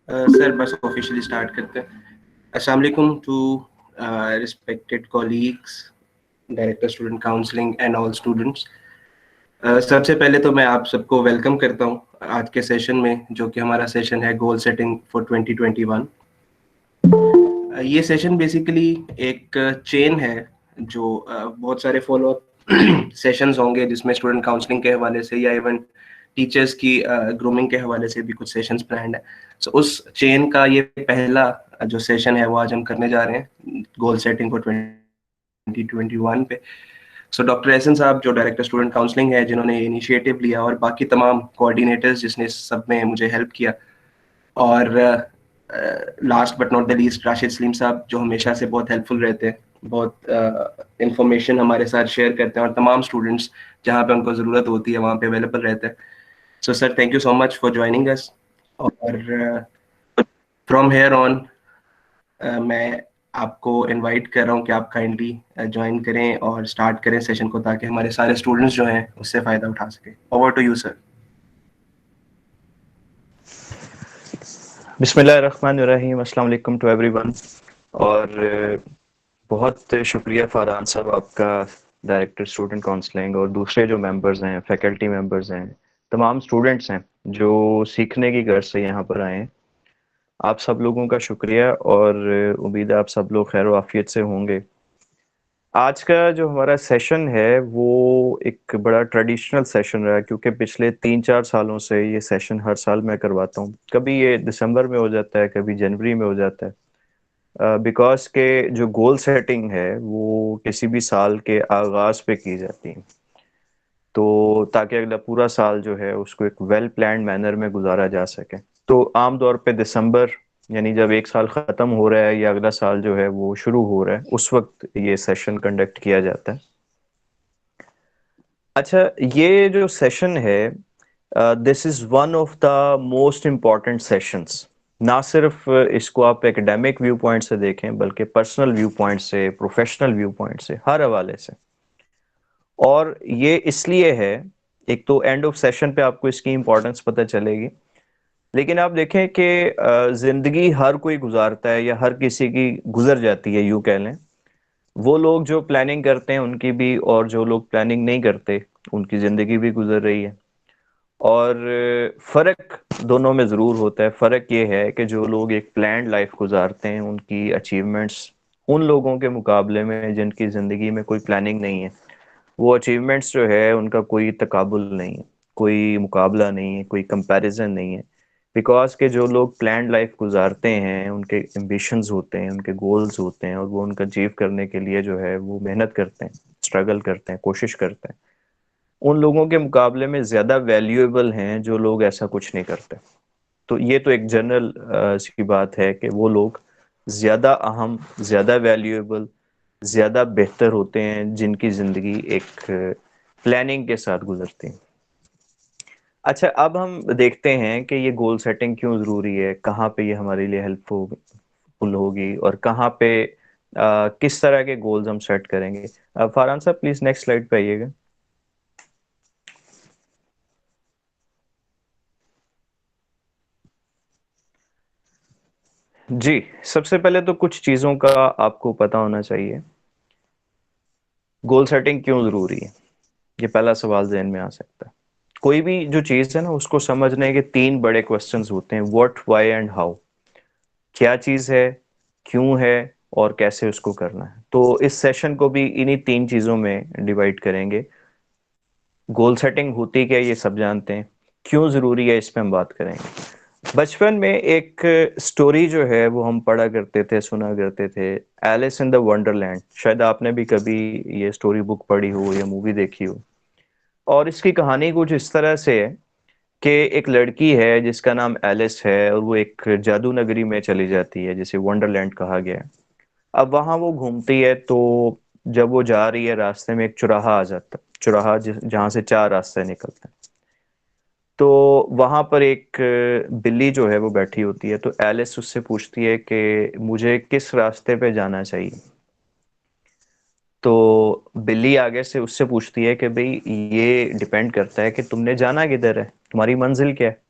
Sir बस officially start करते हैं। अस्सलाम वालेकुम to respected colleagues, director student counselling and all students. सबसे पहले तो मैं आप सबको वेलकम करता हूँ आज के सेशन में, जो कि हमारा सेशन है गोल सेटिंग फॉर 2021। ये सेशन बेसिकली एक चेन है जो बहुत सारे फॉलो अप सेशंस होंगे, जिसमें स्टूडेंट काउंसलिंग के हवाले से या इवन टीचर्स की ग्रूमिंग के हवाले से भी कुछ सेशंस प्लान्ड है। सो उस चेन का ये पहला जो सेशन है वो आज हम करने जा रहे हैं गोल सेटिंग फॉर 2021 पे। सो डॉक्टर एहसन साहब जो डायरेक्टर स्टूडेंट काउंसलिंग है, जिन्होंने इनिशिएटिव लिया, और बाकी तमाम कोऑर्डिनेटर्स जिसने इस सब में मुझे हेल्प किया, और last but not the least Rashid Salim साहब जो हमेशा से बहुत हेल्पफुल रहते हैं, बहुत इंफॉर्मेशन हमारे साथ शेयर करते हैं, और तमाम स्टूडेंट्स जहाँ पे उनको ज़रूरत होती है वहाँ पे अवेलेबल रहते हैं। So sir, thank you so much for joining us. और फ्रॉम हेयर ऑन मैं आपको इनवाइट कर रहा हूँ कि आप काइंडली ज्वाइन करें और स्टार्ट करें सेशन को, ताकि हमारे सारे स्टूडेंट्स जो हैं उससे फ़ायदा उठा सकें। Over to you sir. बिस्मिल्लाहिर्रहमानिर्रहीम, अस्सलाम वालेकुम टू एवरीवन। और बहुत शुक्रिया फरहान साहब आपका, डायरेक्टर स्टूडेंट काउंसलिंग, और दूसरे जो मेंबर्स हैं, फैकल्टी मेंबर्स हैं, तमाम स्टूडेंट्स हैं जो सीखने की गर्ज से यहाँ पर आए हैं। आप सब लोगों का शुक्रिया, और उम्मीद है आप सब लोग खैर आफियत से होंगे। आज का जो हमारा सेशन है वो एक बड़ा ट्रेडिशनल सेशन रहा है, क्योंकि पिछले 3-4 सालों से ये सेशन हर साल मैं करवाता हूँ। कभी ये दिसंबर में हो जाता है, कभी जनवरी में हो जाता है, बिकॉज के जो गोल सेटिंग है वो किसी भी साल के आगाज पे की जाती है, तो ताकि अगला पूरा साल जो है उसको एक वेल प्लान्ड मैनर में गुजारा जा सके। तो आम तौर पे दिसंबर, यानी जब एक साल ख़त्म हो रहा है या अगला साल जो है वो शुरू हो रहा है, उस वक्त ये सेशन कंडक्ट किया जाता है। अच्छा, ये जो सेशन है, this is one of the most important sessions. ना सिर्फ इसको आप एकेडमिक व्यू पॉइंट से देखें, बल्कि पर्सनल व्यू पॉइंट से, प्रोफेशनल व्यू पॉइंट से, हर हवाले से। और ये इसलिए है, एक तो एंड ऑफ सेशन पे आपको इसकी इम्पोर्टेंस पता चलेगी, लेकिन आप देखें कि जिंदगी हर कोई गुजारता है, या हर किसी की गुजर जाती है, यूं कह लें। वो लोग जो प्लानिंग करते हैं उनकी भी, और जो लोग प्लानिंग नहीं करते उनकी जिंदगी भी गुजर रही है। और फर्क दोनों में जरूर होता है। फर्क ये है कि जो लोग एक प्लान्ड लाइफ गुजारते हैं उनकी अचीवमेंट्स उन लोगों के मुकाबले में जिनकी जिंदगी में कोई प्लानिंग नहीं है, वो अचीवमेंट्स जो है उनका कोई तकाबुल नहीं है, कोई मुकाबला नहीं है, कोई कंपैरिजन नहीं है। बिकॉज के जो लोग प्लान्ड लाइफ गुजारते हैं उनके एम्बिशंस होते हैं, उनके गोल्स होते हैं, और वो उनका अचीव करने के लिए जो है वो मेहनत करते हैं, स्ट्रगल करते हैं, कोशिश करते हैं। उन लोगों के मुकाबले में ज़्यादा वैल्यूएबल हैं जो लोग ऐसा कुछ नहीं करते। तो ये तो एक जनरल सी बात है कि वो लोग ज़्यादा अहम, ज़्यादा वैल्यूएबल, ज़्यादा बेहतर होते हैं जिनकी ज़िंदगी एक प्लानिंग के साथ गुजरती है। अच्छा, अब हम देखते हैं कि ये गोल सेटिंग क्यों ज़रूरी है, कहाँ पे ये हमारे लिए हेल्पफुल होगी, और कहाँ पे किस तरह के गोल्स हम सेट करेंगे। फरहान साहब, प्लीज़ नेक्स्ट स्लाइड पे आइएगा। जी, सबसे पहले तो कुछ चीज़ों का आपको पता होना चाहिए। गोल सेटिंग क्यों ज़रूरी है, ये पहला सवाल ज़हन में आ सकता है। कोई भी जो चीज़ है ना, उसको समझने के तीन बड़े क्वेश्चंस होते हैं: व्हाट, व्हाई एंड हाउ। क्या चीज़ है, क्यों है, और कैसे उसको करना है। तो इस सेशन को भी इन्हीं तीन चीज़ों में डिवाइड करेंगे। गोल सेटिंग होती क्या है ये सब जानते हैं, क्यों ज़रूरी है इस पे हम बात करेंगे। बचपन में एक स्टोरी जो है वो हम पढ़ा करते थे, सुना करते थे, एलिस इन द वंडरलैंड। शायद आपने भी कभी ये स्टोरी बुक पढ़ी हो या मूवी देखी हो। और इसकी कहानी कुछ इस तरह से है कि एक लड़की है जिसका नाम एलिस है, और वो एक जादू नगरी में चली जाती है जिसे वंडरलैंड कहा गया है। अब वहां वो घूमती है, तो जब वो जा रही है रास्ते में एक चौराहा आ जाता है, चौराहा जहाँ से चार रास्ते निकलते हैं। तो वहां पर एक बिल्ली जो है वो बैठी होती है, तो एलिस उससे पूछती है कि मुझे किस रास्ते पे जाना चाहिए। तो बिल्ली आगे से उससे पूछती है कि भाई, ये डिपेंड करता है कि तुमने जाना किधर है, तुम्हारी मंजिल क्या है।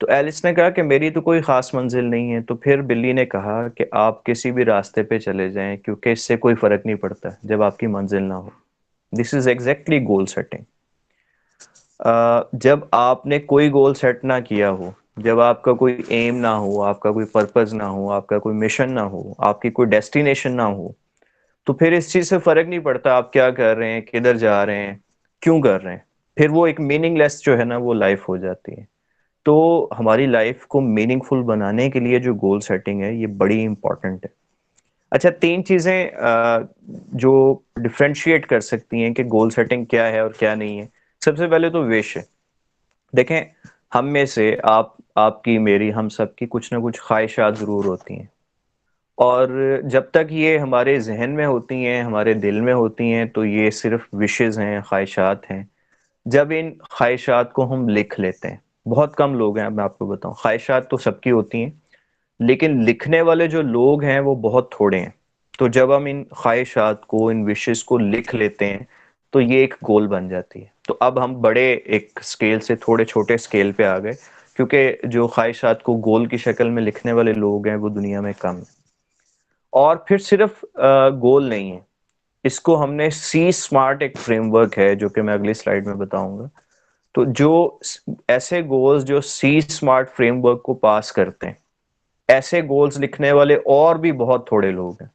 तो एलिस ने कहा कि मेरी तो कोई खास मंजिल नहीं है। तो फिर बिल्ली ने कहा कि आप किसी भी रास्ते पे चले जाएं, क्योंकि इससे कोई फर्क नहीं पड़ता जब आपकी मंजिल ना हो। This is exactly goal setting. जब आपने कोई गोल सेट ना किया हो, जब आपका कोई एम ना हो, आपका कोई पर्पस ना हो, आपका कोई मिशन ना हो, आपकी कोई डेस्टिनेशन ना हो, तो फिर इस चीज से फर्क नहीं पड़ता आप क्या कर रहे हैं, किधर जा रहे हैं, क्यों कर रहे हैं। फिर वो एक मीनिंगलेस जो है ना वो लाइफ हो जाती है। तो हमारी लाइफ को मीनिंगफुल बनाने के लिए जो गोल सेटिंग है ये बड़ी इंपॉर्टेंट है। अच्छा, तीन चीजें जो डिफ्रेंशिएट कर सकती हैं कि गोल सेटिंग क्या है और क्या नहीं है। सबसे पहले तो विश है। देखें, हम में से आपकी, मेरी, हम सबकी कुछ ना कुछ ख्वाहिशात जरूर होती हैं। और जब तक ये हमारे जहन में होती हैं, हमारे दिल में होती हैं, तो ये सिर्फ विशेस हैं, ख्वाहिशात हैं। जब इन ख्वाहिशात को हम लिख लेते हैं, बहुत कम लोग हैं, मैं आपको बताऊं, ख्वाहिशात तो सबकी होती हैं, लेकिन लिखने वाले जो लोग हैं वो बहुत थोड़े हैं। तो जब हम इन ख्वाहिशात को, इन विशेस को लिख लेते हैं, तो ये एक गोल बन जाती है। तो अब हम बड़े एक स्केल से थोड़े छोटे स्केल पे आ गए, क्योंकि जो ख्वाहिशात को गोल की शक्ल में लिखने वाले लोग हैं वो दुनिया में कम है। और फिर सिर्फ गोल नहीं है, इसको हमने सी स्मार्ट, एक फ्रेमवर्क है जो कि मैं अगली स्लाइड में बताऊंगा। तो जो ऐसे गोल्स जो सी स्मार्ट फ्रेमवर्क को पास करते हैं, ऐसे गोल्स लिखने वाले और भी बहुत थोड़े लोग हैं।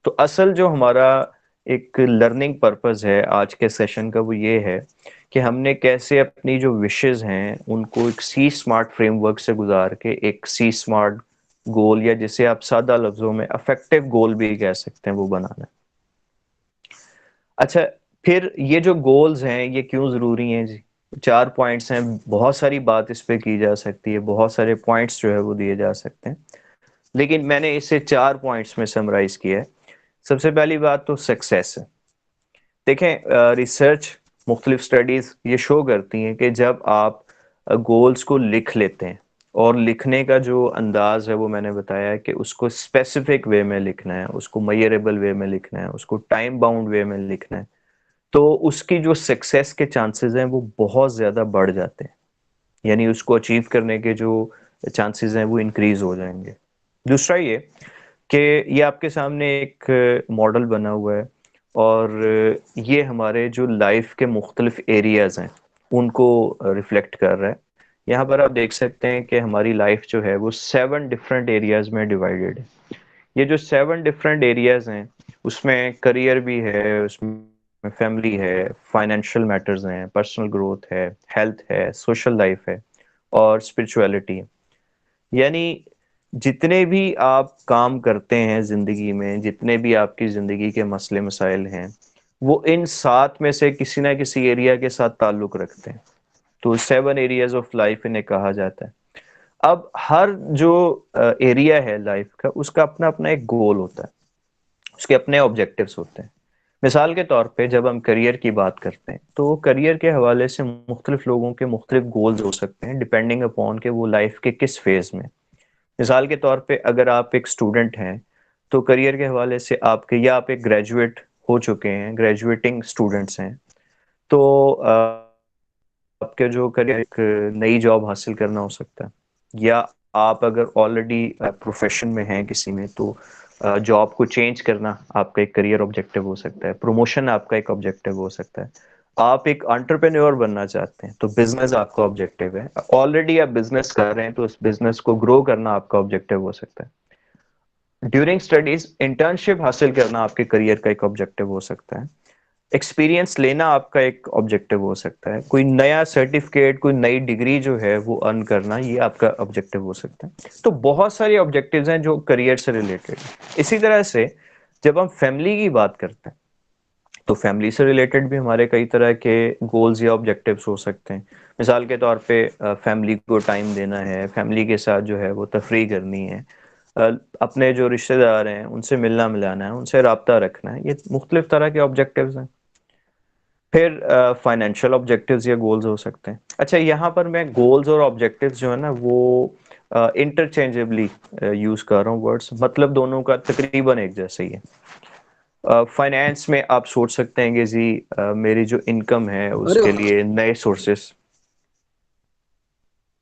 तो असल जो हमारा एक लर्निंग पर्पस है आज के सेशन का, वो ये है कि हमने कैसे अपनी जो विशेस हैं उनको एक सी स्मार्ट फ्रेमवर्क से गुजार के एक सी स्मार्ट गोल, या जिसे आप सादा लफ्जों में अफेक्टिव गोल भी कह सकते हैं, वो बनाना है। अच्छा, फिर ये जो गोल्स हैं ये क्यों जरूरी हैं जी? चार पॉइंट्स हैं, बहुत सारी बात इस पे की जा सकती है, बहुत सारे पॉइंट्स जो है वो दिए जा सकते हैं, लेकिन मैंने इसे चार पॉइंट्स में समराइज किया है। सबसे पहली बात तो सक्सेस है। देखें, रिसर्च, मुख्तलिफ स्टडीज ये शो करती हैं कि जब आप गोल्स को लिख लेते हैं, और लिखने का जो अंदाज है वो मैंने बताया है कि उसको स्पेसिफिक वे में लिखना है, उसको मेजरेबल वे में लिखना है, उसको टाइम बाउंड वे में लिखना है, तो उसकी जो सक्सेस के चांसेस हैं वो बहुत ज्यादा बढ़ जाते हैं। यानी उसको अचीव करने के जो चांसेस हैं वो इंक्रीज हो जाएंगे। दूसरा ये कि ये आपके सामने एक मॉडल बना हुआ है, और ये हमारे जो लाइफ के मुख्तलिफ एरियाज हैं उनको रिफ्लेक्ट कर रहा है। यहाँ पर आप देख सकते हैं कि हमारी लाइफ जो है वो 7 डिफरेंट एरियाज में डिवाइडेड है। ये जो 7 डिफरेंट एरियाज हैं उसमें करियर भी है, उसमें फैमिली है, फाइनेंशियल मैटर्स हैं, पर्सनल ग्रोथ है, हेल्थ है, सोशल लाइफ है, और स्पिरिचुअलिटी है। यानी जितने भी आप काम करते हैं जिंदगी में, जितने भी आपकी जिंदगी के मसले मसाइल हैं, वो इन 7 में से किसी ना किसी एरिया के साथ ताल्लुक रखते हैं। तो 7 एरियाज ऑफ लाइफ इन्हें कहा जाता है। अब हर जो एरिया है लाइफ का, उसका अपना अपना एक गोल होता है, उसके अपने ऑब्जेक्टिव्स होते हैं। मिसाल के तौर पे जब हम करियर की बात करते हैं, तो करियर के हवाले से मुख्तलिफ लोगों के मुख्तलिफ गोल्स हो सकते हैं, डिपेंडिंग अपॉन के वो लाइफ के किस फेज में। मिसाल के तौर पे अगर आप एक स्टूडेंट हैं, तो करियर के हवाले से आपके, या आप एक ग्रेजुएट हो चुके हैं, ग्रेजुएटिंग स्टूडेंट्स हैं, तो आपके जो करियर, एक नई जॉब हासिल करना हो सकता है। या आप अगर ऑलरेडी प्रोफेशन में हैं किसी में, तो जॉब को चेंज करना आपका एक करियर ऑब्जेक्टिव हो सकता है, प्रमोशन आपका एक ऑब्जेक्टिव हो सकता है। आप एक एंटरप्रेन्योर बनना चाहते हैं तो बिजनेस आपका ऑब्जेक्टिव है। ऑलरेडी आप बिजनेस कर रहे हैं तो उस बिजनेस को ग्रो करना आपका ऑब्जेक्टिव हो सकता है। ड्यूरिंग स्टडीज इंटर्नशिप हासिल करना आपके करियर का एक ऑब्जेक्टिव हो सकता है। एक्सपीरियंस लेना आपका एक ऑब्जेक्टिव हो सकता है। कोई नया सर्टिफिकेट, कोई नई डिग्री जो है वो अर्न करना, ये आपका ऑब्जेक्टिव हो सकता है। तो बहुत सारे ऑब्जेक्टिव्स हैं जो करियर से रिलेटेड है। इसी तरह से जब हम फैमिली की बात करते हैं, तो फैमिली से रिलेटेड भी हमारे कई तरह के गोल्स या ऑब्जेक्टिव्स हो सकते हैं। मिसाल के तौर पे फैमिली को टाइम देना है, फैमिली के साथ जो है वो तफरीह करनी है, अपने जो रिश्तेदार हैं उनसे मिलना मिलाना है, उनसे रब्ता रखना है, ये मुख्तलिफ तरह के ऑब्जेक्टिव्स हैं। फिर फाइनेंशियल ऑब्जेक्टिव्स या गोल्स हो सकते हैं। अच्छा, यहाँ पर मैं गोल्स और ऑब्जेक्टिव्स जो है ना वो इंटरचेंजेबली यूज कर रहा हूँ वर्ड्स, मतलब दोनों का तकरीबन एक जैसा ही है। फाइनेंस में आप सोच सकते हैं कि जी मेरी जो इनकम है अरे उसके लिए नए सोर्सेस।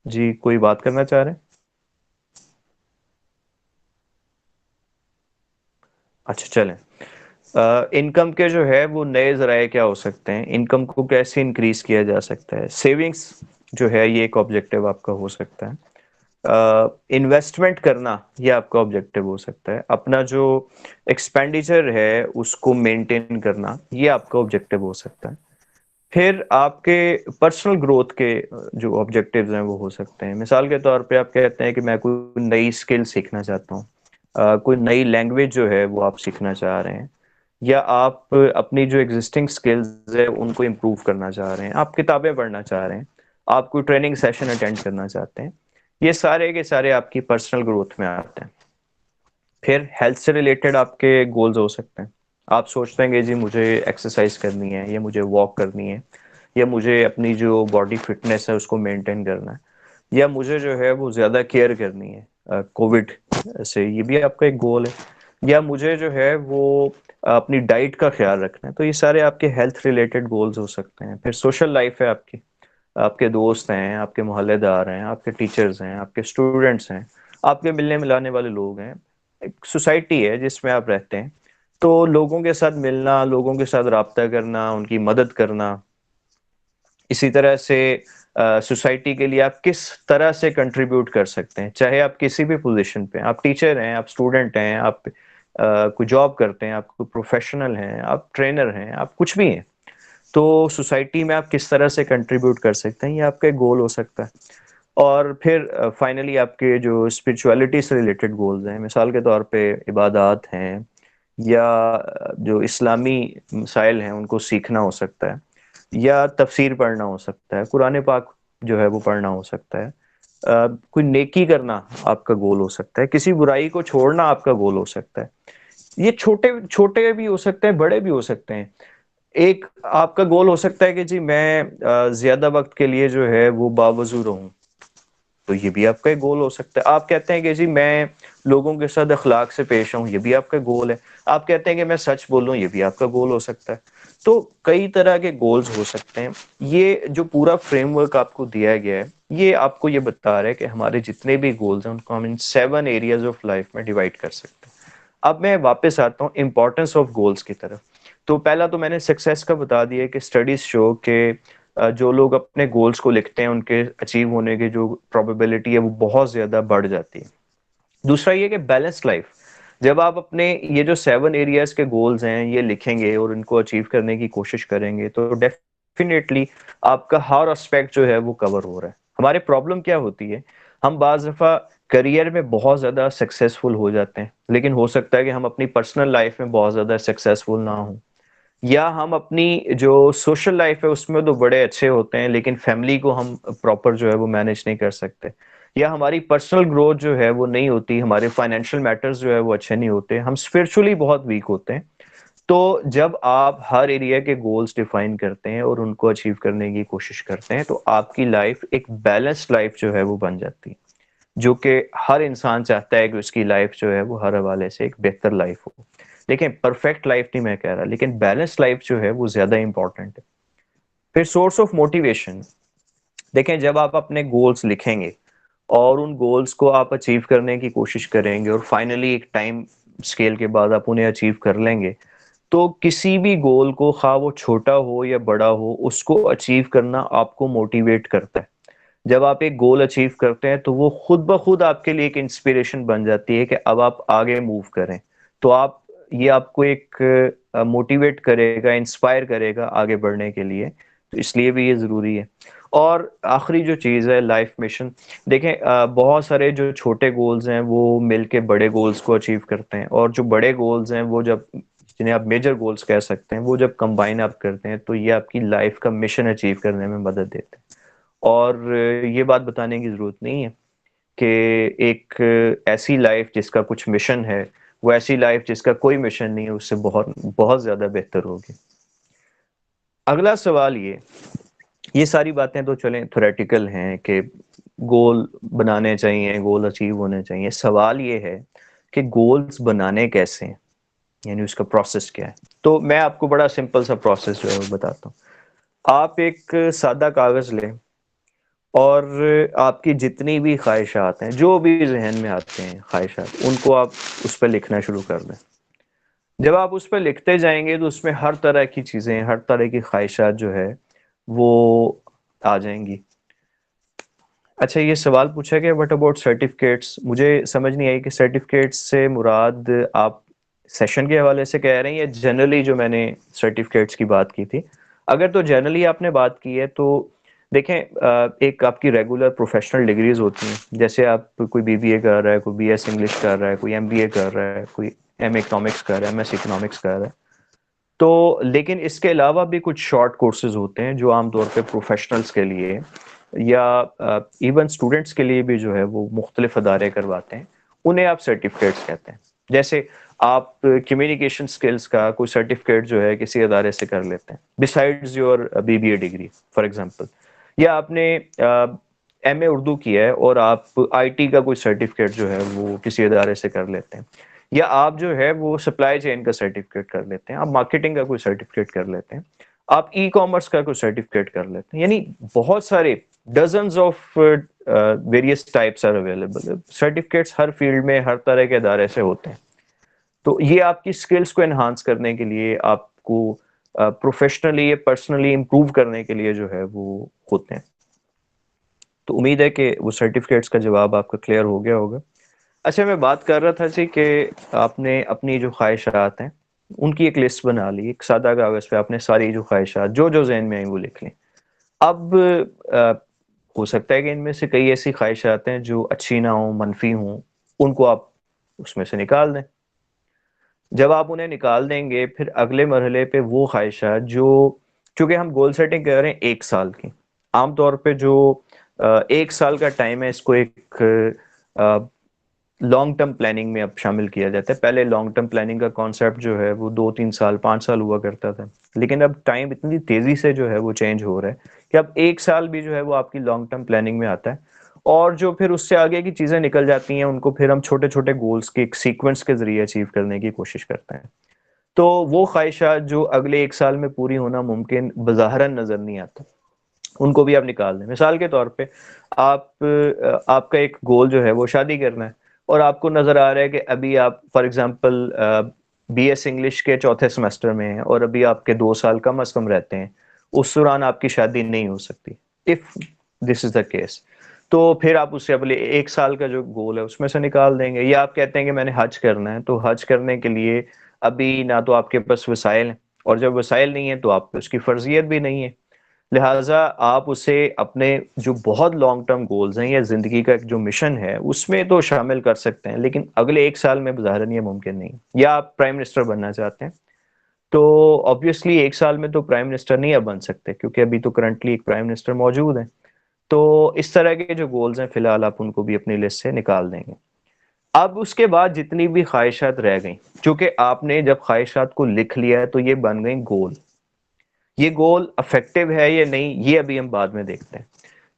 जी कोई बात करना चाह रहे हैं? अच्छा चलें। इनकम के जो है वो नए ज़राए क्या हो सकते हैं, इनकम को कैसे इंक्रीज किया जा सकता है। सेविंग्स जो है ये एक ऑब्जेक्टिव आपका हो सकता है। इन्वेस्टमेंट करना ये आपका ऑब्जेक्टिव हो सकता है। अपना जो एक्सपेंडिचर है उसको मेंटेन करना ये आपका ऑब्जेक्टिव हो सकता है। फिर आपके पर्सनल ग्रोथ के जो ऑब्जेक्टिव्स हैं वो हो सकते हैं। मिसाल के तौर पे आप कहते हैं कि मैं कोई नई स्किल सीखना चाहता हूँ, कोई नई लैंग्वेज जो है वो आप सीखना चाह रहे हैं, या आप अपनी जो एग्जिस्टिंग स्किल्स है उनको इम्प्रूव करना चाह रहे हैं, आप किताबें पढ़ना चाह रहे हैं, आप कोई ट्रेनिंग सेशन अटेंड करना चाहते हैं। ये सारे के सारे आपकी पर्सनल ग्रोथ में आते हैं। फिर हेल्थ से रिलेटेड आपके गोल्स हो सकते हैं। आप सोचते हैं कि जी मुझे एक्सरसाइज करनी है, या मुझे वॉक करनी है, या मुझे अपनी जो बॉडी फिटनेस है उसको मेंटेन करना है, या मुझे जो है वो ज़्यादा केयर करनी है कोविड से, ये भी आपका एक गोल है। या मुझे जो है वो अपनी डाइट का ख्याल रखना है। तो ये सारे आपके हेल्थ रिलेटेड गोल्स हो सकते हैं। फिर सोशल लाइफ है आपकी, आपके दोस्त हैं, आपके मोहल्लेदार हैं, आपके टीचर्स हैं, आपके स्टूडेंट्स हैं, आपके मिलने मिलाने वाले लोग हैं, एक सोसाइटी है जिसमें आप रहते हैं। तो लोगों के साथ मिलना, लोगों के साथ राब्ता करना, उनकी मदद करना, इसी तरह से सोसाइटी के लिए आप किस तरह से कंट्रीब्यूट कर सकते हैं, चाहे आप किसी भी पोजीशन पे, आप टीचर हैं, आप स्टूडेंट हैं, आप कोई जॉब करते हैं, आप कोई प्रोफेशनल हैं, आप ट्रेनर हैं, आप कुछ भी हैं। तो सोसाइटी में आप किस तरह से कंट्रीब्यूट कर सकते हैं, ये आपका एक गोल हो सकता है। और फिर फाइनली आपके जो स्पिरिचुअलिटी से रिलेटेड गोल्स हैं, मिसाल के तौर पे इबादत हैं, या जो इस्लामी मसाइल हैं उनको सीखना हो सकता है, या तफसीर पढ़ना हो सकता है, कुरान पाक जो है वो पढ़ना हो सकता है, कोई नेकी करना आपका गोल हो सकता है, किसी बुराई को छोड़ना आपका गोल हो सकता है। ये छोटे छोटे भी हो सकते हैं, बड़े भी हो सकते हैं। एक आपका गोल हो सकता है कि जी मैं ज्यादा वक्त के लिए जो है वो बावजू रहूं, तो ये भी आपका एक गोल हो सकता है। आप कहते हैं कि जी मैं लोगों के साथ अखलाक से पेश आऊं, ये भी आपका गोल है। आप कहते हैं कि मैं सच बोलूं, ये भी आपका गोल हो सकता है। तो कई तरह के गोल्स हो सकते हैं। ये जो पूरा फ्रेमवर्क आपको दिया गया है, ये आपको ये बता रहा है कि हमारे जितने भी गोल्स हैं उनको हम इन 7 एरियाज ऑफ लाइफ में डिवाइड कर सकते हैं। अब मैं वापस आता हूँ इंपॉर्टेंस ऑफ गोल्स की तरफ। तो पहला तो मैंने सक्सेस का बता दिया कि स्टडीज शो के जो लोग अपने गोल्स को लिखते हैं उनके अचीव होने की जो प्रोबेबिलिटी है वो बहुत ज्यादा बढ़ जाती है। दूसरा ये कि बैलेंस्ड लाइफ, जब आप अपने ये जो 7 एरियाज के गोल्स हैं ये लिखेंगे और इनको अचीव करने की कोशिश करेंगे तो डेफिनेटली आपका हर एस्पेक्ट जो है वो कवर हो रहा है। हमारे प्रॉब्लम क्या होती है, हम बाज दफा करियर में बहुत ज्यादा सक्सेसफुल हो जाते हैं, लेकिन हो सकता है कि हम अपनी पर्सनल लाइफ में बहुत ज्यादा सक्सेसफुल ना हो, या हम अपनी जो सोशल लाइफ है उसमें तो बड़े अच्छे होते हैं लेकिन फैमिली को हम प्रॉपर जो है वो मैनेज नहीं कर सकते, या हमारी पर्सनल ग्रोथ जो है वो नहीं होती, हमारे फाइनेंशियल मैटर्स जो है वो अच्छे नहीं होते, हम स्पिरिचुअली बहुत वीक होते हैं। तो जब आप हर एरिया के गोल्स डिफाइन करते हैं और उनको अचीव करने की कोशिश करते हैं तो आपकी लाइफ एक बैलेंस्ड लाइफ जो है वो बन जाती है, जो कि हर इंसान चाहता है कि उसकी लाइफ जो है वो हर हवाले से एक बेहतर लाइफ हो। देखें परफेक्ट लाइफ नहीं मैं कह रहा, लेकिन बैलेंस लाइफ जो है वो ज्यादा इंपॉर्टेंट है। फिर सोर्स ऑफ मोटिवेशन, देखें जब आप अपने गोल्स लिखेंगे और उन गोल्स को आप अचीव करने की कोशिश करेंगे और फाइनली एक टाइम स्केल के बाद आप उन्हें अचीव कर लेंगे, तो किसी भी गोल को खा वो छोटा हो या बड़ा हो उसको अचीव करना आपको मोटिवेट करता है। जब आप एक गोल अचीव करते हैं तो वो खुद ब खुद आपके लिए एक इंस्पिरेशन बन जाती है कि अब आप आगे मूव करें। तो आप ये आपको एक मोटिवेट करेगा, इंस्पायर करेगा आगे बढ़ने के लिए, तो इसलिए भी ये ज़रूरी है। और आखिरी जो चीज़ है लाइफ मिशन, देखें बहुत सारे जो छोटे गोल्स हैं वो मिलके बड़े गोल्स को अचीव करते हैं, और जो बड़े गोल्स हैं वो जब, जिन्हें आप मेजर गोल्स कह सकते हैं, वो जब कंबाइन आप करते हैं तो ये आपकी लाइफ का मिशन अचीव करने में मदद देते हैं। और ये बात बताने की जरूरत नहीं है कि एक ऐसी लाइफ जिसका कुछ मिशन है वो ऐसी लाइफ जिसका कोई मिशन नहीं है उससे बहुत बहुत ज्यादा बेहतर होगी। अगला सवाल ये सारी बातें तो चलें थ्योरेटिकल हैं कि गोल बनाने चाहिए, गोल अचीव होने चाहिए। सवाल ये है कि गोल्स बनाने कैसे हैं, यानी उसका प्रोसेस क्या है। तो मैं आपको बड़ा सिंपल सा प्रोसेस जो है वो बताता हूँ। आप एक सादा कागज लें और आपकी जितनी भी ख्वाहिशात हैं, जो भी जहन में आते हैं ख्वाहिशात, उनको आप उस पर लिखना शुरू कर दें। जब आप उस पर लिखते जाएंगे तो उसमें हर तरह की चीज़ें, हर तरह की ख्वाहिशात जो है वो आ जाएंगी। अच्छा, ये सवाल पूछा गया व्हाट अबाउट सर्टिफिकेट्स। मुझे समझ नहीं आई कि सर्टिफिकेट्स से मुराद आप सेशन के हवाले से कह रहे हैं या जनरली जो मैंने सर्टिफिकेट्स की बात की थी। अगर तो जनरली आपने बात की है तो देखें, एक आपकी रेगुलर प्रोफेशनल डिग्रीज होती हैं, जैसे आप कोई बीबीए कर रहा है, कोई बीएस इंग्लिश कर रहा है, कोई एमबीए कर रहा है, कोई एमए इकोनॉमिक्स कर रहा है, एमएस इकोनॉमिक्स कर रहा है। तो लेकिन इसके अलावा भी कुछ शॉर्ट कोर्सेज होते हैं जो आमतौर पे प्रोफेशनल्स के लिए या इवन स्टूडेंट्स के लिए भी जो है वो मुख्तलिफ अदारे करवाते हैं, उन्हें आप सर्टिफिकेट्स कहते हैं। जैसे आप कम्युनिकेशन स्किल्स का कोई सर्टिफिकेट जो है किसी अदारे से कर लेते हैं besides your BBA degree for example, या आपने एमए उर्दू किया है और आप आईटी का कोई सर्टिफिकेट जो है वो किसी अदारे से कर लेते हैं, या आप जो है वो सप्लाई चेन का सर्टिफिकेट कर लेते हैं, आप मार्केटिंग का कोई सर्टिफिकेट कर लेते हैं, आप ई कॉमर्स का कोई सर्टिफिकेट कर लेते हैं। यानी बहुत सारे dozens of various types are available. Certificates हर फील्ड में हर तरह के अदारे से होते हैं। तो ये आपकी स्किल्स को एनहांस करने के लिए, आपको प्रोफेशनली या पर्सनली इम्प्रूव करने के लिए जो है वो होते हैं। तो उम्मीद है कि वो सर्टिफिकेट्स का जवाब आपका क्लियर हो गया होगा। अच्छा, मैं बात कर रहा था जी कि आपने अपनी जो ख्वाहिशात हैं उनकी एक लिस्ट बना ली, एक सादा कागज पे आपने सारी जो ख्वाहिशात जो जो जहन में आई वो लिख ली। अब हो सकता है कि इनमें से कई ऐसी ख्वाहिशात हैं जो अच्छी ना हो, मनफी हों, उनको आप उसमें से निकाल दें। जब आप उन्हें निकाल देंगे फिर अगले मरहले पे वो ख्वाहिशात जो, चूंकि हम गोल सेटिंग कर रहे हैं 1 साल की, आमतौर पे जो 1 साल का टाइम है इसको एक लॉन्ग टर्म प्लानिंग में अब शामिल किया जाता है। पहले लॉन्ग टर्म प्लानिंग का कॉन्सेप्ट जो है वो 2-3 साल 5 साल हुआ करता था, लेकिन अब टाइम इतनी तेजी से जो है वो चेंज हो रहा है कि अब 1 साल भी जो है वो आपकी लॉन्ग टर्म प्लानिंग में आता है। और जो फिर उससे आगे की चीजें निकल जाती हैं उनको फिर हम छोटे छोटे गोल्स के एक सीक्वेंस के जरिए अचीव करने की कोशिश करते हैं। तो वो ख्वाहिशात जो अगले 1 साल में पूरी होना मुमकिन बज़ाहरन नजर नहीं आता, उनको भी आप निकाल दें। मिसाल के तौर पे आपका एक गोल जो है वो शादी करना है, और आपको नजर आ रहा है कि अभी आप फॉर एग्जांपल बीएस इंग्लिश के चौथे सेमेस्टर में हैं और अभी आपके 2 साल कम अज कम रहते हैं, उस दौरान आपकी शादी नहीं हो सकती। If this is the case, तो फिर आप उससे अगले 1 साल का जो गोल है उसमें से निकाल देंगे। या आप कहते हैं कि मैंने हज करना है, तो हज करने के लिए अभी ना तो आपके पास वसाइल हैं, और जब वसाइल नहीं है तो आप पे उसकी फर्जियत भी नहीं है, लिहाजा आप उसे अपने जो बहुत लॉन्ग टर्म गोल्स हैं या जिंदगी का जो मिशन है उसमें तो शामिल कर सकते हैं, लेकिन अगले 1 साल में ज़ाहिरन ये मुमकिन नहीं। या आप प्राइम मिनिस्टर बनना चाहते हैं, तो ऑब्वियसली 1 साल में तो प्राइम मिनिस्टर नहीं अब बन सकते, क्योंकि अभी तो करंटली एक प्राइम मिनिस्टर मौजूद है। तो इस तरह के जो गोल्स हैं फिलहाल आप उनको भी अपनी लिस्ट से निकाल देंगे। अब उसके बाद जितनी भी ख्वाहिशात रह गई, चूंकि आपने जब ख्वाहिशात को लिख लिया है तो ये बन गई गोल। ये गोल अफेक्टिव है या नहीं ये अभी हम बाद में देखते हैं,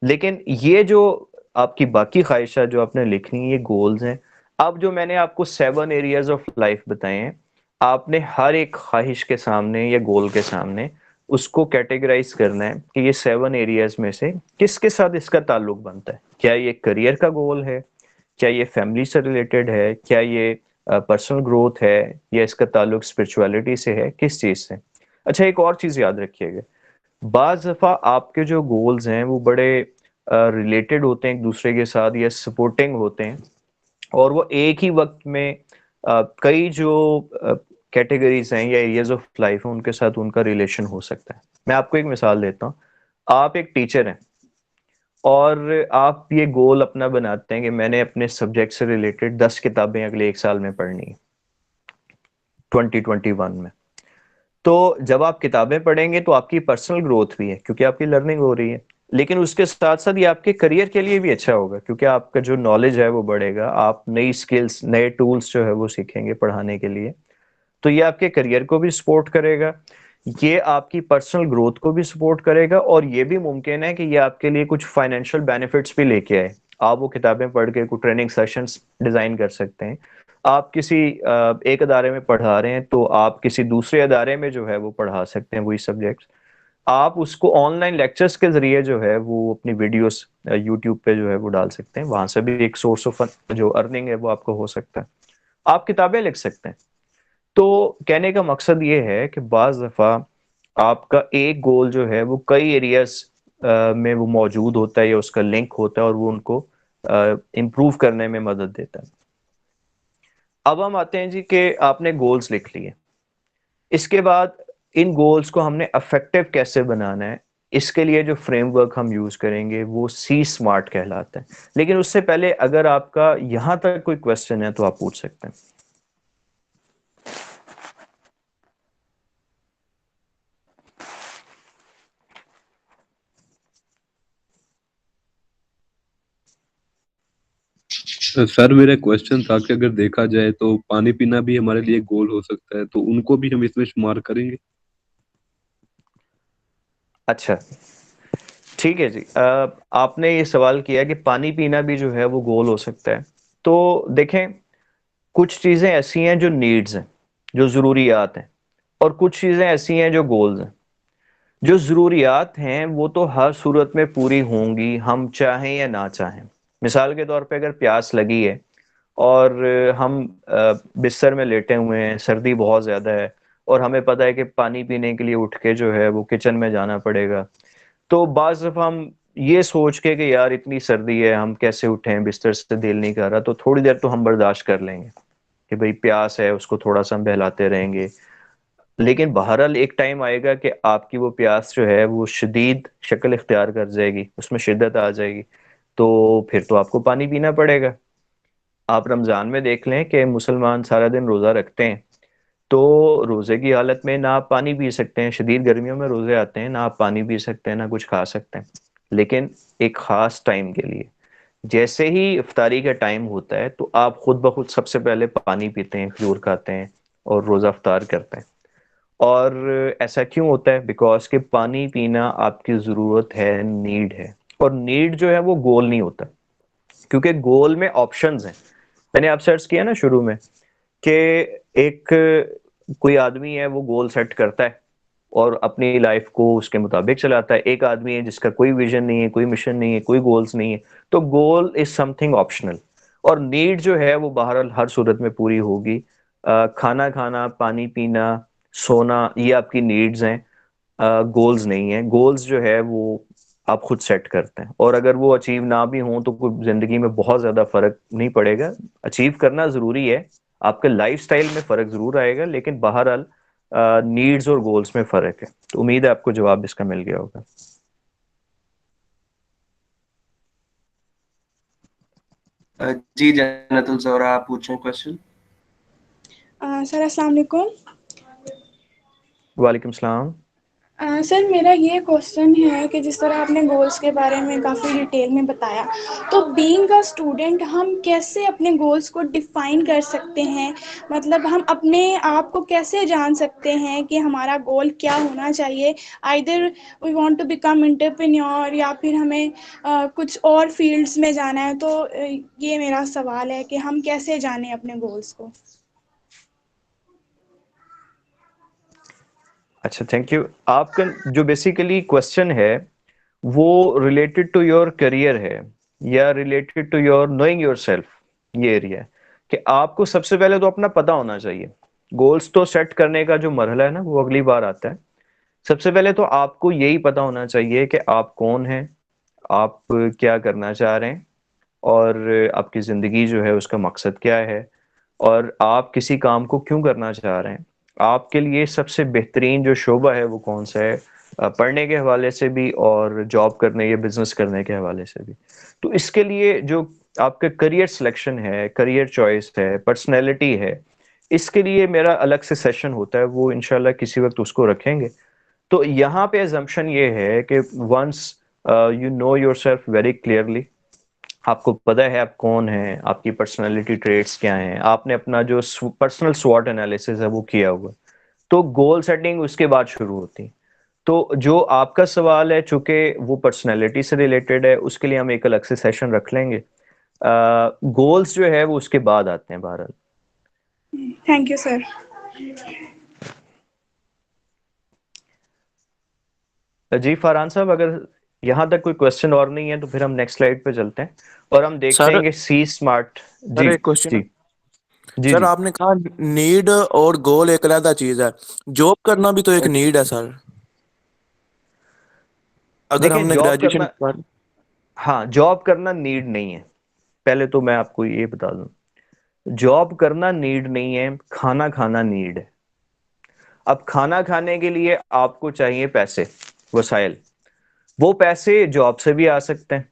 लेकिन ये जो आपकी बाकी ख्वाहिशात जो आपने लिखनी है ये गोल्स हैं। अब जो मैंने आपको 7 एरियाज ऑफ लाइफ बताए हैं, आपने हर एक ख्वाहिश के सामने या गोल के सामने उसको कैटेगराइज करना है कि ये 7 एरियाज में से किसके साथ इसका ताल्लुक बनता है। क्या ये करियर का गोल है, क्या ये फैमिली से रिलेटेड है, क्या ये पर्सनल ग्रोथ है, या इसका ताल्लुक स्पिरिचुअलिटी से है, किस चीज से। अच्छा, एक और चीज याद रखिएगा, बाज दफा आपके जो गोल्स हैं वो बड़े रिलेटेड होते हैं एक दूसरे के साथ या सपोर्टिंग होते हैं, और वो एक ही वक्त में कई जो कैटेगरीज हैं या एरियाज ऑफ लाइफ हैं उनके साथ उनका रिलेशन हो सकता है। मैं आपको एक मिसाल देता हूँ। आप एक टीचर हैं और आप ये गोल अपना बनाते हैं कि मैंने अपने सब्जेक्ट से रिलेटेड 10 किताबें अगले 1 साल में पढ़नी है 2021 में। तो जब आप किताबें पढ़ेंगे तो आपकी पर्सनल ग्रोथ भी है क्योंकि आपकी लर्निंग हो रही है, लेकिन उसके साथ साथ ये आपके करियर के लिए भी अच्छा होगा क्योंकि आपका जो नॉलेज है वो बढ़ेगा, आप नई स्किल्स नए टूल्स जो है वो सीखेंगे पढ़ाने के लिए। तो ये आपके करियर को भी सपोर्ट करेगा, ये आपकी पर्सनल ग्रोथ को भी सपोर्ट करेगा, और ये भी मुमकिन है कि ये आपके लिए कुछ फाइनेंशियल बेनिफिट्स भी लेके आए। आप वो किताबें पढ़ के कुछ ट्रेनिंग सेशंस डिजाइन कर सकते हैं। आप किसी एक अदारे में पढ़ा रहे हैं तो आप किसी दूसरे अदारे में जो है वो पढ़ा सकते हैं वही सब्जेक्ट्स। आप उसको ऑनलाइन लेक्चर्स के जरिए जो है वो अपनी वीडियोस यूट्यूब पे जो है वो डाल सकते हैं, वहां से भी एक सोर्स ऑफ जो अर्निंग है वो आपको हो सकता है। आप किताबें लिख सकते हैं। तो कहने का मकसद ये है कि बाज दफा आपका एक गोल जो है वो कई एरियाज में वो मौजूद होता है या उसका लिंक होता है और वो उनको इम्प्रूव करने में मदद देता है। अब हम आते हैं जी कि आपने गोल्स लिख लिए, इसके बाद इन गोल्स को हमने अफेक्टिव कैसे बनाना है, इसके लिए जो फ्रेमवर्क हम यूज करेंगे वो सी स्मार्ट कहलाता है। लेकिन उससे पहले अगर आपका यहां तक कोई क्वेश्चन है तो आप पूछ सकते हैं। सर मेरा क्वेश्चन था कि अगर देखा जाए तो पानी पीना भी हमारे लिए गोल हो सकता है, तो उनको भी हम इसमें शुमार करेंगे? अच्छा, ठीक है जी। आपने ये सवाल किया कि पानी पीना भी जो है वो गोल हो सकता है। तो देखें, कुछ चीजें ऐसी हैं जो नीड्स हैं, जो जरूरियात हैं, और कुछ चीजें ऐसी हैं जो गोल्स हैं। जो जरूरियात हैं वो तो हर सूरत में पूरी होंगी, हम चाहें या ना चाहें। मिसाल के तौर पे अगर प्यास लगी है और हम बिस्तर में लेटे हुए हैं, सर्दी बहुत ज्यादा है और हमें पता है कि पानी पीने के लिए उठ के जो है वो किचन में जाना पड़ेगा, तो बाज दफा हम ये सोच के कि यार इतनी सर्दी है, हम कैसे उठें, बिस्तर से दिल नहीं कर रहा, तो थोड़ी देर तो हम बर्दाश्त कर लेंगे कि भाई प्यास है, उसको थोड़ा सा हम बहलाते रहेंगे। लेकिन बहरहाल एक टाइम आएगा कि आपकी वो प्यास जो है वो शदीद शक्ल इख्तियार कर जाएगी, उसमें शिद्दत आ जाएगी, तो फिर तो आपको पानी पीना पड़ेगा। आप रमजान में देख लें कि मुसलमान सारा दिन रोजा रखते हैं, तो रोजे की हालत में ना आप पानी पी सकते हैं, शदीद गर्मियों में रोजे आते हैं, ना आप पानी पी सकते हैं ना कुछ खा सकते हैं। लेकिन एक खास टाइम के लिए, जैसे ही इफ्तारी का टाइम होता है, तो आप खुद ब खुद सबसे पहले पानी पीते हैं, खजूर खाते हैं और रोजा इफ्तार करते हैं। और ऐसा क्यों होता है? बिकॉज कि पानी पीना आपकी जरूरत है, नीड है। और नीड जो है वो गोल नहीं होता, क्योंकि गोल में ऑप्शंस हैं। मैंने आप सर्च किया ना शुरू में कि एक कोई आदमी है वो गोल सेट करता है और अपनी लाइफ को उसके मुताबिक चलाता है। एक आदमी है जिसका कोई विजन नहीं है, कोई मिशन नहीं है, कोई गोल्स नहीं है। तो गोल इज समथिंग ऑप्शनल, और नीड जो है वो बहरहाल हर सूरत में पूरी होगी। खाना खाना, पानी पीना, सोना, ये आपकी नीड्स हैं, गोल्स नहीं है। गोल्स जो है वो आप खुद सेट करते हैं, और अगर वो अचीव ना भी हों तो कोई जिंदगी में बहुत ज्यादा फर्क नहीं पड़ेगा। अचीव करना जरूरी है, आपके लाइफस्टाइल में फर्क जरूर आएगा, लेकिन बहरहाल नीड्स और गोल्स में फर्क है। तो उम्मीद है आपको जवाब इसका मिल गया होगा। जी जन्नतुल ज़ोहरा, आप पूछें क्वेश्चन। सर अस्सलाम वालेकुम। वालेकुम सलाम। सर मेरा ये क्वेश्चन है कि जिस तरह आपने गोल्स के बारे में काफ़ी डिटेल में बताया, तो बीइंग अ स्टूडेंट हम कैसे अपने गोल्स को डिफ़ाइन कर सकते हैं? मतलब हम अपने आप को कैसे जान सकते हैं कि हमारा गोल क्या होना चाहिए? Either we want to become entrepreneur या फिर हमें कुछ और फील्ड्स में जाना है, तो ये मेरा सवाल है कि हम कैसे जानें अपने गोल्स को? अच्छा, थैंक यू। आपका जो बेसिकली क्वेश्चन है वो रिलेटेड टू योर करियर है या related to your knowing your self, ये एरिया है कि आपको सबसे पहले तो अपना पता होना चाहिए। गोल्स तो सेट करने का जो मरहला है ना वो अगली बार आता है। सबसे पहले तो आपको यही पता होना चाहिए कि आप कौन हैं, आप क्या करना चाह रहे हैं, और आपकी जिंदगी जो है उसका मकसद क्या है, और आप किसी काम को क्यों करना चाह रहे हैं। आपके लिए सबसे बेहतरीन जो शोबा है वो कौन सा है, पढ़ने के हवाले से भी और जॉब करने या बिजनेस करने के हवाले से भी। तो इसके लिए जो आपका करियर सिलेक्शन है, करियर चॉइस है, पर्सनैलिटी है, इसके लिए मेरा अलग से सेशन होता है, वो इंशाल्लाह किसी वक्त उसको रखेंगे। तो यहाँ पे एजम्पशन ये है कि once you know yourself very clearly, आपको पता है आप कौन हैं, आपकी पर्सनालिटी ट्रेट्स क्या हैं, आपने अपना जो पर्सनल स्वॉट एनालिसिस है वो किया हुआ, तो गोल सेटिंग उसके बाद शुरू होती है। तो जो आपका सवाल है, चूंकि वो पर्सनालिटी से रिलेटेड है, उसके लिए हम एक अलग से सेशन रख लेंगे। गोल्स जो है वो उसके बाद आते हैं बहरहाल। Thank you sir. जी फरहान साहब, अगर यहाँ तक कोई क्वेश्चन और नहीं है तो फिर हम नेक्स्ट स्लाइड पे चलते हैं और हम देखते सर हैं कि सी स्मार्ट। सर जी एक क्वेश्चन जी है। जी सर जी। आपने कहा नीड और गोल एक अलग चीज है, जॉब करना भी तो एक नीड है सर। अगर देखिए हमने जॉब ग्रेजुएशन करना, कर। हाँ जॉब करना नीड नहीं है। पहले तो मैं आपको ये बता दूं, जॉब करना नीड नहीं है, खाना खाना नीड है। अब खाना खाने के लिए आपको चाहिए पैसे, वसाइल। वो पैसे जॉब से भी आ सकते हैं,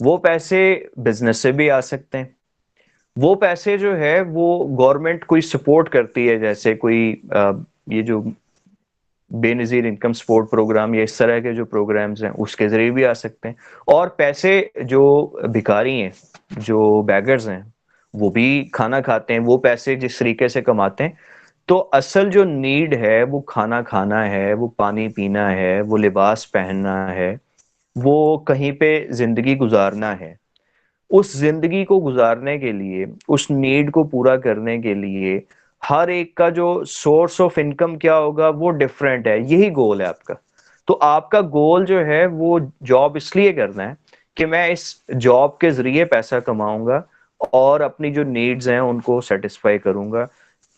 वो पैसे बिजनेस से भी आ सकते हैं, वो पैसे जो है वो गवर्नमेंट कोई सपोर्ट करती है, जैसे कोई ये जो बेनजीर इनकम सपोर्ट प्रोग्राम या इस तरह के जो प्रोग्राम्स हैं उसके जरिए भी आ सकते हैं। और पैसे जो भिखारी हैं, जो बैगर्स हैं, वो भी खाना खाते हैं, वो पैसे जिस तरीके से कमाते हैं। तो असल जो नीड है वो खाना खाना है, वो पानी पीना है, वो लिबास पहनना है, वो कहीं पे जिंदगी गुजारना है। उस जिंदगी को गुजारने के लिए, उस नीड को पूरा करने के लिए हर एक का जो सोर्स ऑफ इनकम क्या होगा वो डिफरेंट है। यही गोल है आपका। तो आपका गोल जो है वो जॉब इसलिए करना है कि मैं इस जॉब के जरिए पैसा कमाऊंगा और अपनी जो नीड्स हैं उनको सेटिस्फाई करूंगा।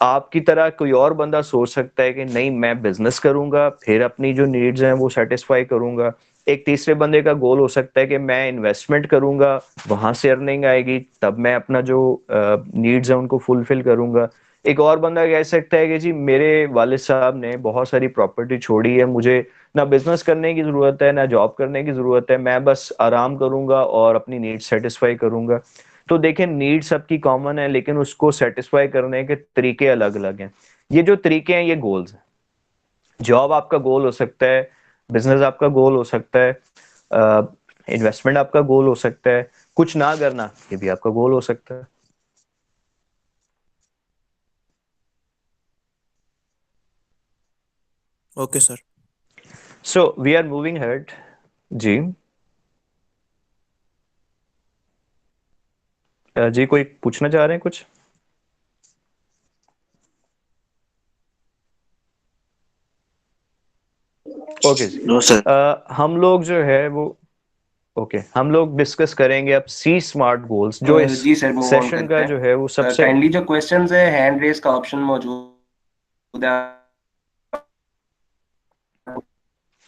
आपकी तरह कोई और बंदा सोच सकता है कि नहीं मैं बिजनेस करूंगा फिर अपनी जो नीड्स हैं वो सेटिस्फाई करूंगा। एक तीसरे बंदे का गोल हो सकता है कि मैं इन्वेस्टमेंट करूंगा, वहां से अर्निंग आएगी, तब मैं अपना जो नीड्स है उनको फुलफिल करूंगा। एक और बंदा कह सकता है कि जी मेरे वालिद साहब ने बहुत सारी प्रॉपर्टी छोड़ी है, मुझे ना बिजनेस करने की जरूरत है ना जॉब करने की जरूरत है, मैं बस आराम करूंगा और अपनी नीड्स सेटिस्फाई करूंगा। तो देखें नीड सबकी कॉमन है लेकिन उसको सेटिस्फाई करने के तरीके अलग अलग हैं। ये जो तरीके हैं ये गोल्स हैं। जॉब आपका गोल हो सकता है, बिजनेस आपका गोल हो सकता है, इन्वेस्टमेंट आपका गोल हो सकता है, कुछ ना करना ये भी आपका गोल हो सकता है। Okay sir. So we are moving head. जी जी कोई पूछना चाह रहे हैं कुछ? ओके जी। No sir. हम लोग जो है वो ओके हम लोग डिस्कस करेंगे अब सी स्मार्ट गोल्स, जो इस जी सर, मूव ऑन सेशन करते का जो है वो हैं। सबसे काइंडली जो क्वेश्चंस है हैंड रेज का ऑप्शन मौजूद है।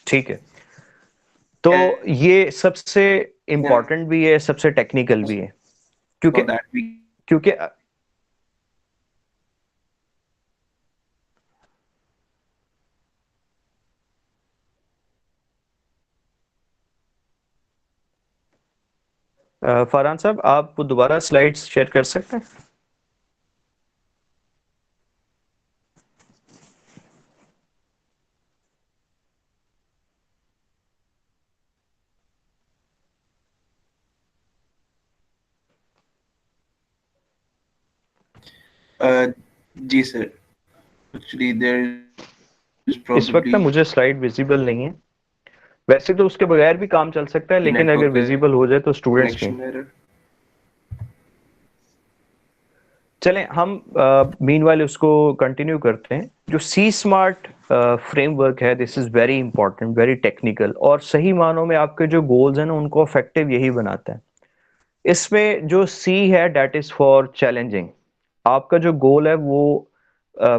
ठीक है। तो ये सबसे इंपॉर्टेंट भी है, सबसे टेक्निकल भी है, क्योंकि सो दैट वी क्योंकि फरहान साहब आप दोबारा स्लाइड्स शेयर कर सकते हैं? जी सर, एक्चुअली देयर इज इस वक्त ना प्रोबेबली मुझे स्लाइड विजिबल नहीं है। वैसे तो उसके बगैर भी काम चल सकता है लेकिन अगर नेटवर्क पे विजिबल हो जाए तो स्टूडेंट्स में कनेक्शन एरर। चलें। हम मीनवाइल उसको कंटिन्यू करते हैं। जो सी स्मार्ट फ्रेमवर्क है, this is very important, very technical, और सही मानों में आपके जो गोल्स हैं ना उनको इफेक्टिव यही बनाता है। इसमें जो सी है डेट इज फॉर चैलेंजिंग। आपका जो गोल है वो अ,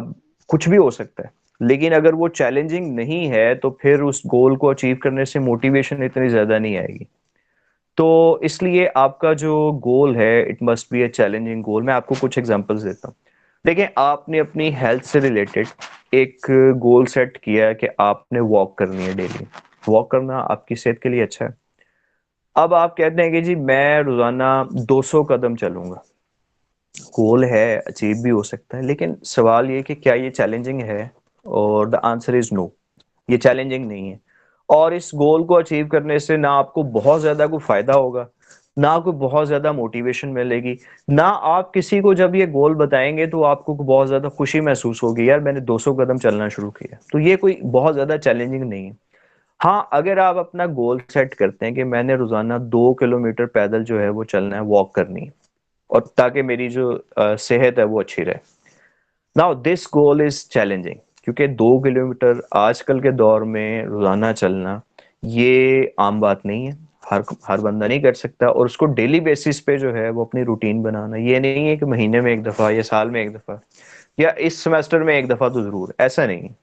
कुछ भी हो सकता है, लेकिन अगर वो चैलेंजिंग नहीं है तो फिर उस गोल को अचीव करने से मोटिवेशन इतनी ज्यादा नहीं आएगी। तो इसलिए आपका जो गोल है it must be a challenging goal. मैं आपको कुछ एग्जांपल्स देता हूँ। देखिए आपने अपनी हेल्थ से रिलेटेड एक गोल सेट किया है कि आपने वॉक करनी है डेली। वॉक करना आपकी सेहत के लिए अच्छा है। अब आप कहते हैं कि जी मैं रोजाना 200 कदम चलूंगा। गोल है, अचीव भी हो सकता है, लेकिन सवाल ये कि क्या ये चैलेंजिंग है? और द आंसर इज नो, ये चैलेंजिंग नहीं है। और इस गोल को अचीव करने से ना आपको बहुत ज्यादा कोई फायदा होगा, ना कोई बहुत ज्यादा मोटिवेशन मिलेगी, ना आप किसी को जब ये गोल बताएंगे तो आपको बहुत ज्यादा खुशी महसूस होगी, यार मैंने 200 कदम चलना शुरू किया। तो ये कोई बहुत ज्यादा चैलेंजिंग नहीं है। हाँ अगर आप अपना गोल सेट करते हैं कि मैंने रोजाना 2 किलोमीटर पैदल जो है वो चलना है, वॉक करनी है, और ताकि मेरी जो सेहत है वो अच्छी रहे, now this goal is challenging. क्योंकि 2 किलोमीटर आजकल के दौर में रोजाना चलना ये आम बात नहीं है, हर बंदा नहीं कर सकता। और उसको डेली बेसिस पे जो है वो अपनी रूटीन बनाना, ये नहीं है कि महीने में एक दफा या साल में एक दफा या इस सेमेस्टर में एक दफा तो जरूर, ऐसा नहीं है।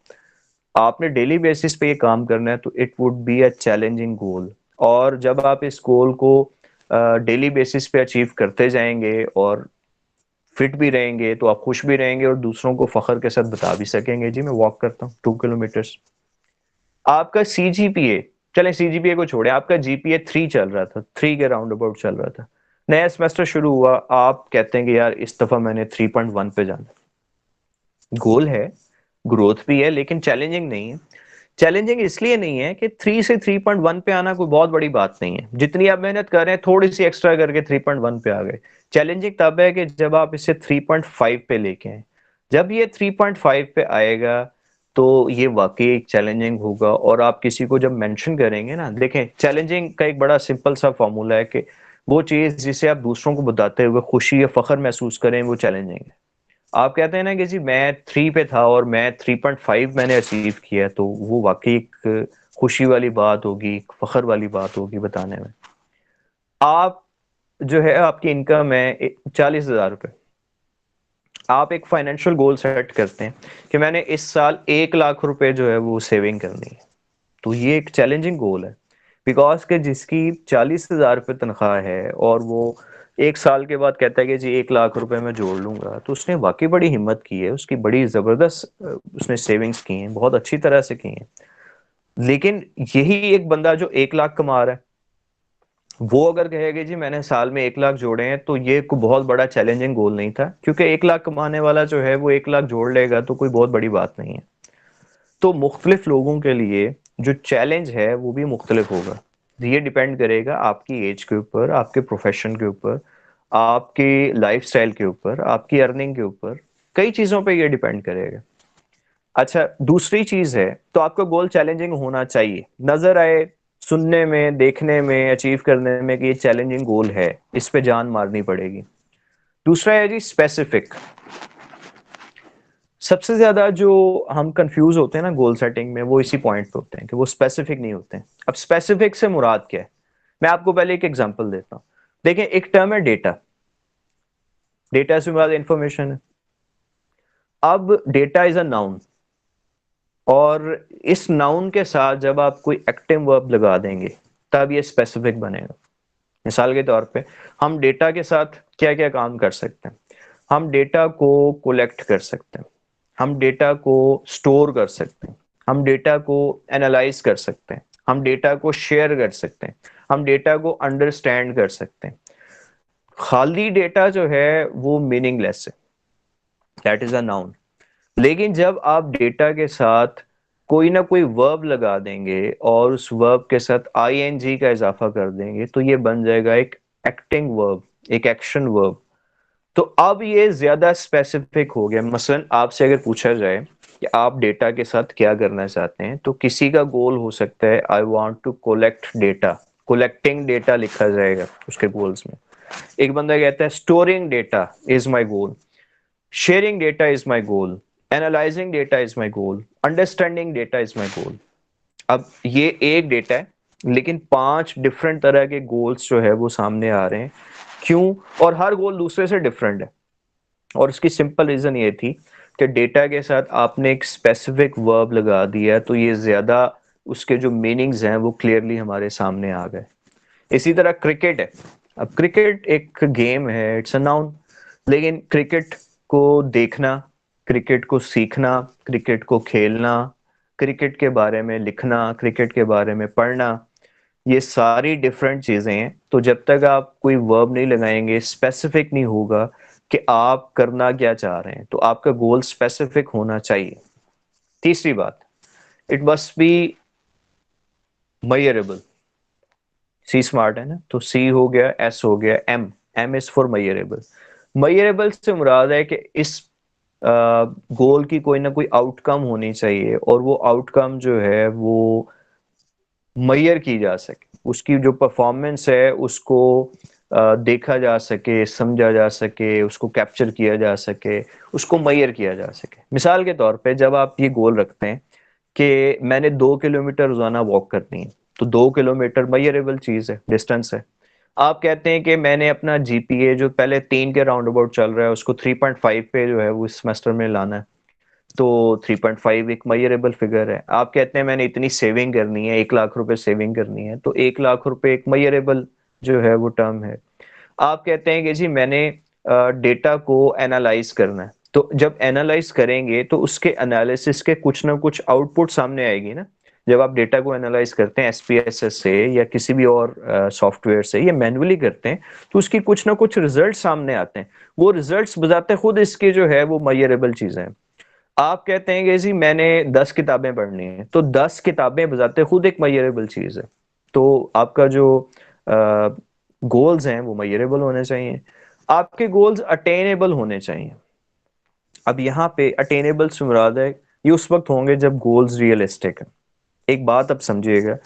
आपने डेली बेसिस पे ये काम करना है, तो it would be a challenging goal. और जब आप इस गोल को डेली बेसिस पे अचीव करते जाएंगे और फिट भी रहेंगे, तो आप खुश भी रहेंगे और दूसरों को फख्र के साथ बता भी सकेंगे, जी मैं वॉक करता हूँ 2 किलोमीटर। आपका CGPA, चलें CGPA को छोड़े, आपका GPA 3 चल रहा था, 3 के राउंड अबाउट चल रहा था, नया सेमेस्टर शुरू हुआ, आप कहते हैं कि यार इस दफा मैंने 3.1 पे जाना। गोल है, ग्रोथ भी है, लेकिन चैलेंजिंग नहीं है। चैलेंजिंग इसलिए नहीं है कि 3 से 3.1 पे आना कोई बहुत बड़ी बात नहीं है, जितनी आप मेहनत कर रहे हैं थोड़ी सी एक्स्ट्रा करके 3.1 पे आ गए। चैलेंजिंग तब है कि जब आप इसे 3.5 पे लेके आए। जब ये 3.5 पे आएगा तो ये वाकई एक चैलेंजिंग होगा। और आप किसी को जब मेंशन करेंगे ना, देखें चैलेंजिंग का एक बड़ा सिंपल सा फॉर्मूला है कि वो चीज जिसे आप दूसरों को बताते हुए खुशी या फख्र महसूस करें, वो चैलेंजिंग है। आप कहते हैं ना कि जी मैं 3 पे था और मैं 3.5 मैंने अचीव किया, तो वो वाकई एक खुशी वाली बात होगी, एक फख्र वाली बात होगी बताने में। आप जो है आपकी इनकम है 40,000 रुपये, आप एक फाइनेंशियल गोल सेट करते हैं कि मैंने इस साल 1 लाख रुपए जो है वो सेविंग करनी है, तो ये एक चैलेंजिंग गोल है। बिकॉज के जिसकी 40,000 रुपये तनख्वाह है और वो 1 साल के बाद कहता है कि जी 1 लाख रुपए मैं जोड़ लूंगा, तो उसने वाकई बड़ी हिम्मत की है, उसकी बड़ी जबरदस्त उसने सेविंग्स की हैं, बहुत अच्छी तरह से की हैं। लेकिन यही एक बंदा जो 1 लाख कमा रहा है, वो अगर कहेगा जी मैंने साल में 1 लाख जोड़े हैं, तो ये कोई बहुत बड़ा चैलेंजिंग गोल नहीं था, क्योंकि 1 लाख कमाने वाला जो है वो 1 लाख जोड़ लेगा तो कोई बहुत बड़ी बात नहीं है। तो मुख्तलिफ लोगों के लिए जो चैलेंज है वो भी मुख्तलिफ होगा। ये डिपेंड करेगा आपकी एज के ऊपर, आपके प्रोफेशन के ऊपर, आपकी लाइफस्टाइल के ऊपर, आपकी अर्निंग के ऊपर, कई चीजों पे ये डिपेंड करेगा। अच्छा, दूसरी चीज है, तो आपका गोल चैलेंजिंग होना चाहिए, नजर आए सुनने में, देखने में, अचीव करने में कि ये चैलेंजिंग गोल है, इस पे जान मारनी पड़ेगी। दूसरा है जी स्पेसिफिक। सबसे ज्यादा जो हम कंफ्यूज होते हैं ना गोल सेटिंग में, वो इसी पॉइंट पे होते हैं कि वो स्पेसिफिक नहीं होते हैं। अब स्पेसिफिक से मुराद क्या है, मैं आपको पहले एक एग्जांपल देता हूँ। देखिए एक टर्म है डेटा, डेटा से मुराद इंफॉर्मेशन है। अब डेटा इज अ नाउन, और इस नाउन के साथ जब आप कोई एक्टिव वर्ब लगा देंगे तब ये स्पेसिफिक बनेगा। मिसाल के तौर पे हम डेटा के साथ क्या क्या काम कर सकते हैं, हम डेटा को कलेक्ट कर सकते हैं, हम डेटा को स्टोर कर सकते हैं, हम डेटा को एनालाइज कर सकते हैं, हम डेटा को शेयर कर सकते हैं, हम डेटा को अंडरस्टैंड कर सकते हैं। खाली डेटा जो है वो मीनिंगलेस है, दैट इज अ नाउन। लेकिन जब आप डेटा के साथ कोई ना कोई वर्ब लगा देंगे और उस वर्ब के साथ ING का इजाफा कर देंगे, तो ये बन जाएगा एक एक्टिंग वर्ब, एक एक्शन वर्ब। तो अब ये ज्यादा स्पेसिफिक हो गया। मसलन आपसे अगर पूछा जाए कि आप डेटा के साथ क्या करना चाहते हैं, तो किसी का गोल हो सकता है I want to collect data, collecting data लिखा जाएगा उसके गोल्स में। एक बंदा कहता है storing data is my goal, sharing data is my goal, analysing data is my goal, understanding data is my goal. अब ये एक डेटा है, लेकिन 5 डिफरेंट तरह के गोल्स जो है वो सामने आ रहे हैं। क्यों? और हर गोल दूसरे से डिफरेंट है। और इसकी सिंपल रीजन ये थी कि डेटा के साथ आपने एक स्पेसिफिक वर्ब लगा दिया, तो ये ज्यादा उसके जो मीनिंग्स हैं वो क्लियरली हमारे सामने आ गए। इसी तरह क्रिकेट है। अब क्रिकेट एक गेम है, इट्स अ नाउन, लेकिन क्रिकेट को देखना, क्रिकेट को सीखना, क्रिकेट को खेलना, क्रिकेट के बारे में लिखना, क्रिकेट के बारे में पढ़ना, ये सारी डिफरेंट चीजें हैं। तो जब तक आप कोई वर्ब नहीं लगाएंगे, स्पेसिफिक नहीं होगा कि आप करना क्या चाह रहे हैं, तो आपका गोल स्पेसिफिक होना चाहिए। तीसरी बात, it must be measurable. See SMART है ना, तो सी हो गया, एस हो गया, M, M is for measurable. Measurable से मुराद है कि इस गोल की कोई ना कोई आउटकम होनी चाहिए, और वो आउटकम जो है वो मेजर की जा सके, उसकी जो परफॉर्मेंस है उसको देखा जा सके, समझा जा सके, उसको कैप्चर किया जा सके, उसको मेजर किया जा सके। मिसाल के तौर पे जब आप ये गोल रखते हैं कि मैंने 2 किलोमीटर रोजाना वॉक करनी है, तो 2 किलोमीटर मेजरेबल चीज है, डिस्टेंस है। आप कहते हैं कि मैंने अपना जीपीए जो पहले 3 के राउंड अबाउट चल रहा है उसको 3.5 पे जो है वो इस सेमेस्टर में लाना है, तो 3.5 एक मेजरेबल फिगर है। आप कहते हैं मैंने इतनी सेविंग करनी है, 1 लाख रुपए सेविंग करनी है, तो 1 लाख रुपए एक मेजरेबल जो है वो टर्म है। आप कहते हैं कि जी मैंने डेटा को एनालाइज करना है, तो जब एनालाइज करेंगे तो उसके एनालिसिस के कुछ ना कुछ आउटपुट सामने आएगी ना। जब आप डेटा को एनालाइज करते हैं एसपीएसएस से या किसी भी और सॉफ्टवेयर से या मैन्युअली करते हैं, तो उसकी कुछ ना कुछ रिजल्ट सामने आते हैं। वो रिजल्ट्स बजाते खुद इसके जो है वो मेजरेबल चीजें हैं। आप कहते हैं कि जी मैंने 10 किताबें पढ़नी है, तो 10 किताबें बजाते खुद एक मेजरेबल चीज है। तो आपका जो गोल्स हैं वो मेजरेबल होने चाहिए, आपके गोल्स अटेनेबल होने चाहिए। अब यहाँ पे अटेनेबल से मुराद है ये उस वक्त होंगे जब गोल्स रियलिस्टिक है। एक बात अब समझिएगा,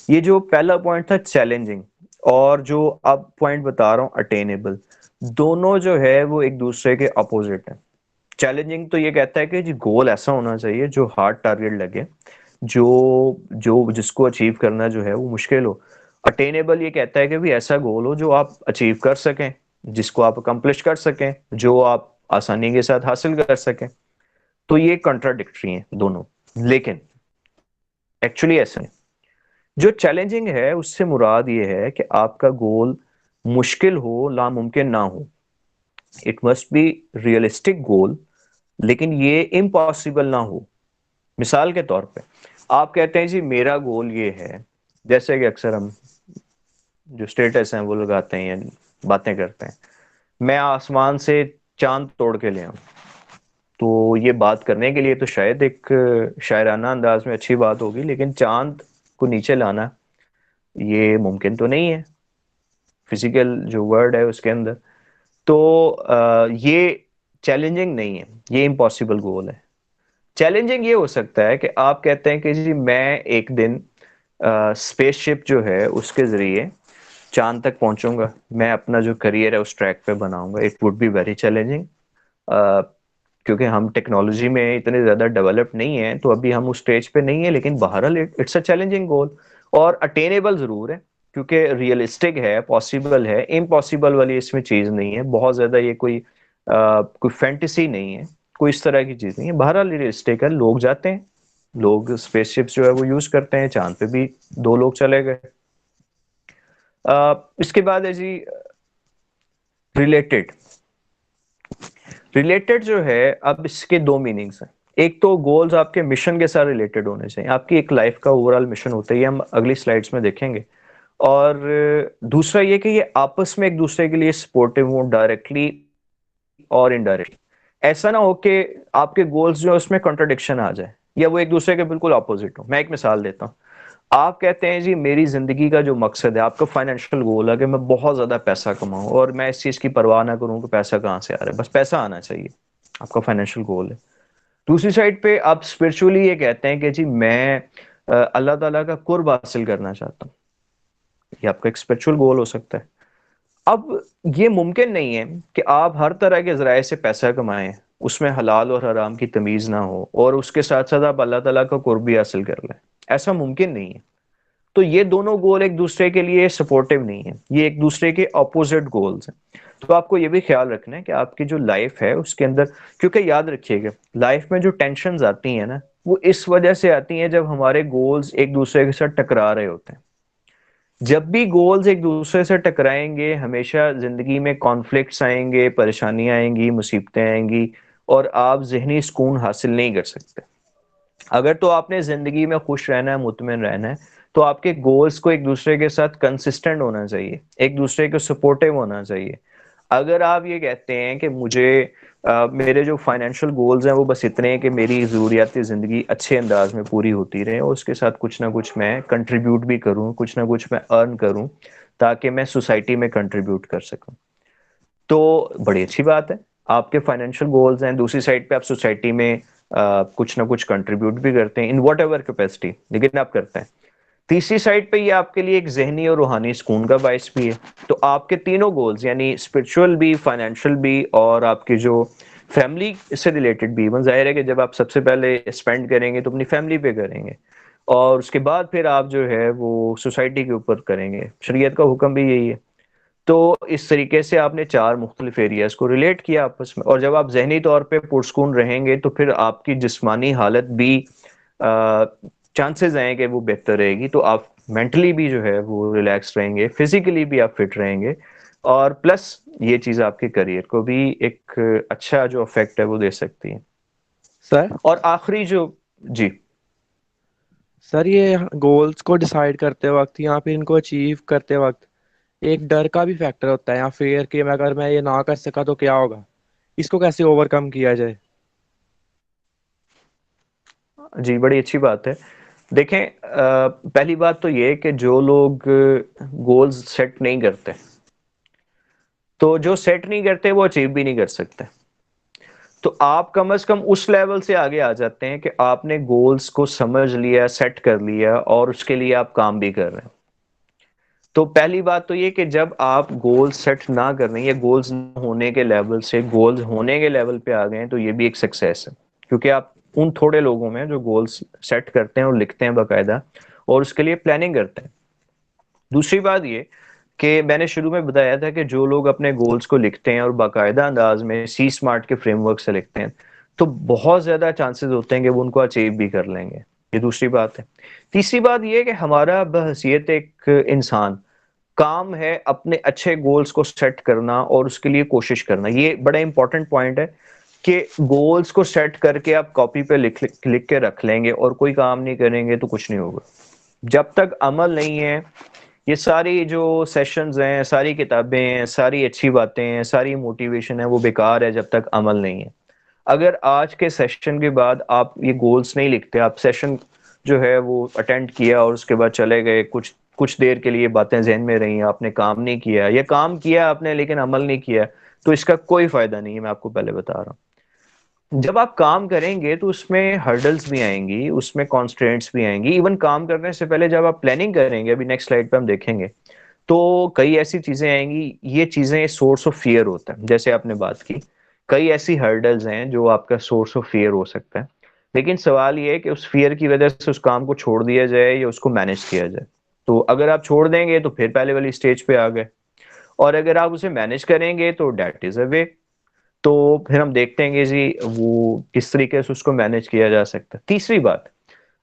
ये जो पहला पॉइंट था चैलेंजिंग और जो अब पॉइंट बता रहा हूँ अटेनेबल, दोनों जो है वो एक दूसरे के अपोजिट है। चैलेंजिंग तो ये कहता है कि जी गोल ऐसा होना चाहिए जो हार्ड टारगेट लगे, जो जो जिसको अचीव करना जो है वो मुश्किल हो। अटेनेबल ये कहता है कि भी ऐसा गोल हो जो आप अचीव कर सकें, जिसको आप अकम्प्लिश कर सकें, जो आप आसानी के साथ हासिल कर सकें। तो ये कॉन्ट्राडिक्टरी हैं दोनों, लेकिन एक्चुअली ऐसा नहीं। जो चैलेंजिंग है उससे मुराद ये है कि आपका गोल मुश्किल हो, नामुमकिन ना हो। इट मस्ट बी रियलिस्टिक गोल, लेकिन ये इम्पॉसिबल ना हो। मिसाल के तौर पे आप कहते हैं जी मेरा गोल ये है, जैसे कि अक्सर हम जो स्टेटस हैं वो लगाते हैं या बातें करते हैं, मैं आसमान से चांद तोड़ के ले आऊं। तो ये बात करने के लिए तो शायद एक शायराना अंदाज में अच्छी बात होगी, लेकिन चांद को नीचे लाना ये मुमकिन तो नहीं है फिजिकल जो वर्ड है उसके अंदर। तो ये चैलेंजिंग नहीं है, ये इम्पॉसिबल गोल है। चैलेंजिंग ये हो सकता है कि आप कहते हैं कि जी मैं एक दिन स्पेसशिप जो है उसके जरिए चांद तक पहुंचूंगा, मैं अपना जो करियर है उस ट्रैक पे बनाऊंगा। It would be very challenging, क्योंकि हम टेक्नोलॉजी में इतने ज्यादा डेवलप नहीं है, तो अभी हम उस स्टेज पे नहीं है, लेकिन बहरहाल इट्स अ चैलेंजिंग गोल और अटेनेबल जरूर है, क्योंकि रियलिस्टिक है, पॉसिबल है। इम्पॉसिबल वाली इसमें चीज नहीं है, बहुत ज्यादा ये कोई फैंटेसी नहीं है, कोई इस तरह की चीज नहीं है। बहरहाल रियलिस्टिक है, लोग जाते हैं, लोग स्पेसशिप्स जो है वो यूज करते हैं, चांद पे भी 2 लोग चले गए। इसके बाद है जी रिलेटेड। रिलेटेड जो है, अब इसके 2 मीनिंग्स हैं। एक तो गोल्स आपके मिशन के साथ रिलेटेड होने चाहिए, आपकी एक लाइफ का ओवरऑल मिशन होता है, ये हम अगली स्लाइड्स में देखेंगे। और दूसरा ये कि ये आपस में एक दूसरे के लिए सपोर्टिव हो, डायरेक्टली और इनडायरेक्टली। ऐसा ना हो कि आपके गोल्स जो है उसमें कॉन्ट्रडिक्शन आ जाए या वो एक दूसरे के बिल्कुल अपोजिट हो। मैं एक मिसाल देता हूँ। आप कहते हैं जी मेरी जिंदगी का जो मकसद है, आपका फाइनेंशियल गोल है कि मैं बहुत ज्यादा पैसा कमाऊं और मैं इस चीज की परवाह ना करूं कि पैसा कहाँ से आ रहा है, बस पैसा आना चाहिए, आपका फाइनेंशियल गोल है। दूसरी साइड पे आप स्पिरिचुअली ये कहते हैं कि जी मैं अल्लाह ताला का कुर्ब हासिल करना चाहता हूँ, ये आपका एक स्पिरिचुअल गोल हो सकता है। अब ये मुमकिन नहीं है कि आप हर तरह के जराये से पैसा कमाएं, उसमें हलाल और हराम की तमीज ना हो, और उसके साथ साथ आप अल्लाह ताला का कुर्ब भी हासिल कर लें। ऐसा मुमकिन नहीं है। तो ये दोनों गोल एक दूसरे के लिए सपोर्टिव नहीं है, ये एक दूसरे के ऑपोजिट गोल्स हैं। तो आपको ये भी ख्याल रखना है कि आपकी जो लाइफ है उसके अंदर, क्योंकि याद रखिएगा लाइफ में जो टेंशन्स आती हैं ना, वो इस वजह से आती हैं जब हमारे गोल्स एक दूसरे के साथ टकरा रहे होते हैं। जब भी गोल्स एक दूसरे से टकराएंगे, हमेशा जिंदगी में कॉन्फ्लिक्ट्स आएंगे, परेशानियां आएंगी, मुसीबतें आएंगी, और आप जहनी सुकून हासिल नहीं कर सकते। अगर तो आपने जिंदगी में खुश रहना है, मुतमिन रहना है, तो आपके गोल्स को एक दूसरे के साथ कंसिस्टेंट होना चाहिए, एक दूसरे को सपोर्टिव होना चाहिए। अगर आप ये कहते हैं कि मुझे मेरे जो फाइनेंशियल गोल्स हैं वो बस इतने हैं कि मेरी ज़रूरियाती ज़िंदगी अच्छे अंदाज में पूरी होती रहे और उसके साथ कुछ ना कुछ मैं कंट्रीब्यूट भी करूं, कुछ ना कुछ मैं अर्न करूं, ताकि मैं सोसाइटी में कंट्रीब्यूट कर सकूं, तो बड़ी अच्छी बात है। आपके फाइनेंशियल गोल्स हैं, दूसरी साइड पे आप सोसाइटी में कुछ ना कुछ कंट्रीब्यूट भी करते हैं इन वट एवर कैपेसिटी, लेकिन आप करते हैं। तीसरी साइड पे ये आपके लिए एक जहनी और रूहानी सुकून का बायस भी है। तो आपके तीनों गोल्स यानी स्पिरिचुअल भी, फाइनेंशियल भी और आपके जो फैमिली से रिलेटेड भी, वो जाहिर है कि जब आप सबसे पहले स्पेंड करेंगे तो अपनी फैमिली पे करेंगे और उसके बाद फिर आप जो है वो सोसाइटी के ऊपर करेंगे। शरीयत का हुक्म भी यही है। तो इस तरीके से आपने चार मुख्तलिफ एरियाज को रिलेट किया आपस में, और जब आप जहनी तौर पे पुरस्कून रहेंगे तो फिर आपकी जिस्मानी हालत भी चांसेस हैं कि वो बेहतर रहेगी। तो आप मेंटली भी जो है वो रिलैक्स रहेंगे, फिजिकली भी आप फिट रहेंगे, और प्लस ये चीज़ आपके करियर को भी एक अच्छा जो इफेक्ट है वो दे सकती है। सर और आखिरी जो, जी सर ये गोल्स को डिसाइड करते वक्त या फिर इनको अचीव करते वक्त एक डर का भी फैक्टर होता है, या फिर कि अगर मैं ये ना कर सका तो क्या होगा, इसको कैसे ओवरकम किया जाए? जी, बड़ी अच्छी बात है। देखें, पहली बात तो ये कि जो लोग गोल्स सेट नहीं करते, तो जो सेट नहीं करते वो अचीव भी नहीं कर सकते। तो आप कम से कम उस लेवल से आगे आ जाते हैं कि आपने गोल्स को समझ लिया, सेट कर लिया और उसके लिए आप काम भी कर रहे हैं। तो पहली बात तो ये कि जब आप गोल सेट ना कर रहे हैं या गोल्स होने के लेवल से गोल्स होने के लेवल पे आ गए हैं, तो ये भी एक सक्सेस है, क्योंकि आप उन थोड़े लोगों में जो गोल्स सेट करते हैं और लिखते हैं बाकायदा और उसके लिए प्लानिंग करते हैं। दूसरी बात ये कि मैंने शुरू में बताया था कि जो लोग अपने गोल्स को लिखते हैं और बाकायदा अंदाज में सी स्मार्ट के फ्रेमवर्क से लिखते हैं, तो बहुत ज्यादा चांसेस होते हैं कि वो उनको अचीव भी कर लेंगे। ये दूसरी बात है। तीसरी बात ये कि हमारा बहसीयत एक इंसान काम है अपने अच्छे गोल्स को सेट करना और उसके लिए कोशिश करना। ये बड़ा इंपॉर्टेंट पॉइंट है कि गोल्स को सेट करके आप कॉपी पे लिख लिख के रख लेंगे और कोई काम नहीं करेंगे तो कुछ नहीं होगा। जब तक अमल नहीं है, ये सारी जो सेशंस हैं, सारी किताबें हैं, सारी अच्छी बातें हैं, सारी मोटिवेशन है, वो बेकार है जब तक अमल नहीं है। अगर आज के सेशन के बाद आप ये गोल्स नहीं लिखते, आप सेशन जो है वो अटेंड किया और उसके बाद चले गए, कुछ कुछ देर के लिए बातें जहन में रही, आपने काम नहीं किया या काम किया आपने लेकिन अमल नहीं किया, तो इसका कोई फायदा नहीं है। मैं आपको पहले बता रहा हूँ, जब आप काम करेंगे तो उसमें हर्डल्स भी आएंगी, उसमें कॉन्स्ट्रेंट्स भी आएंगी। इवन काम करने से पहले जब आप प्लानिंग करेंगे, अभी नेक्स्ट स्लाइड पे हम देखेंगे, तो कई ऐसी चीजें आएंगी, ये चीजें सोर्स ऑफ फियर होता है। जैसे आपने बात की, कई ऐसी हर्डल्स हैं जो आपका सोर्स ऑफ फियर हो सकता है, लेकिन सवाल ये है कि उस फियर की वजह से उस काम को छोड़ दिया जाए या उसको मैनेज किया जाए। तो अगर आप छोड़ देंगे तो फिर पहले वाली स्टेज पे आ गए, और अगर आप उसे मैनेज करेंगे तो डेट इज अ वे। तो फिर हम देखते हैं कि जी वो किस तरीके से उसको मैनेज किया जा सकता है। तीसरी बात,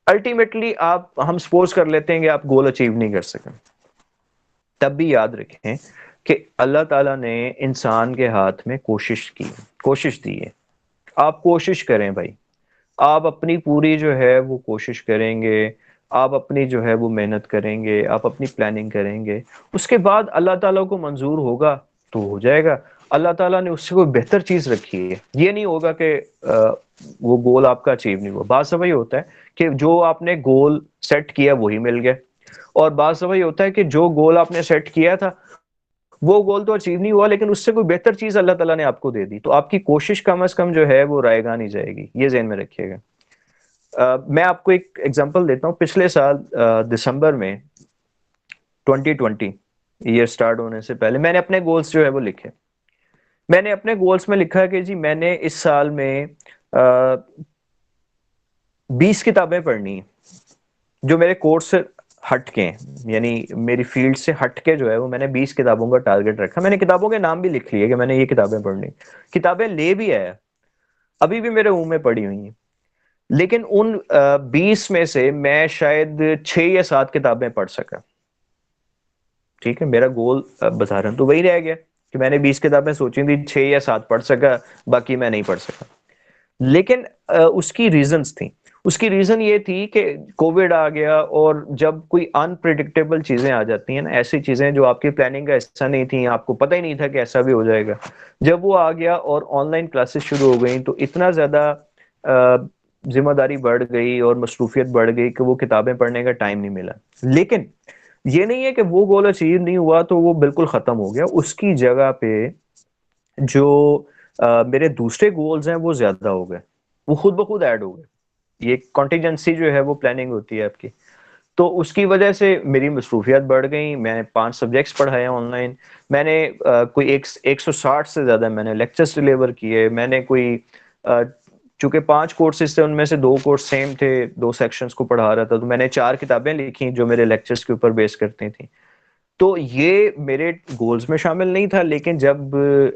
अल्टीमेटली आप, हम सपोज कर लेते हैं कि आप गोल अचीव नहीं कर सकें, तब भी याद रखें कि अल्लाह ताला ने इंसान के हाथ में कोशिश की, कोशिश दी है। आप कोशिश करें भाई, आप अपनी पूरी जो है वो कोशिश करेंगे, आप अपनी जो है वो मेहनत करेंगे, आप अपनी प्लानिंग करेंगे, उसके बाद अल्लाह ताला को मंजूर होगा तो हो जाएगा। अल्लाह ताला ने उससे कोई बेहतर चीज रखी है, ये नहीं होगा कि वो गोल आपका अचीव नहीं हुआ। बात समय होता है कि जो आपने गोल सेट किया वही मिल गया, और बात समय होता है कि जो गोल आपने सेट किया था वो गोल तो अचीव नहीं हुआ, लेकिन उससे कोई बेहतर चीज अल्लाह ताला ने आपको दे दी, तो आपकी कोशिश कम से कम जो है वो रायगा नहीं जाएगी। ये ज़हन में रखिएगा। मैं आपको एक एग्जांपल देता हूँ। पिछले साल दिसंबर में 2020 ईयर स्टार्ट होने से पहले मैंने अपने गोल्स जो है वो लिखे। मैंने अपने गोल्स में लिखा कि जी मैंने इस साल में 20 किताबें पढ़नी है जो मेरे कोर्स से हट के हैं, यानी मेरी फील्ड से हट के जो है वो मैंने 20 किताबों का टारगेट रखा। मैंने किताबों के नाम भी लिख लिए कि मैंने ये किताबें पढ़नी, किताबें ले भी आया, अभी भी मेरे मुंह में पड़ी हुई हैं। लेकिन उन 20 में से मैं शायद 6 या 7 किताबें पढ़ सका। ठीक है, मेरा गोल बता रहा हूं तो वही रह गया कि मैंने 20 किताबें सोची थी, 6 या 7 पढ़ सका, बाकी मैं नहीं पढ़ सका। लेकिन उसकी रीजंस थी। उसकी रीजन ये थी कि कोविड आ गया, और जब कोई अनप्रिडिक्टेबल चीजें आ जाती हैं ना, ऐसी चीजें जो आपकी प्लानिंग का हिस्सा नहीं थी, आपको पता ही नहीं था कि ऐसा भी हो जाएगा, जब वो आ गया और ऑनलाइन क्लासेस शुरू हो गई तो इतना ज्यादा जिम्मेदारी बढ़ गई और मसरूफियत बढ़ गई कि वो किताबें पढ़ने का टाइम नहीं मिला। लेकिन ये नहीं है कि वो गोल अचीव नहीं हुआ तो वो बिल्कुल खत्म हो गया। उसकी जगह पे जो मेरे दूसरे गोल्स हैं वो ज्यादा हो गए, वो खुद ब खुद ऐड हो गए। ये कॉन्टिजेंसी जो है वो प्लानिंग होती है आपकी। तो उसकी वजह से मेरी मसरूफियात बढ़ गई। मैंने 5 सब्जेक्ट्स पढ़ाए ऑनलाइन। मैंने कोई 160 से ज़्यादा मैंने लेक्चर्स डिलीवर किए। मैंने कोई चूंकि 5 कोर्सेज थे, उनमें से 2 कोर्स सेम थे, 2 सेक्शंस को पढ़ा रहा था, तो मैंने 4 किताबें लिखी जो मेरे लेक्चर्स के ऊपर बेस करती थी। तो ये मेरे गोल्स में शामिल नहीं था, लेकिन जब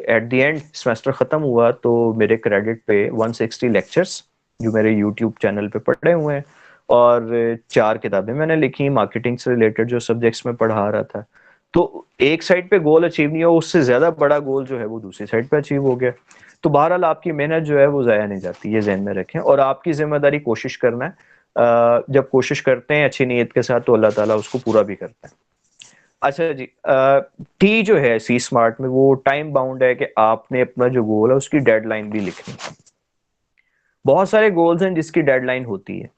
एट द एंड सेमेस्टर ख़त्म हुआ तो मेरे क्रेडिट पे 160 लेक्चर्स जो मेरे यूट्यूब चैनल पे पढ़े हुए हैं, और 4 किताबें मैंने लिखी मार्केटिंग से रिलेटेड जो सब्जेक्ट्स में पढ़ा रहा था। तो एक साइड पे गोल अचीव नहीं हो, उससे ज़्यादा बड़ा गोल जो है वो दूसरी साइड पे अचीव हो गया। तो बहरहाल आपकी मेहनत जो है वो ज़ाया नहीं जाती, ये ज़हन में रखें। और आपकी जिम्मेदारी कोशिश करना है। जब कोशिश करते हैं अच्छी नीयत के साथ तो अल्लाह ताला उसको पूरा भी करता है। अच्छा जी, टी जो है सी स्मार्ट में वो टाइम बाउंड है कि आपने अपना जो गोल है उसकी डेडलाइन भी लिखनी है। बहुत सारे गोल्स हैं जिसकी डेडलाइन होती है,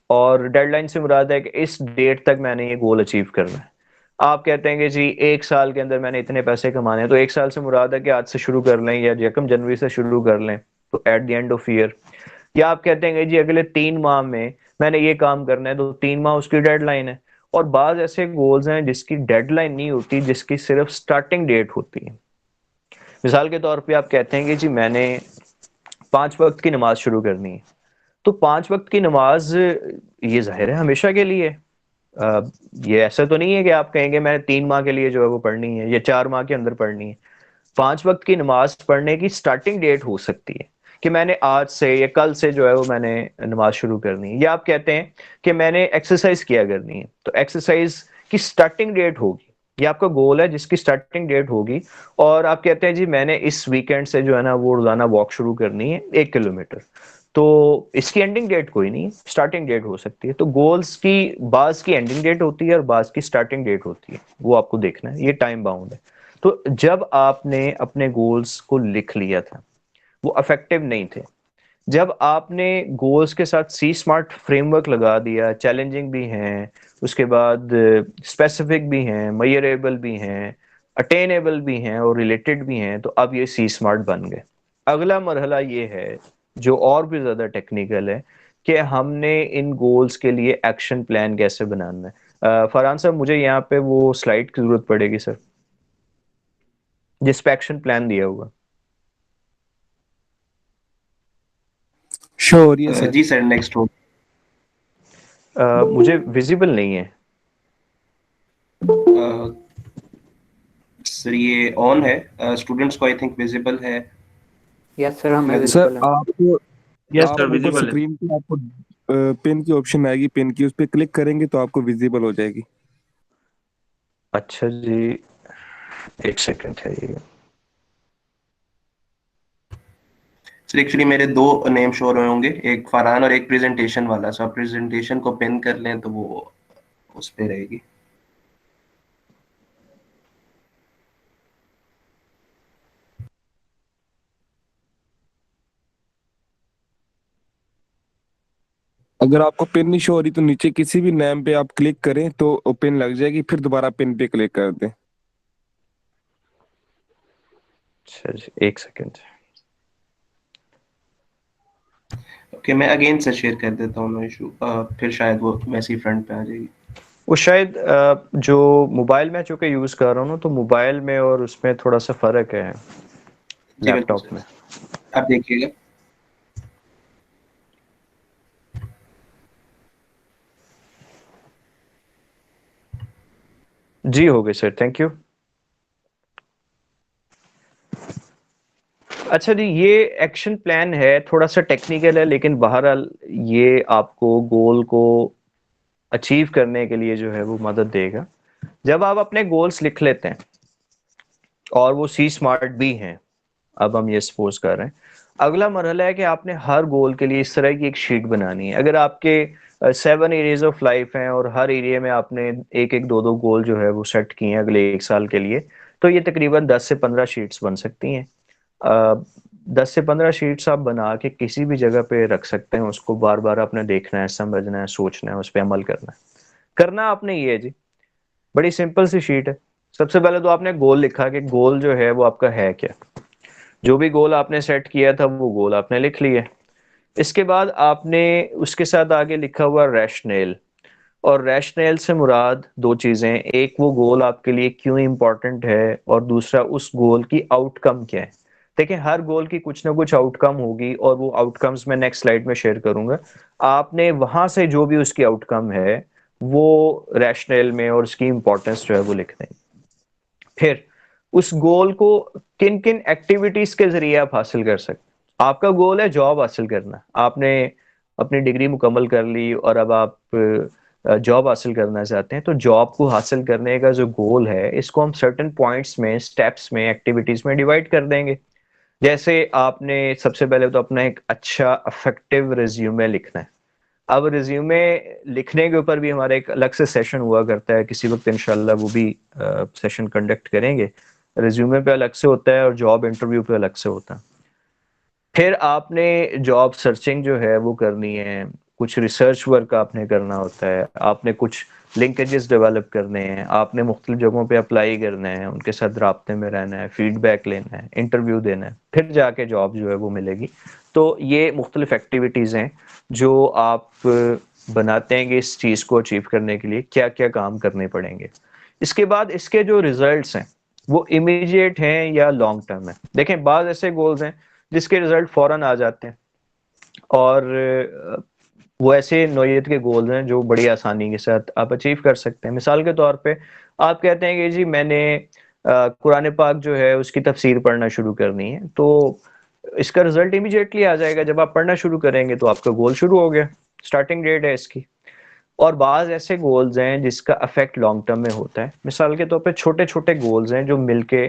और डेडलाइन से मुराद है कि इस डेट तक मैंने ये गोल अचीव करना है। आप कहते हैं कि जी 1 साल के अंदर मैंने इतने पैसे कमाने हैं, तो 1 साल से मुराद है कि आज से शुरू कर लें या 1 जनवरी से शुरू कर लें, तो at the end of year. या आप कहते हैं कि जी अगले 3 माह में मैंने ये काम करना है, तो 3 माह उसकी डेडलाइन है। और बाज ऐसे गोल्स हैं जिसकी डेडलाइन नहीं होती, जिसकी सिर्फ स्टार्टिंग डेट होती है। मिसाल के तौर पे आप कहते हैं कि जी मैंने 5 वक्त की नमाज शुरू करनी है, तो 5 वक्त की नमाज ये जाहिर है हमेशा के लिए। ये ऐसा तो नहीं है कि आप कहेंगे मैंने 3 माह के लिए जो है वो पढ़नी है या 4 माह के अंदर पढ़नी है। 5 वक्त की नमाज पढ़ने की स्टार्टिंग डेट हो सकती है कि मैंने आज से या कल से जो है वो मैंने नमाज शुरू करनी है। या आप कहते हैं कि मैंने एक्सरसाइज किया करनी है, तो एक्सरसाइज की स्टार्टिंग डेट होगी। ये आपका गोल है जिसकी स्टार्टिंग डेट होगी। और आप कहते हैं जी मैंने इस वीकेंड से जो है ना वो रोजाना वॉक शुरू करनी है 1 किलोमीटर, तो इसकी एंडिंग डेट कोई नहीं, स्टार्टिंग डेट हो सकती है। तो गोल्स की बाज की एंडिंग डेट होती है और बाज की स्टार्टिंग डेट होती है, वो आपको देखना है, ये टाइम बाउंड है। तो जब आपने अपने गोल्स को लिख लिया था वो अफेक्टिव नहीं थे। जब आपने गोल्स के साथ सी स्मार्ट फ्रेमवर्क लगा दिया, चैलेंजिंग भी हैं, उसके बाद स्पेसिफिक भी हैं, मेजरेबल भी हैं, अटेनेबल भी हैं और रिलेटेड भी हैं, तो अब ये सी स्मार्ट बन गए। अगला मरहला ये है जो और भी ज्यादा टेक्निकल है कि हमने इन गोल्स के लिए एक्शन प्लान कैसे बनाना है। फरहान साहब मुझे यहाँ पे वो स्लाइड की जरूरत पड़ेगी सर, जिस पे एक्शन प्लान दिया हुआ। श्योर, ये सर। जी सर, नेक्स्ट हो। मुझे विजिबल नहीं है सर, ये ऑन है, स्टूडेंट्स को आई थिंक विजिबल है। यस सर, हमें सर, विजिबल सर है। आपको यस सर आपको विजिबल है। स्क्रीन पे आपको पिन की ऑप्शन आएगी, पिन की उस पर क्लिक करेंगे तो आपको विजिबल हो जाएगी। अच्छा जी, 1 सेकंड है ये। सर एक्चुअली मेरे 2 नेम शो रहे होंगे, एक फरहान और एक प्रेजेंटेशन वाला। सो आप प्रेजेंटेशन को पिन कर लें तो वो उस पे रहेगी। अगर आपको पिन नहीं शो हो रही तो नीचे किसी भी नेम पे आप क्लिक करें तो पिन लग जाएगी, फिर दोबारा पिन पे क्लिक कर दें। अच्छा जी, 1 सेकंड। ओके, मैं अगेन से शेयर कर देता हूँ, नो इशू। फिर शायद वो वैसे ही फ्रंट पे आ जाएगी। वो शायद जो मोबाइल में चूंकि यूज कर रहा हूँ ना, तो मोबाइल में और उसमें थोड़ा सा फर्क है जी बिल्कुल लैपटॉप में। सर, आप देखिएगा। जी हो गए सर, थैंक यू। अच्छा जी, ये एक्शन प्लान है, थोड़ा सा टेक्निकल है, लेकिन बहरहाल ये आपको गोल को अचीव करने के लिए जो है वो मदद देगा। जब आप अपने गोल्स लिख लेते हैं और वो सी स्मार्ट भी हैं, अब हम ये सपोज कर रहे हैं, अगला मरहला है कि आपने हर गोल के लिए इस तरह की एक शीट बनानी है। अगर आपके 7 एरियाज ऑफ लाइफ हैं और हर एरिया में आपने एक एक दो दो गोल जो है वो सेट किए हैं अगले 1 साल के लिए, तो ये तकरीबन 10 से 15 शीट्स बन सकती हैं। 10 से 15 शीट्स आप बना के किसी भी जगह पे रख सकते हैं। उसको बार बार आपने देखना है, समझना है, सोचना है, उस पर अमल करना है। करना आपने ये है जी, बड़ी सिंपल सी शीट है। सबसे पहले तो आपने गोल लिखा कि गोल जो है वो आपका है क्या। जो भी गोल आपने सेट किया था वो गोल आपने लिख लिया। इसके बाद आपने उसके साथ आगे लिखा हुआ रैशनल, और रैशनल से मुराद दो चीजें, एक वो गोल आपके लिए क्यों इम्पोर्टेंट है और दूसरा उस गोल की आउटकम क्या है। देखिए हर गोल की कुछ ना कुछ आउटकम होगी और वो आउटकम्स मैं नेक्स्ट स्लाइड में शेयर करूंगा। आपने वहां से जो भी उसकी आउटकम है वो रैशनल में और उसकी इंपॉर्टेंस जो है वो लिख दें। फिर उस गोल को किन किन एक्टिविटीज के जरिए आप हासिल कर सकते। आपका गोल है जॉब हासिल करना, आपने अपनी डिग्री मुकम्मल कर ली और अब आप जॉब हासिल करना चाहते हैं, तो जॉब को हासिल करने का जो गोल है इसको हम सर्टेन पॉइंट्स में, स्टेप्स में, एक्टिविटीज में डिवाइड कर देंगे। जैसे आपने सबसे पहले तो अपना एक अच्छा इफेक्टिव रिज्यूमे लिखना है। अब रिज्यूमे लिखने के ऊपर भी हमारा एक अलग से सेशन हुआ करता है, किसी वक्त इंशाल्लाह वो भी सेशन कंडक्ट करेंगे। रिज्यूमे पे अलग से होता है और जॉब इंटरव्यू पे अलग से होता है। फिर आपने जॉब सर्चिंग जो है वो करनी है, कुछ रिसर्च वर्क आपने करना होता है, आपने कुछ लिंकेजेस डेवलप करने हैं, आपने मुख्तलिफ जगहों पे अप्लाई करना है, उनके साथ राब्ते में रहना है, फीडबैक लेना है, इंटरव्यू देना है, फिर जाके जॉब जो है वो मिलेगी। तो ये मुख्तलिफ एक्टिविटीज़ हैं जो आप बनाते हैं कि इस चीज़ को अचीव करने के लिए क्या क्या काम करने पड़ेंगे। इसके बाद इसके जो रिजल्ट्स हैं वो इमीडिएट हैं या लॉन्ग टर्म है। देखें बाद ऐसे गोल्स हैं जिसके रिजल्ट फौरन आ जाते हैं और वो ऐसे नौइयत के गोल्स हैं जो बड़ी आसानी के साथ आप अचीव कर सकते हैं। मिसाल के तौर पे आप कहते हैं कि जी मैंने कुरान पाक जो है उसकी तफसीर पढ़ना शुरू करनी है, तो इसका रिजल्ट इमीडिएटली आ जाएगा। जब आप पढ़ना शुरू करेंगे तो आपका गोल शुरू हो गया, स्टार्टिंग डेट है इसकी। और बाज ऐसे गोल्स हैं जिसका इफेक्ट लॉन्ग टर्म में होता है। मिसाल के तौर पे छोटे छोटे गोल्स हैं जो मिलके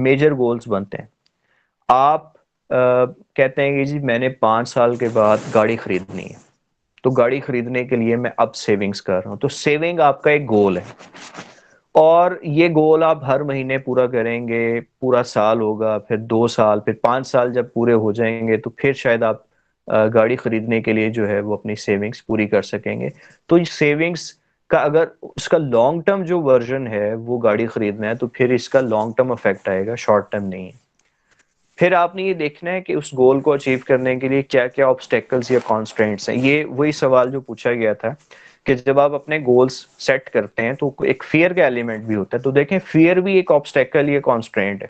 मेजर गोल्स बनते हैं। आप कहते हैं कि जी मैंने 5 साल के बाद गाड़ी खरीदनी है, तो गाड़ी खरीदने के लिए मैं अब सेविंग्स कर रहा हूँ, तो सेविंग आपका एक गोल है और ये गोल आप हर महीने पूरा करेंगे, पूरा साल होगा, फिर 2 साल, फिर 5 साल जब पूरे हो जाएंगे तो फिर शायद आप गाड़ी खरीदने के लिए जो है वो अपनी सेविंग्स पूरी कर सकेंगे। तो ये सेविंग्स का अगर उसका लॉन्ग टर्म जो वर्जन है वो गाड़ी खरीदना है तो फिर इसका लॉन्ग टर्म इफेक्ट आएगा, शॉर्ट टर्म नहीं है। फिर आपने ये देखना है कि उस गोल को अचीव करने के लिए क्या क्या ऑब्स्टेकल्स या कॉन्स्ट्रेंट्स हैं। ये वही सवाल जो पूछा गया था कि जब आप अपने गोल्स सेट करते हैं तो एक फियर का एलिमेंट भी होता है। तो देखें फियर भी एक ऑब्स्टेकल या कॉन्स्ट्रेंट है,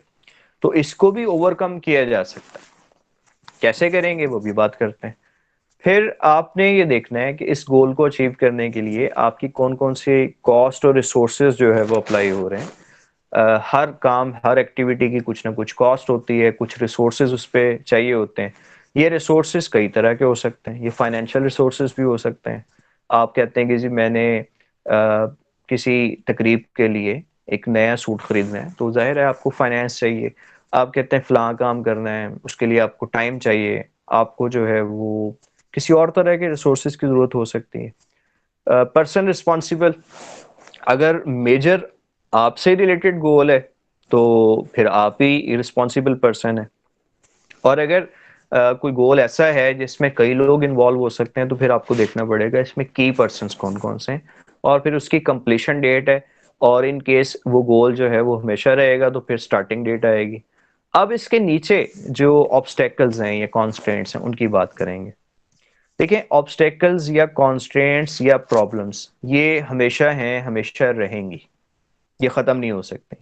तो इसको भी ओवरकम किया जा सकता है। कैसे करेंगे वो भी बात करते हैं। फिर आपने ये देखना है कि इस गोल को अचीव करने के लिए आपकी कौन कौन सी कॉस्ट और रिसोर्सेज जो है वो अप्लाई हो रहे हैं। हर काम, हर एक्टिविटी की कुछ ना कुछ कॉस्ट होती है, कुछ रिसोर्सेज उस पर चाहिए होते हैं। ये रिसोर्सेज कई तरह के हो सकते हैं, ये फाइनेंशियल रिसोर्सेज भी हो सकते हैं। आप कहते हैं कि जी मैंने किसी तकरीब के लिए एक नया सूट खरीदना है, तो जाहिर है आपको फाइनेंस चाहिए। आप कहते हैं फलां काम करना है, उसके लिए आपको टाइम चाहिए, आपको जो है वो किसी और तरह के रिसोर्सेज की जरूरत हो सकती है। पर्सन रिस्पॉन्सिबल, अगर मेजर आपसे रिलेटेड गोल है तो फिर आप ही रिस्पॉन्सिबल पर्सन है। और अगर कोई गोल ऐसा है जिसमें कई लोग इन्वॉल्व हो सकते हैं तो फिर आपको देखना पड़ेगा इसमें की पर्सन्स कौन कौन से हैं और फिर उसकी कंप्लीशन डेट है। और इन केस वो गोल जो है वो हमेशा रहेगा तो फिर स्टार्टिंग डेट आएगी। अब इसके नीचे जो ऑब्स्टेकल्स हैं या कॉन्स्ट्रेंट्स हैं उनकी बात करेंगे। देखिए ऑब्स्टेकल्स या कॉन्स्ट्रेंट्स या प्रॉब्लम्स ये हमेशा हैं, हमेशा रहेंगी, ये ख़त्म नहीं हो सकते।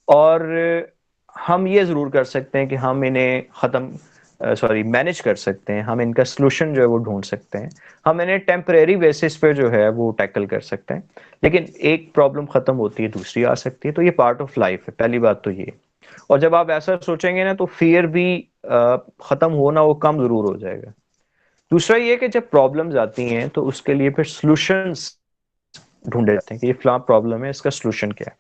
और हम ये ज़रूर कर सकते हैं कि हम इन्हें मैनेज कर सकते हैं, हम इनका सलूशन जो है वो ढूंढ सकते हैं, हम इन्हें टेम्परेरी बेसिस पे जो है वो टैकल कर सकते हैं। लेकिन एक प्रॉब्लम ख़त्म होती है दूसरी आ सकती है, तो ये पार्ट ऑफ लाइफ है, पहली बात तो ये। और जब आप ऐसा सोचेंगे ना तो फियर भी ख़त्म होना वो कम ज़रूर हो जाएगा। दूसरा ये कि जब प्रॉब्लम्स आती हैं तो उसके लिए फिर सॉल्यूशंस ढूंढे जाते हैं कि ये फ्ला प्रॉब्लम है, इसका सॉल्यूशन क्या है।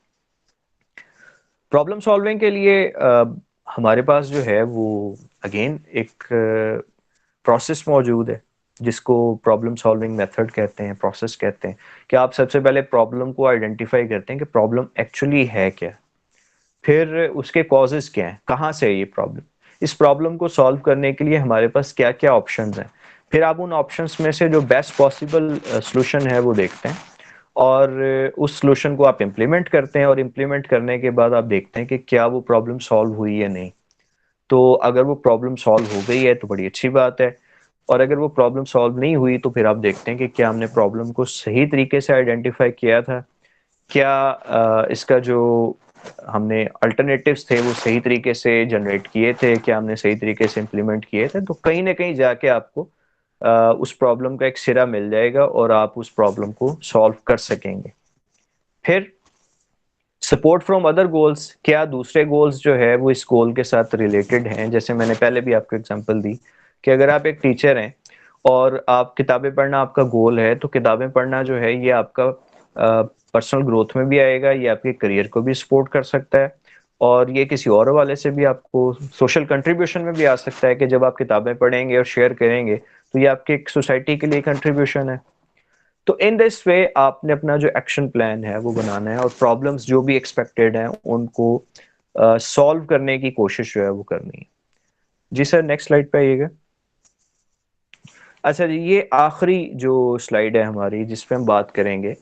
प्रॉब्लम सॉल्विंग के लिए हमारे पास जो है वो अगेन एक प्रोसेस मौजूद है जिसको प्रॉब्लम सॉल्विंग मेथड कहते हैं, प्रोसेस कहते हैं। कि आप सबसे पहले प्रॉब्लम को आइडेंटिफाई करते हैं कि प्रॉब्लम एक्चुअली है क्या, फिर उसके कॉजेज क्या हैं, कहाँ से है ये प्रॉब्लम, इस प्रॉब्लम को सॉल्व करने के लिए हमारे पास क्या क्या ऑप्शंस हैं। फिर आप उन ऑप्शंस में से जो बेस्ट पॉसिबल सॉल्यूशन है वो देखते हैं और उस सॉल्यूशन को आप इम्प्लीमेंट करते हैं और इम्प्लीमेंट करने के बाद आप देखते हैं कि क्या वो प्रॉब्लम सॉल्व हुई या नहीं। तो अगर वो प्रॉब्लम सॉल्व हो गई है तो बड़ी अच्छी बात है, और अगर वो प्रॉब्लम सॉल्व नहीं हुई तो फिर आप देखते हैं कि क्या हमने प्रॉब्लम को सही तरीके से आइडेंटिफाई किया था, क्या इसका जो हमने अल्टरनेटिव्स थे वो सही तरीके से जनरेट किए थे, क्या हमने सही तरीके से इम्प्लीमेंट किए थे। तो कहीं ना कहीं जाके आपको उस प्रॉब्लम का एक सिरा मिल जाएगा और आप उस प्रॉब्लम को सॉल्व कर सकेंगे। फिर सपोर्ट फ्रॉम अदर गोल्स, क्या दूसरे गोल्स जो है वो इस गोल के साथ रिलेटेड हैं। जैसे मैंने पहले भी आपको एग्जांपल दी कि अगर आप एक टीचर हैं और आप किताबें पढ़ना आपका गोल है, तो किताबें पढ़ना जो है ये आपका पर्सनल ग्रोथ में भी आएगा, ये आपके करियर को भी सपोर्ट कर सकता है, और ये किसी और वाले से भी आपको सोशल कंट्रीब्यूशन में भी आ सकता है कि जब आप किताबें पढ़ेंगे और शेयर करेंगे तो ये आपके एक सोसाइटी के लिए कंट्रीब्यूशन है। तो इन दिस वे आपने अपना जो एक्शन प्लान है वो बनाना है और प्रॉब्लम्स जो भी एक्सपेक्टेड हैं उनको सॉल्व करने की कोशिश जो है वो करनी है। जी सर, नेक्स्ट स्लाइड पे आइएगा। अच्छा जी, ये आखिरी जो स्लाइड है हमारी जिस पे हम बात करेंगे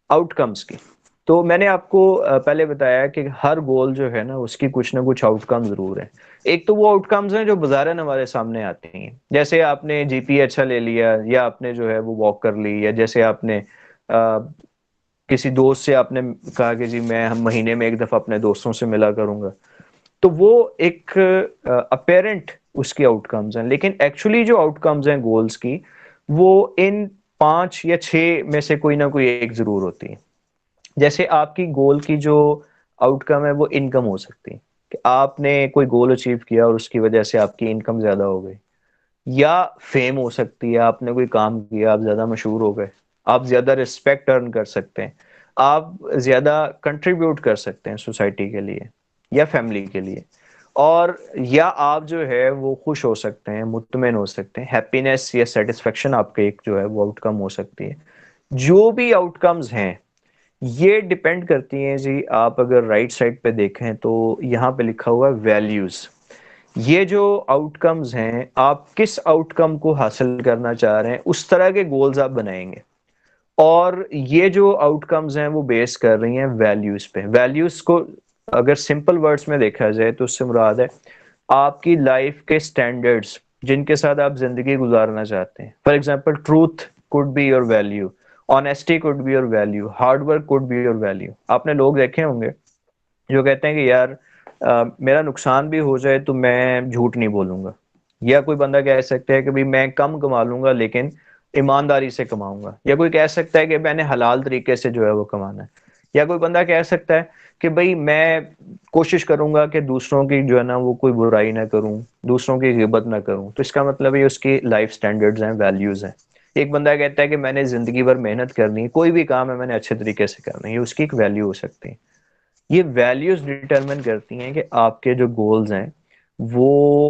आउटकम्स की। तो मैंने आपको पहले बताया कि हर गोल जो है ना उसकी कुछ ना कुछ आउटकम जरूर है। एक तो वो आउटकम्स हैं जो बाजारन हमारे सामने आती हैं, जैसे आपने जीपी अच्छा ले लिया, या आपने जो है वो वॉक कर ली, या जैसे आपने किसी दोस्त से आपने कहा कि जी मैं हम महीने में एक दफा अपने दोस्तों से मिला करूंगा। तो वो एक अपेरेंट उसकी आउटकम्स हैं, लेकिन एक्चुअली जो आउटकम्स हैं गोल्स की वो इन 5 या 6 में से कोई ना कोई एक जरूर होती है। जैसे आपकी गोल की जो आउटकम है वो इनकम हो सकती है कि आपने कोई गोल अचीव किया और उसकी वजह से आपकी इनकम ज्यादा हो गई, या फेम हो सकती है, आपने कोई काम किया आप ज्यादा मशहूर हो गए, आप ज्यादा रिस्पेक्ट अर्न कर सकते हैं, आप ज्यादा कंट्रीब्यूट कर सकते हैं सोसाइटी के लिए या फैमिली के लिए, और या आप जो है वो खुश हो सकते हैं, मुतमईन हो सकते हैं, हैप्पीनेस या सेटिस्फेक्शन आपके एक जो है वो आउटकम हो सकती है। जो भी आउटकम्स हैं ये डिपेंड करती हैं जी, आप अगर राइट साइड पे देखें तो यहाँ पे लिखा हुआ है वैल्यूज। ये जो आउटकम्स हैं, आप किस आउटकम को हासिल करना चाह रहे हैं उस तरह के गोल्स आप बनाएंगे, और ये जो आउटकम्स हैं वो बेस कर रही हैं वैल्यूज पे। वैल्यूज को अगर सिंपल वर्ड्स में देखा जाए तो उससे मुराद है आपकी लाइफ के स्टैंडर्ड्स जिनके साथ आप जिंदगी गुजारना चाहते हैं। For example, truth could be your value, honesty could be your value, hard work could be your value. आपने लोग देखे होंगे जो कहते हैं कि यार मेरा नुकसान भी हो जाए तो मैं झूठ नहीं बोलूंगा, या कोई बंदा कह सकता है कि भाई मैं कम कमा लूंगा लेकिन ईमानदारी से कमाऊंगा, या कोई कह सकता है कि मैंने हलाल तरीके से जो है वो कमाना है, या कोई बंदा कह सकता है कि भाई मैं कोशिश करूंगा कि दूसरों की जो है ना वो कोई बुराई ना करूं, दूसरों की गिबत ना करूं। तो इसका मतलब ये उसकी लाइफ स्टैंडर्ड्स हैं, वैल्यूज हैं। एक बंदा कहता है कि मैंने जिंदगी भर मेहनत करनी है, कोई भी काम है मैंने अच्छे तरीके से करना है, ये उसकी एक वैल्यू हो सकती है। ये वैल्यूज डिटरमिन करती हैं कि आपके जो गोल्स हैं वो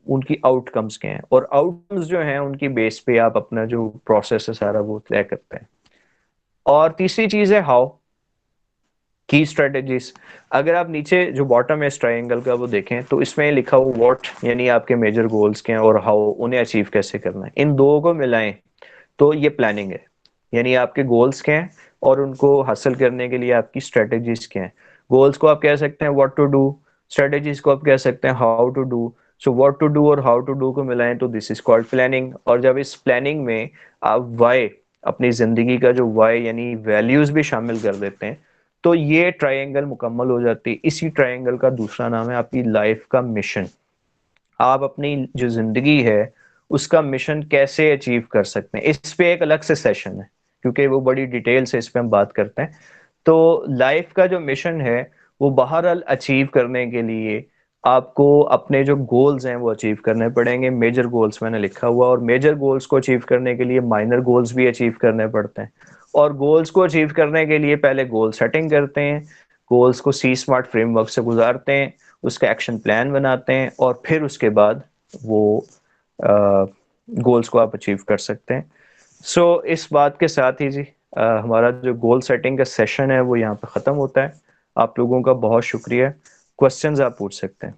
उनकी आउटकम्स के हैं, और आउटकम्स जो हैं उनकी बेस पे आप अपना जो प्रोसेस है सारा वो तय करते हैं। और तीसरी चीज है हाउ, की स्ट्रेटेजीज। अगर आप नीचे जो बॉटम है इस ट्रायंगल का वो देखें तो इसमें लिखा हुआ व्हाट, यानी आपके मेजर गोल्स के हैं, और हाउ, उन्हें अचीव कैसे करना है। इन दो को मिलाएं तो ये प्लानिंग है, यानी आपके गोल्स क्या हैं और उनको हासिल करने के लिए आपकी स्ट्रेटेजीज क्या हैं। गोल्स को आप कह सकते हैं व्हाट टू डू, स्ट्रेटेजीज को आप कह सकते हैं how to do. So what to do और हाउ टू डू को मिलाएं तो दिस इज कॉल्ड प्लानिंग। और जब इस प्लानिंग में आप वाई, अपनी जिंदगी का जो वाई यानी वैल्यूज भी शामिल कर देते हैं तो ये ट्रायंगल मुकम्मल हो जाती है। इसी ट्रायंगल का दूसरा नाम है आपकी लाइफ का मिशन। आप अपनी जो जिंदगी है उसका मिशन कैसे अचीव कर सकते हैं, इस पे एक अलग से सेशन है क्योंकि वो बड़ी डिटेल से इस पे हम बात करते हैं। तो लाइफ का जो मिशन है वो बहरहाल अचीव करने के लिए आपको अपने जो गोल्स हैं वो अचीव करने पड़ेंगे। मेजर गोल्स मैंने लिखा हुआ, और मेजर गोल्स को अचीव करने के लिए माइनर गोल्स भी अचीव करने पड़ते हैं। और गोल्स को अचीव करने के लिए पहले गोल सेटिंग करते हैं, गोल्स को सी स्मार्ट फ्रेमवर्क से गुजारते हैं, उसका एक्शन प्लान बनाते हैं, और फिर उसके बाद वो गोल्स को आप अचीव कर सकते हैं। सो इस बात के साथ ही जी हमारा जो गोल सेटिंग का सेशन है वो यहाँ पे ख़त्म होता है। आप लोगों का बहुत शुक्रिया। क्वेश्चंस आप पूछ सकते हैं।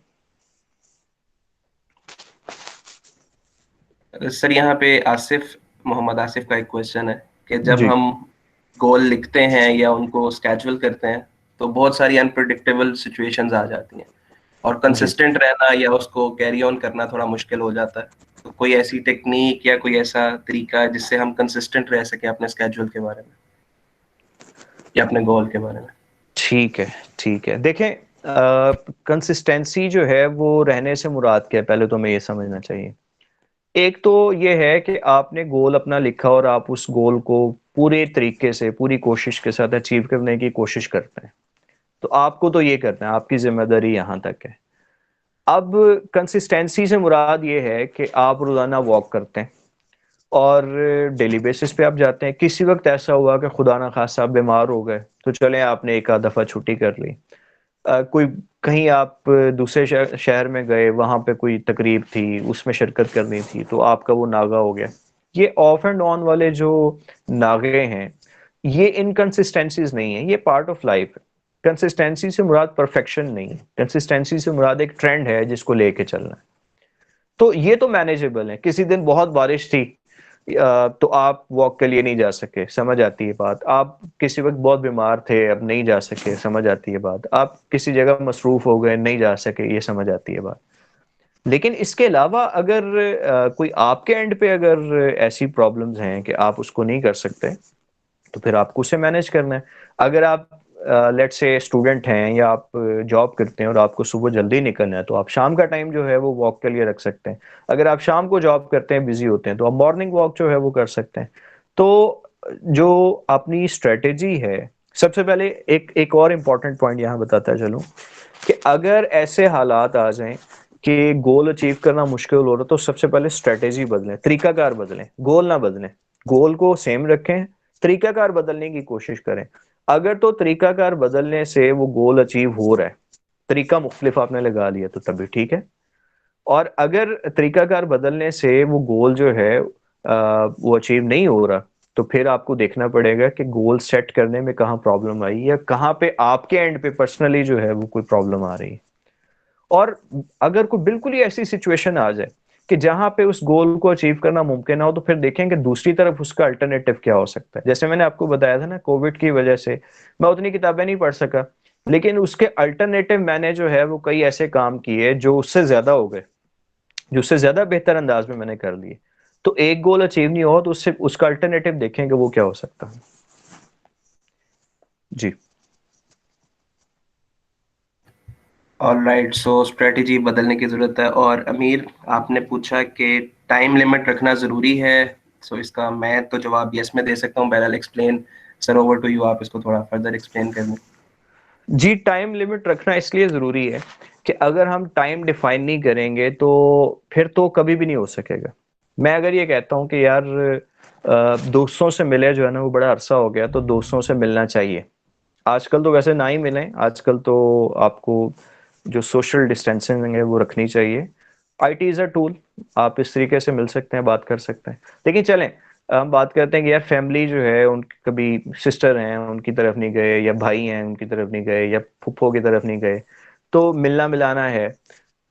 सर यहाँ पे मोहम्मद आसिफ का एक क्वेश्चन है कि जब जी। हम गोल लिखते हैं या उनको स्केड्यूल करते हैं तो बहुत सारी अनप्रिडिक्टेबल सिचुएशंस आ जाती हैं और कंसिस्टेंट रहना या उसको कैरी ऑन करना थोड़ा मुश्किल हो जाता है। तो कोई ऐसी टेक्निक या कोई ऐसा तरीका जिससे हम कंसिस्टेंट रह सके अपने स्केड्यूल के बारे में या अपने गोल के बारे में? ठीक है, ठीक है। देखें, कंसिस्टेंसी जो है वो रहने से मुराद क्या है, पहले तो हमें ये समझना चाहिए। एक तो ये है कि आपने गोल अपना लिखा और आप उस गोल को पूरे तरीके से, पूरी कोशिश के साथ अचीव करने की कोशिश करते हैं, तो आपको तो ये करना है, आपकी जिम्मेदारी यहाँ तक है। अब कंसिस्टेंसी से मुराद ये है कि आप रोजाना वॉक करते हैं और डेली बेसिस पे आप जाते हैं। किसी वक्त ऐसा हुआ कि खुदा ना खास्ता आप बीमार हो गए, तो चलें आपने एक आध दफा छुट्टी कर ली। कोई कहीं आप दूसरे शहर में गए, वहां पे कोई तकरीब थी, उसमें शिरकत करनी थी, तो आपका वो नागा हो गया। ये ऑफ एंड ऑन वाले जो नागे हैं, ये इनकंसिस्टेंसीज नहीं है, ये पार्ट ऑफ लाइफ है। कंसिस्टेंसी से मुराद परफेक्शन नहीं है, कंसिस्टेंसी से मुराद एक ट्रेंड है जिसको लेके चलना है। तो ये तो मैनेजेबल है। किसी दिन बहुत बारिश थी, तो आप वॉक के लिए नहीं जा सके, समझ आती है बात। आप किसी वक्त बहुत बीमार थे, अब नहीं जा सके, समझ आती है बात। आप किसी जगह मसरूफ हो गए, नहीं जा सके, ये समझ आती है बात। लेकिन इसके अलावा अगर कोई आपके एंड पे अगर ऐसी प्रॉब्लम्स हैं कि आप उसको नहीं कर सकते, तो फिर आपको उसे मैनेज करना है। अगर आप लेट्स से स्टूडेंट हैं या आप जॉब करते हैं और आपको सुबह जल्दी निकलना है, तो आप शाम का टाइम जो है वो वॉक के लिए रख सकते हैं। अगर आप शाम को जॉब करते हैं, बिजी होते हैं, तो आप मॉर्निंग वॉक जो है वो कर सकते हैं। तो जो अपनी स्ट्रेटेजी है, सबसे पहले एक और इम्पॉर्टेंट पॉइंट यहाँ बताता चलूं कि अगर ऐसे हालात आ जाएं कि गोल अचीव करना मुश्किल हो रहा, तो सबसे पहले स्ट्रेटेजी बदलें, तरीकाकार बदलें, गोल ना बदलें। गोल को सेम रखें, तरीकाकार बदलने की कोशिश करें। अगर तो तरीकाकार बदलने से वो गोल अचीव हो रहा है, तरीका मुख्तलिफ आपने लगा लिया, तो तभी ठीक है। और अगर तरीकाकार बदलने से वो गोल जो है वो अचीव नहीं हो रहा, तो फिर आपको देखना पड़ेगा कि गोल सेट करने में कहाँ प्रॉब्लम आई या कहाँ पे आपके एंड पे पर्सनली जो है वो कोई प्रॉब्लम आ रही है। और अगर कोई बिल्कुल ही ऐसी सिचुएशन आ जाए कि जहां पे उस गोल को अचीव करना मुमकिन ना हो, तो फिर देखेंगे दूसरी तरफ उसका अल्टरनेटिव क्या हो सकता है। जैसे मैंने आपको बताया था ना, कोविड की वजह से मैं उतनी किताबें नहीं पढ़ सका, लेकिन उसके अल्टरनेटिव मैंने जो है वो कई ऐसे काम किए जो उससे ज्यादा हो गए, जो उससे ज्यादा बेहतर अंदाज में मैंने कर लिए। तो एक गोल अचीव नहीं हो तो उससे उसका अल्टरनेटिव देखेंगे वो क्या हो सकता है। जी। ऑलराइट, सो स्ट्रेटजी बदलने की जरूरत है। और अमीर, आपने पूछा कि टाइम लिमिट रखना जरूरी है, सो इसका मैं तो जवाब यस में दे सकता हूँ। बहरहाल explain sir, over to you, आप इसको थोड़ा फर्दर एक्सप्लेन कर दें। जी, टाइम लिमिट रखना इसलिए जरूरी है कि अगर हम टाइम डिफाइन नहीं करेंगे तो फिर तो कभी भी नहीं हो सकेगा। मैं अगर ये कहता हूँ कि यार दोस्तों से मिले जो है ना, वो बड़ा अरसा हो गया, तो दोस्तों से मिलना चाहिए। आजकल तो वैसे ना ही मिलें, आजकल तो आपको जो सोशल डिस्टेंसिंग है वो रखनी चाहिए। आईटी इज अ टूल, आप इस तरीके से मिल सकते हैं, बात कर सकते हैं। लेकिन चलें, हम बात करते हैं कि यार फैमिली जो है, उनकी कभी सिस्टर हैं उनकी तरफ नहीं गए, या भाई हैं उनकी तरफ नहीं गए, या फुफ्फो की तरफ नहीं गए, तो मिलना मिलाना है।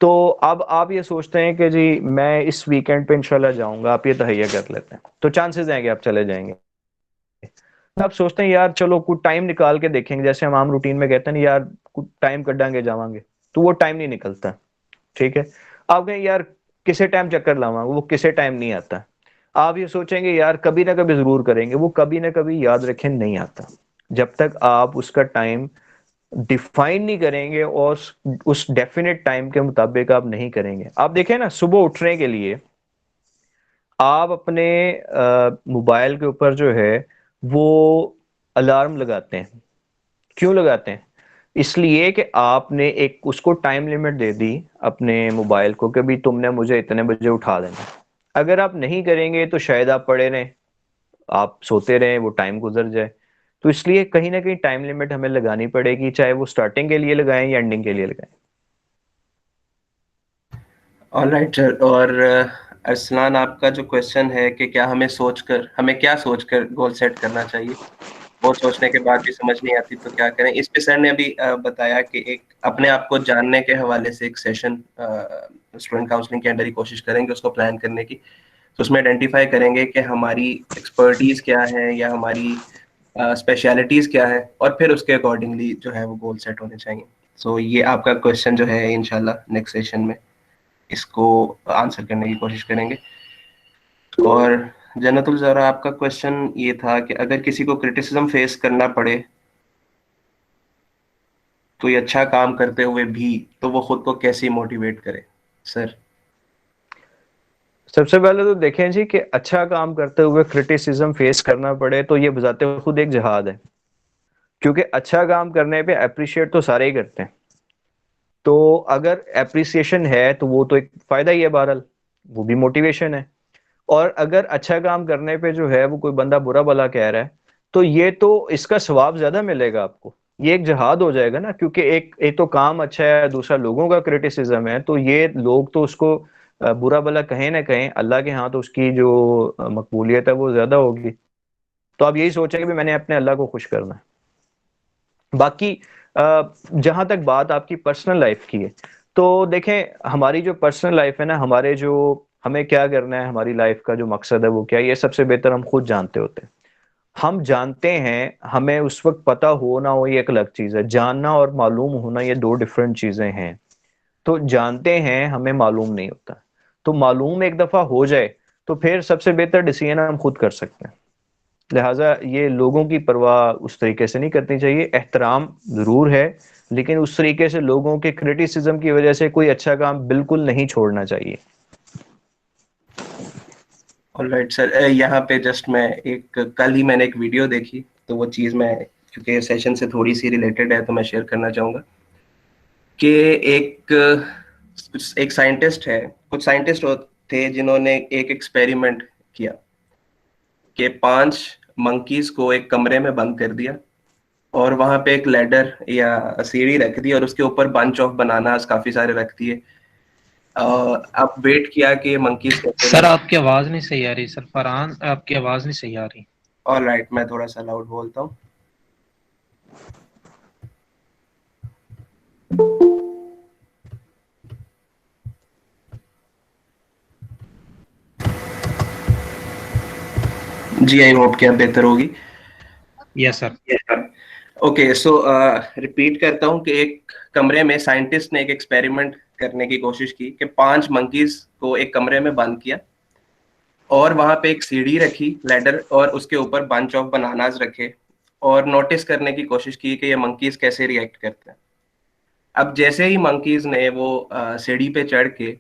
तो अब आप ये सोचते हैं कि जी मैं इस वीकेंड पे इंशाल्लाह जाऊंगा, आप ये तहैया कर लेते हैं, तो चांसेस हैं कि आप चले जाएंगे। आप सोचते हैं यार चलो कुछ टाइम निकाल के देखेंगे, जैसे हम आम रूटीन में कहते हैं ना, यार कुछ टाइम कटांगे जावांगे, तो वो टाइम नहीं निकलता। ठीक है, आप कहें यार किसे टाइम चक्कर लावांगे, वो किसे टाइम नहीं आता। आप ये सोचेंगे यार कभी ना कभी जरूर करेंगे, वो कभी ना कभी याद रखें नहीं आता। जब तक आप उसका टाइम डिफाइन नहीं करेंगे और उस डेफिनेट टाइम के मुताबिक आप नहीं करेंगे। आप देखें ना, सुबह उठने के लिए आप अपने मोबाइल के ऊपर जो है वो अलार्म लगाते हैं। क्यों लगाते हैं? इसलिए कि आपने एक उसको टाइम लिमिट दे दी अपने मोबाइल को कि भी तुमने मुझे इतने बजे उठा देना। अगर आप नहीं करेंगे तो शायद आप पड़े रहें, आप सोते रहें, वो टाइम गुजर जाए। तो इसलिए कहीं ना कहीं टाइम लिमिट हमें लगानी पड़ेगी, चाहे वो स्टार्टिंग के लिए लगाएं या एंडिंग के लिए लगाएं। Alright sir. और अरसलान, आपका जो क्वेश्चन है कि क्या हमें क्या सोचकर गोल सेट करना चाहिए, वो सोचने के बाद भी समझ नहीं आती तो क्या करें, इस पे सर ने अभी बताया कि एक अपने आप को जानने के हवाले से एक सेशन स्टूडेंट काउंसलिंग के अंदर ही कोशिश करेंगे उसको प्लान करने की। तो उसमें आइडेंटिफाई करेंगे कि हमारी एक्सपर्टीज क्या है या हमारी स्पेशलिटीज क्या है, और फिर उसके अकॉर्डिंगली जो है वो गोल सेट होने चाहिए। सो ये आपका क्वेश्चन जो है, इंशाल्लाह नेक्स्ट सेशन में इसको आंसर करने की कोशिश करेंगे। और जन्नतुल ज़हरा, आपका क्वेश्चन ये था कि अगर किसी को क्रिटिसिज्म फेस करना पड़े कोई अच्छा काम करते हुए भी, तो वो खुद को कैसे मोटिवेट करे सर? सबसे पहले तो देखें जी कि अच्छा काम करते हुए क्रिटिसिज्म फेस करना पड़े तो ये बजाते खुद एक जिहाद है, क्योंकि अच्छा काम करने पे अप्रिशिएट तो सारे ही करते हैं। तो अगर एप्रिसिएशन है तो वो तो एक फायदा ही है, बहरहाल वो भी मोटिवेशन है। और अगर अच्छा काम करने पे जो है वो कोई बंदा बुरा भला कह रहा है, तो ये तो इसका सवाब ज्यादा मिलेगा आपको, ये एक जिहाद हो जाएगा ना, क्योंकि एक तो काम अच्छा है, दूसरा लोगों का क्रिटिसिज्म है, तो ये लोग तो उसको बुरा भला कहें ना कहें, अल्लाह के यहाँ तो उसकी जो मकबूलियत है वो ज्यादा होगी। तो आप यही सोचें कि भी मैंने अपने अल्लाह को खुश करना है। बाकी जहां तक बात आपकी पर्सनल लाइफ की है, तो देखें हमारी जो पर्सनल लाइफ है ना, हमारे जो हमें क्या करना है, हमारी लाइफ का जो मकसद है वो क्या है, ये सबसे बेहतर हम खुद जानते होते हैं। हम जानते हैं, हमें उस वक्त पता हो ना हो ये एक अलग चीज है, जानना और मालूम होना ये दो डिफरेंट चीजें हैं। तो जानते हैं, हमें मालूम नहीं होता। तो मालूम एक दफा हो जाए तो फिर सबसे बेहतर डिसीजन हम खुद कर सकते हैं। लिहाजा ये लोगों की परवाह उस तरीके से नहीं करनी चाहिए, एहतराम जरूर है, लेकिन उस तरीके से लोगों के क्रिटिसिज्म की वजह से कोई अच्छा काम बिल्कुल नहीं छोड़ना चाहिए। ऑलराइट सर, यहाँ पे जस्ट मैं कल ही मैंने एक वीडियो देखी, तो वो चीज़ मैं, क्योंकि सेशन से थोड़ी सी रिलेटेड है, तो मैं शेयर करना चाहूँगा कि एक एक साइंटिस्ट है, कुछ साइंटिस्ट थे जिन्होंने एक एक्सपेरिमेंट किया कि 5 मंकीज को एक कमरे में बंद कर दिया और वहां पे एक लैडर या सीढ़ी रख दी और उसके ऊपर बंच ऑफ बनानास काफी सारे रख दिए। अब वेट किया कि मंकीज कैसे सर आपकी आवाज नहीं सही आ रही सर, फरहान आपकी आवाज नहीं सही आ रही। ऑलराइट, मैं थोड़ा सा लाउड बोलता हूँ। जी, आई होप कि अब बेहतर होगी। Yes sir. ओके, सो रिपीट करता हूँ कि एक कमरे में साइंटिस्ट ने एक एक्सपेरिमेंट करने की कोशिश की कि 5 मंकीज को एक कमरे में बंद किया और वहां पे एक सीढ़ी रखी, लैडर, और उसके ऊपर बंच ऑफ बनानास रखे और नोटिस करने की कोशिश की कि ये मंकीज कैसे रिएक्ट करते हैं। अब जैसे ही मंकीज ने वो सीढ़ी पे चढ़ के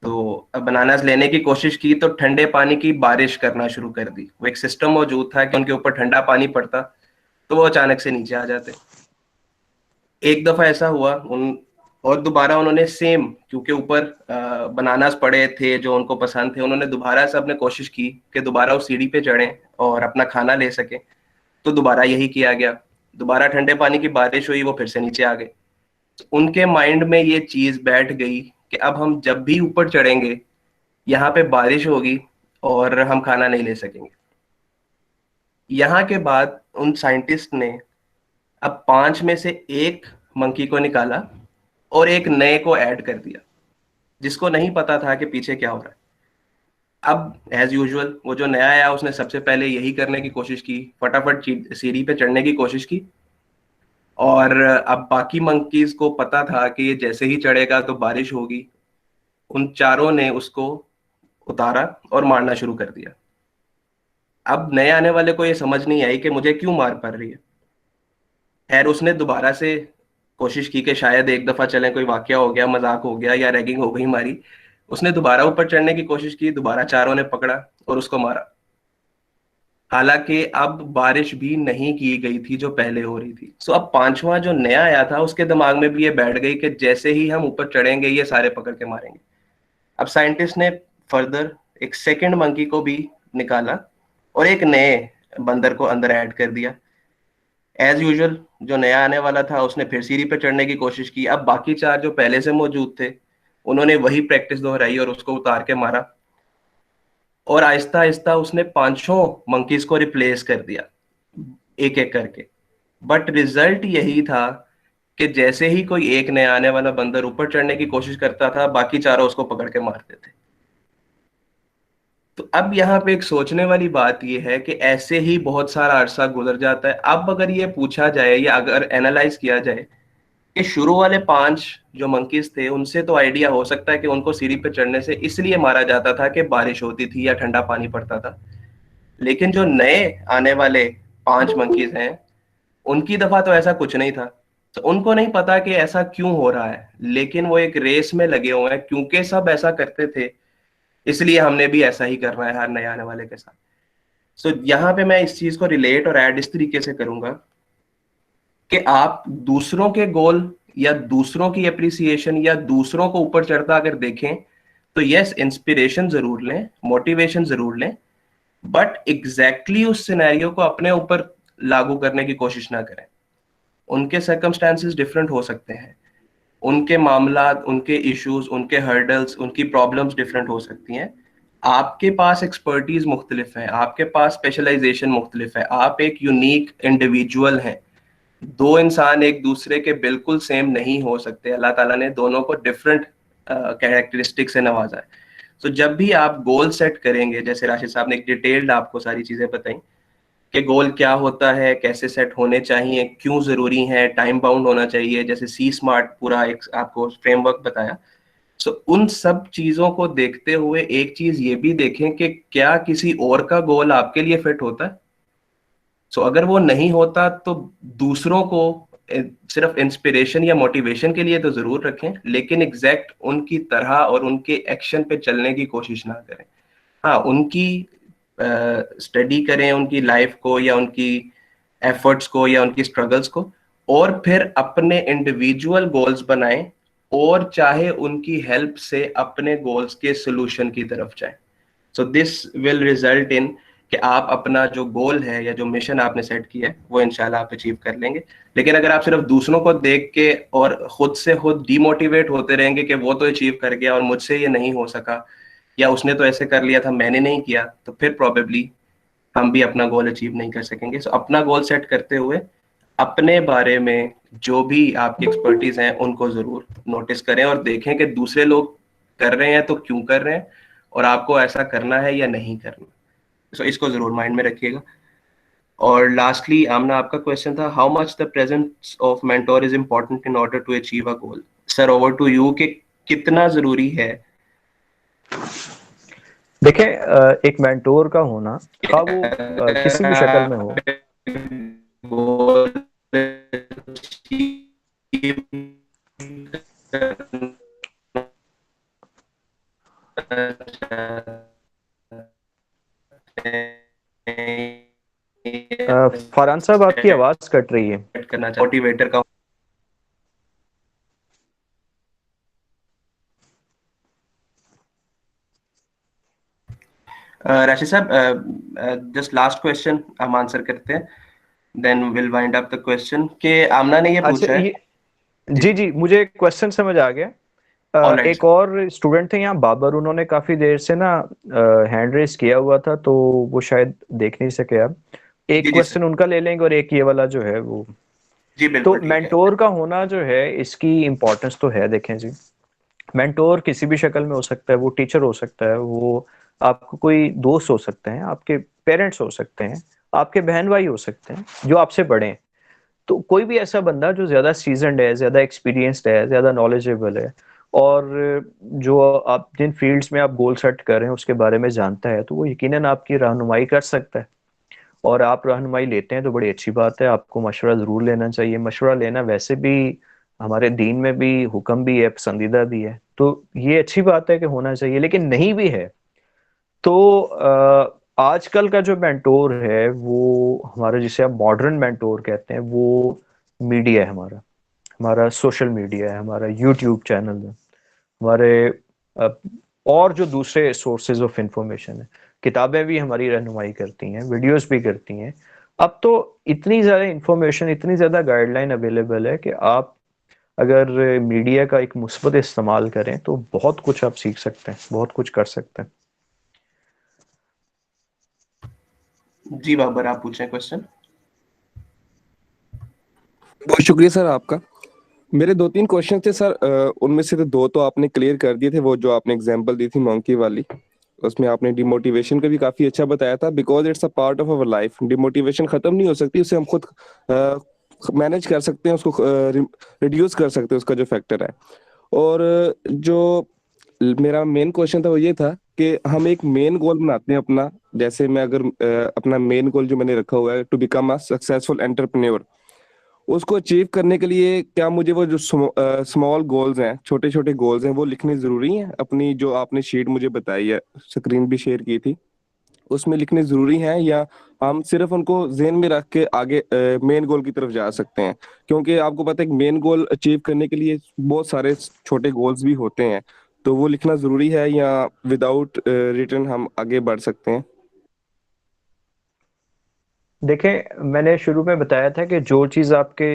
तो बनानास लेने की कोशिश की, तो ठंडे पानी की बारिश करना शुरू कर दी। वो एक सिस्टम मौजूद था कि उनके ऊपर ठंडा पानी पड़ता तो वो अचानक से नीचे आ जाते। एक दफा ऐसा हुआ और दोबारा उन्होंने सेम, क्योंकि ऊपर बनानास पड़े थे जो उनको पसंद थे, उन्होंने दोबारा से अपने कोशिश की कि दोबारा उस सीढ़ी पे चढ़ें और अपना खाना ले सके। तो दोबारा यही किया गया, दोबारा ठंडे पानी की बारिश हुई, वो फिर से नीचे आ गए। उनके माइंड में ये चीज बैठ गई कि अब हम जब भी ऊपर चढ़ेंगे यहाँ पे बारिश होगी और हम खाना नहीं ले सकेंगे। यहाँ के बाद उन साइंटिस्ट ने अब 5 में से एक मंकी को निकाला और एक नए को ऐड कर दिया, जिसको नहीं पता था कि पीछे क्या हो रहा है। अब एज यूजुअल वो जो नया आया उसने सबसे पहले यही करने की कोशिश की, फटाफट सीढ़ी पे चढ़ने की कोशिश की। और अब बाकी मंकीज को पता था कि ये जैसे ही चढ़ेगा तो बारिश होगी। उन चारों ने उसको उतारा और मारना शुरू कर दिया। अब नए आने वाले को ये समझ नहीं आई कि मुझे क्यों मार पड़ रही है। खैर, उसने दोबारा से कोशिश की कि शायद एक दफा चले, कोई वाकया हो गया, मजाक हो गया या रैगिंग हो गई हमारी। उसने दोबारा ऊपर चढ़ने की कोशिश की, दोबारा चारों ने पकड़ा और उसको मारा। हालांकि अब बारिश भी नहीं की गई थी जो पहले हो रही थी। सो अब 5वां जो नया आया था उसके दिमाग में भी ये बैठ गई कि जैसे ही हम ऊपर चढ़ेंगे ये सारे पकड़ के मारेंगे। अब साइंटिस्ट ने फर्दर एक सेकंड मंकी को भी निकाला और एक नए बंदर को अंदर ऐड कर दिया। एज यूजुअल जो नया आने वाला था उसने फिर सीढ़ी पे चढ़ने की कोशिश की। अब बाकी 4 जो पहले से मौजूद थे उन्होंने वही प्रैक्टिस दोहराई और उसको उतार के मारा और आहिस्ता आहिस्ता उसने 5 मंकीज को रिप्लेस कर दिया एक एक करके। बट रिजल्ट यही था कि जैसे ही कोई एक नया आने वाला बंदर ऊपर चढ़ने की कोशिश करता था, बाकी चारों उसको पकड़ के मारते थे। तो अब यहाँ पे एक सोचने वाली बात यह है कि ऐसे ही बहुत सारा अरसा गुजर जाता है। अब अगर ये पूछा जाए या अगर एनालाइज किया जाए कि शुरू वाले 5 जो मंकीज थे उनसे तो आइडिया हो सकता है कि उनको सीढ़ी पे चढ़ने से इसलिए मारा जाता था कि बारिश होती थी या ठंडा पानी पड़ता था, लेकिन जो नए आने वाले 5 मंकीज हैं उनकी दफा तो ऐसा कुछ नहीं था। तो उनको नहीं पता कि ऐसा क्यों हो रहा है, लेकिन वो एक रेस में लगे हुए हैं क्योंकि सब ऐसा करते थे, इसलिए हमने भी ऐसा ही करना है हर नए आने वाले के साथ। सो यहाँ पे मैं इस चीज को रिलेट और ऐड इस तरीके से करूंगा कि आप दूसरों के गोल या दूसरों की अप्रिसिएशन या दूसरों को ऊपर चढ़ता अगर देखें तो यस, इंस्पिरेशन जरूर लें, मोटिवेशन जरूर लें, बट एग्जैक्टली उस सिनेरियो को अपने ऊपर लागू करने की कोशिश ना करें। उनके सर्कमस्टांसेस डिफरेंट हो सकते हैं, उनके मामला, उनके इश्यूज, उनके हर्डल्स, उनकी प्रॉब्लम्स डिफरेंट हो सकती हैं। आपके पास एक्सपर्टीज मुख्तलिफ है, आपके पास स्पेशलाइजेशन मुख्तलिफ है, आप एक यूनिक इंडिविजुअल हैं। दो इंसान एक दूसरे के बिल्कुल सेम नहीं हो सकते, अल्लाह ताला ने दोनों को डिफरेंट कैरेक्टरिस्टिक से नवाजा है। तो जब भी आप गोल सेट करेंगे, जैसे राशिद साहब ने एक डिटेल्ड आपको सारी चीजें बताई कि गोल क्या होता है, कैसे सेट होने चाहिए, क्यों जरूरी है, टाइम बाउंड होना चाहिए, जैसे सी स्मार्ट पूरा एक आपको फ्रेमवर्क बताया। सो उन सब चीजों को देखते हुए एक चीज ये भी देखें कि क्या किसी और का गोल आपके लिए फिट होता है। सो अगर वो नहीं होता तो दूसरों को सिर्फ इंस्पिरेशन या मोटिवेशन के लिए तो जरूर रखें, लेकिन एग्जैक्ट उनकी तरह और उनके एक्शन पे चलने की कोशिश ना करें। हाँ, उनकी स्टडी करें, उनकी लाइफ को या उनकी एफर्ट्स को या उनकी स्ट्रगल्स को, और फिर अपने इंडिविजुअल गोल्स बनाएं और चाहे उनकी हेल्प से अपने गोल्स के सोल्यूशन की तरफ जाएं। So this will result in कि आप अपना जो गोल है या जो मिशन आपने सेट किया है वो इंशाल्लाह आप अचीव कर लेंगे। लेकिन अगर आप सिर्फ दूसरों को देख के और खुद से खुद डिमोटिवेट होते रहेंगे कि वो तो अचीव कर गया और मुझसे ये नहीं हो सका, या उसने तो ऐसे कर लिया था मैंने नहीं किया, तो फिर प्रोबेबली हम भी अपना गोल अचीव नहीं कर सकेंगे। सो अपना गोल सेट करते हुए अपने बारे में जो भी आपकी एक्सपर्टीज हैं उनको जरूर नोटिस करें और देखें कि दूसरे लोग कर रहे हैं तो क्यों कर रहे हैं और आपको ऐसा करना है या नहीं करना। सो इसको जरूर माइंड में रखिएगा। और लास्टली आमना, आपका क्वेश्चन था how much the presence of mentor is important in order to achieve a goal. Sir, over to you कि कितना जरूरी है। देखें, एक मेंटोर का होना, खा वो किसी भी शक्ल में हो, फरहान साहब आपकी आवाज कट रही है। करना चाहिए मोटिवेटर का। Rashid sahab, just last question हम आंसर करते हैं, then will wind up the question के आमना ने ये पूछा है। जी, मुझे क्वेश्चन समझ आ गया। एक और स्टूडेंट थे यहाँ बाबर, उन्होंने काफी देर से ना हैंड रेस किया हुआ था, तो वो शायद देख नहीं सके। अब एक क्वेश्चन उनका ले लेंगे और एक ये वाला जो है वो। जी बिल्कुल। तो मेंटोर का होना जो है, इसकी इम्पोर्टेंस तो है। देखें जी, मेंटोर किसी भी शक्ल में हो सकता है, वो टीचर हो सकता है, वो आपको कोई दोस्त हो सकते हैं, आपके पेरेंट्स हो सकते हैं, आपके बहन भाई हो सकते हैं जो आपसे बड़े हैं। तो कोई भी ऐसा बंदा जो ज्यादा सीजनड है, ज्यादा एक्सपीरियंस्ड है, ज्यादा नॉलेजेबल है, और जो आप जिन फील्ड्स में आप गोल सेट कर रहे हैं उसके बारे में जानता है, तो वो यकीनन आपकी रहनुमाई कर सकता है। और आप रहनुमाई लेते हैं तो बड़ी अच्छी बात है, आपको मशवरा जरूर लेना चाहिए। मशवरा लेना वैसे भी हमारे दीन में भी हुक्म भी है, पसंदीदा भी है, तो ये अच्छी बात है कि होना चाहिए। लेकिन नहीं भी है तो आजकल का जो मेंटोर है वो हमारा, जिसे आप मॉडर्न मेंटोर कहते हैं, वो मीडिया है, हमारा सोशल मीडिया है, हमारा यूट्यूब चैनल है, हमारे और जो दूसरे सोर्सेज ऑफ इंफॉर्मेशन है, किताबें भी हमारी रहनुमाई करती हैं, वीडियोस भी करती हैं। अब तो इतनी ज़्यादा इंफॉर्मेशन, इतनी ज़्यादा गाइडलाइन अवेलेबल है कि आप अगर मीडिया का एक मुस्बत इस्तेमाल करें तो बहुत कुछ आप सीख सकते हैं, बहुत कुछ कर सकते हैं। जी बाबर, आप पूछें क्वेश्चन। बहुत शुक्रिया सर आपका। मेरे 2-3 क्वेश्चन थे सर, उनमें से तो 2 तो आपने क्लियर कर दिए थे। वो जो आपने एग्जांपल दी थी मंकी वाली, उसमें आपने डिमोटिवेशन का भी काफी अच्छा बताया था। Because it's a part of our life, demotivation खत्म नहीं हो सकती, उसे हम खुद मैनेज कर सकते हैं, उसको रिड्यूस कर सकते हैं, उसका जो फैक्टर है। और जो मेरा मेन क्वेश्चन था वो ये था कि हम एक मेन गोल बनाते हैं अपना, जैसे मैं अगर अपना मेन गोल जो मैंने रखा हुआ है to become a successful entrepreneur, उसको अचीव करने के लिए क्या मुझे वो जो स्मॉल गोल्स हैं, छोटे छोटे गोल्स हैं, वो लिखने जरूरी हैं? अपनी जो आपने शीट मुझे बताई है, स्क्रीन भी शेयर की थी, उसमें लिखने जरूरी हैं, या हम सिर्फ उनको ज़हन में रख के आगे मेन गोल की तरफ जा सकते हैं? क्योंकि आपको पता है कि मेन गोल अचीव करने के लिए बहुत सारे छोटे गोल्स भी होते हैं, तो वो लिखना जरूरी है या विदाउट रिटन हम आगे बढ़ सकते हैं? देखें, मैंने शुरू में बताया था कि जो चीज़ आपके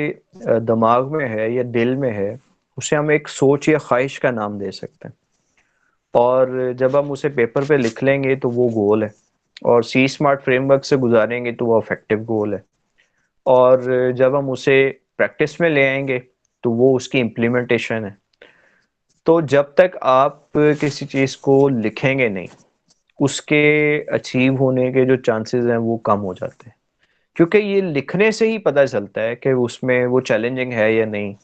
दिमाग में है या दिल में है, उसे हम एक सोच या ख्वाहिश का नाम दे सकते हैं। और जब हम उसे पेपर पे लिख लेंगे तो वो गोल है, और सी स्मार्ट फ्रेमवर्क से गुजारेंगे तो वो अफेक्टिव गोल है। और जब हम उसे प्रैक्टिस में ले आएंगे तो वो उसकी इम्प्लीमेंटेशन है। तो जब तक आप किसी चीज़ को लिखेंगे नहीं, उसके अचीव होने के जो चांसेस हैं वो कम हो जाते हैं। क्योंकि ये लिखने से ही पता चलता है कि उसमें वो चैलेंजिंग है या नहीं,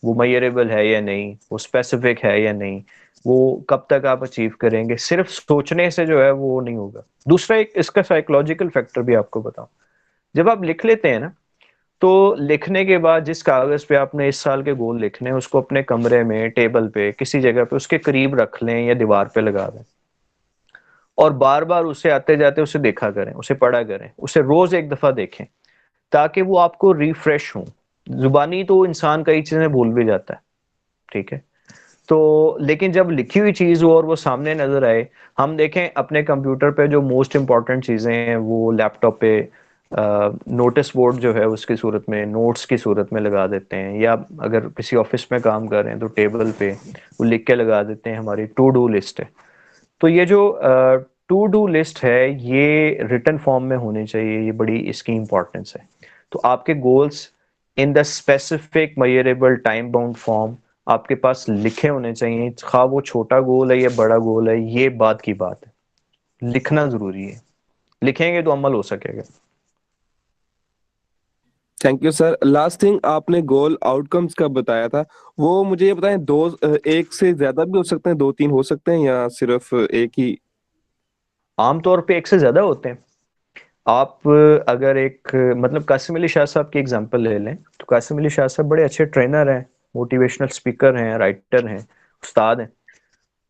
वो मेजरेबल है या नहीं, वो स्पेसिफिक है या नहीं, वो कब तक आप अचीव करेंगे। सिर्फ सोचने से जो है वो नहीं होगा। दूसरा एक इसका साइकोलॉजिकल फैक्टर भी आपको बताऊं, जब आप लिख लेते हैं ना, तो लिखने के बाद जिस कागज पे आपने इस साल के गोल लिखने हैं, उसको अपने कमरे में, टेबल पे, किसी जगह पे उसके करीब रख लें या दीवार पे लगा दें, और बार बार उसे आते जाते उसे देखा करें, उसे पढ़ा करें, उसे रोज एक दफा देखें, ताकि वो आपको रिफ्रेश हो। जुबानी तो इंसान कई चीजें भूल भी जाता है, ठीक है, तो लेकिन जब लिखी हुई चीज हो और वो सामने नजर आए, हम देखें अपने कंप्यूटर पे जो मोस्ट इंपॉर्टेंट चीजें हैं वो लैपटॉप पे नोटिस बोर्ड जो है उसकी सूरत में, नोट्स की सूरत में लगा देते हैं, या अगर किसी ऑफिस में काम कर रहे हैं तो टेबल पे वो लिख के लगा देते हैं, हमारी टू डू लिस्ट है। तो ये जो टू डू लिस्ट है ये रिटन फॉर्म में होनी चाहिए, ये बड़ी इसकी इंपॉर्टेंस है। तो आपके goals in the specific measurable time bound form आपके पास लिखे होने चाहिए, खा वो छोटा गोल है या बड़ा गोल है, ये बात की बात है, लिखना जरूरी है। लिखेंगे तो अमल हो सकेगा। Thank you sir. Last thing, आपने गोल आउटकम्स का बताया था, वो मुझे ये बताएं, दो एक से ज्यादा भी हो सकते हैं, दो तीन हो सकते हैं, या सिर्फ एक ही? आमतौर पे एक से ज्यादा होते हैं। आप अगर एक मतलब कासिम अली शाह साहब की एग्जांपल ले लें, तो कासिम अली शाह साहब बड़े अच्छे ट्रेनर हैं, मोटिवेशनल स्पीकर हैं, राइटर हैं, उस्ताद हैं।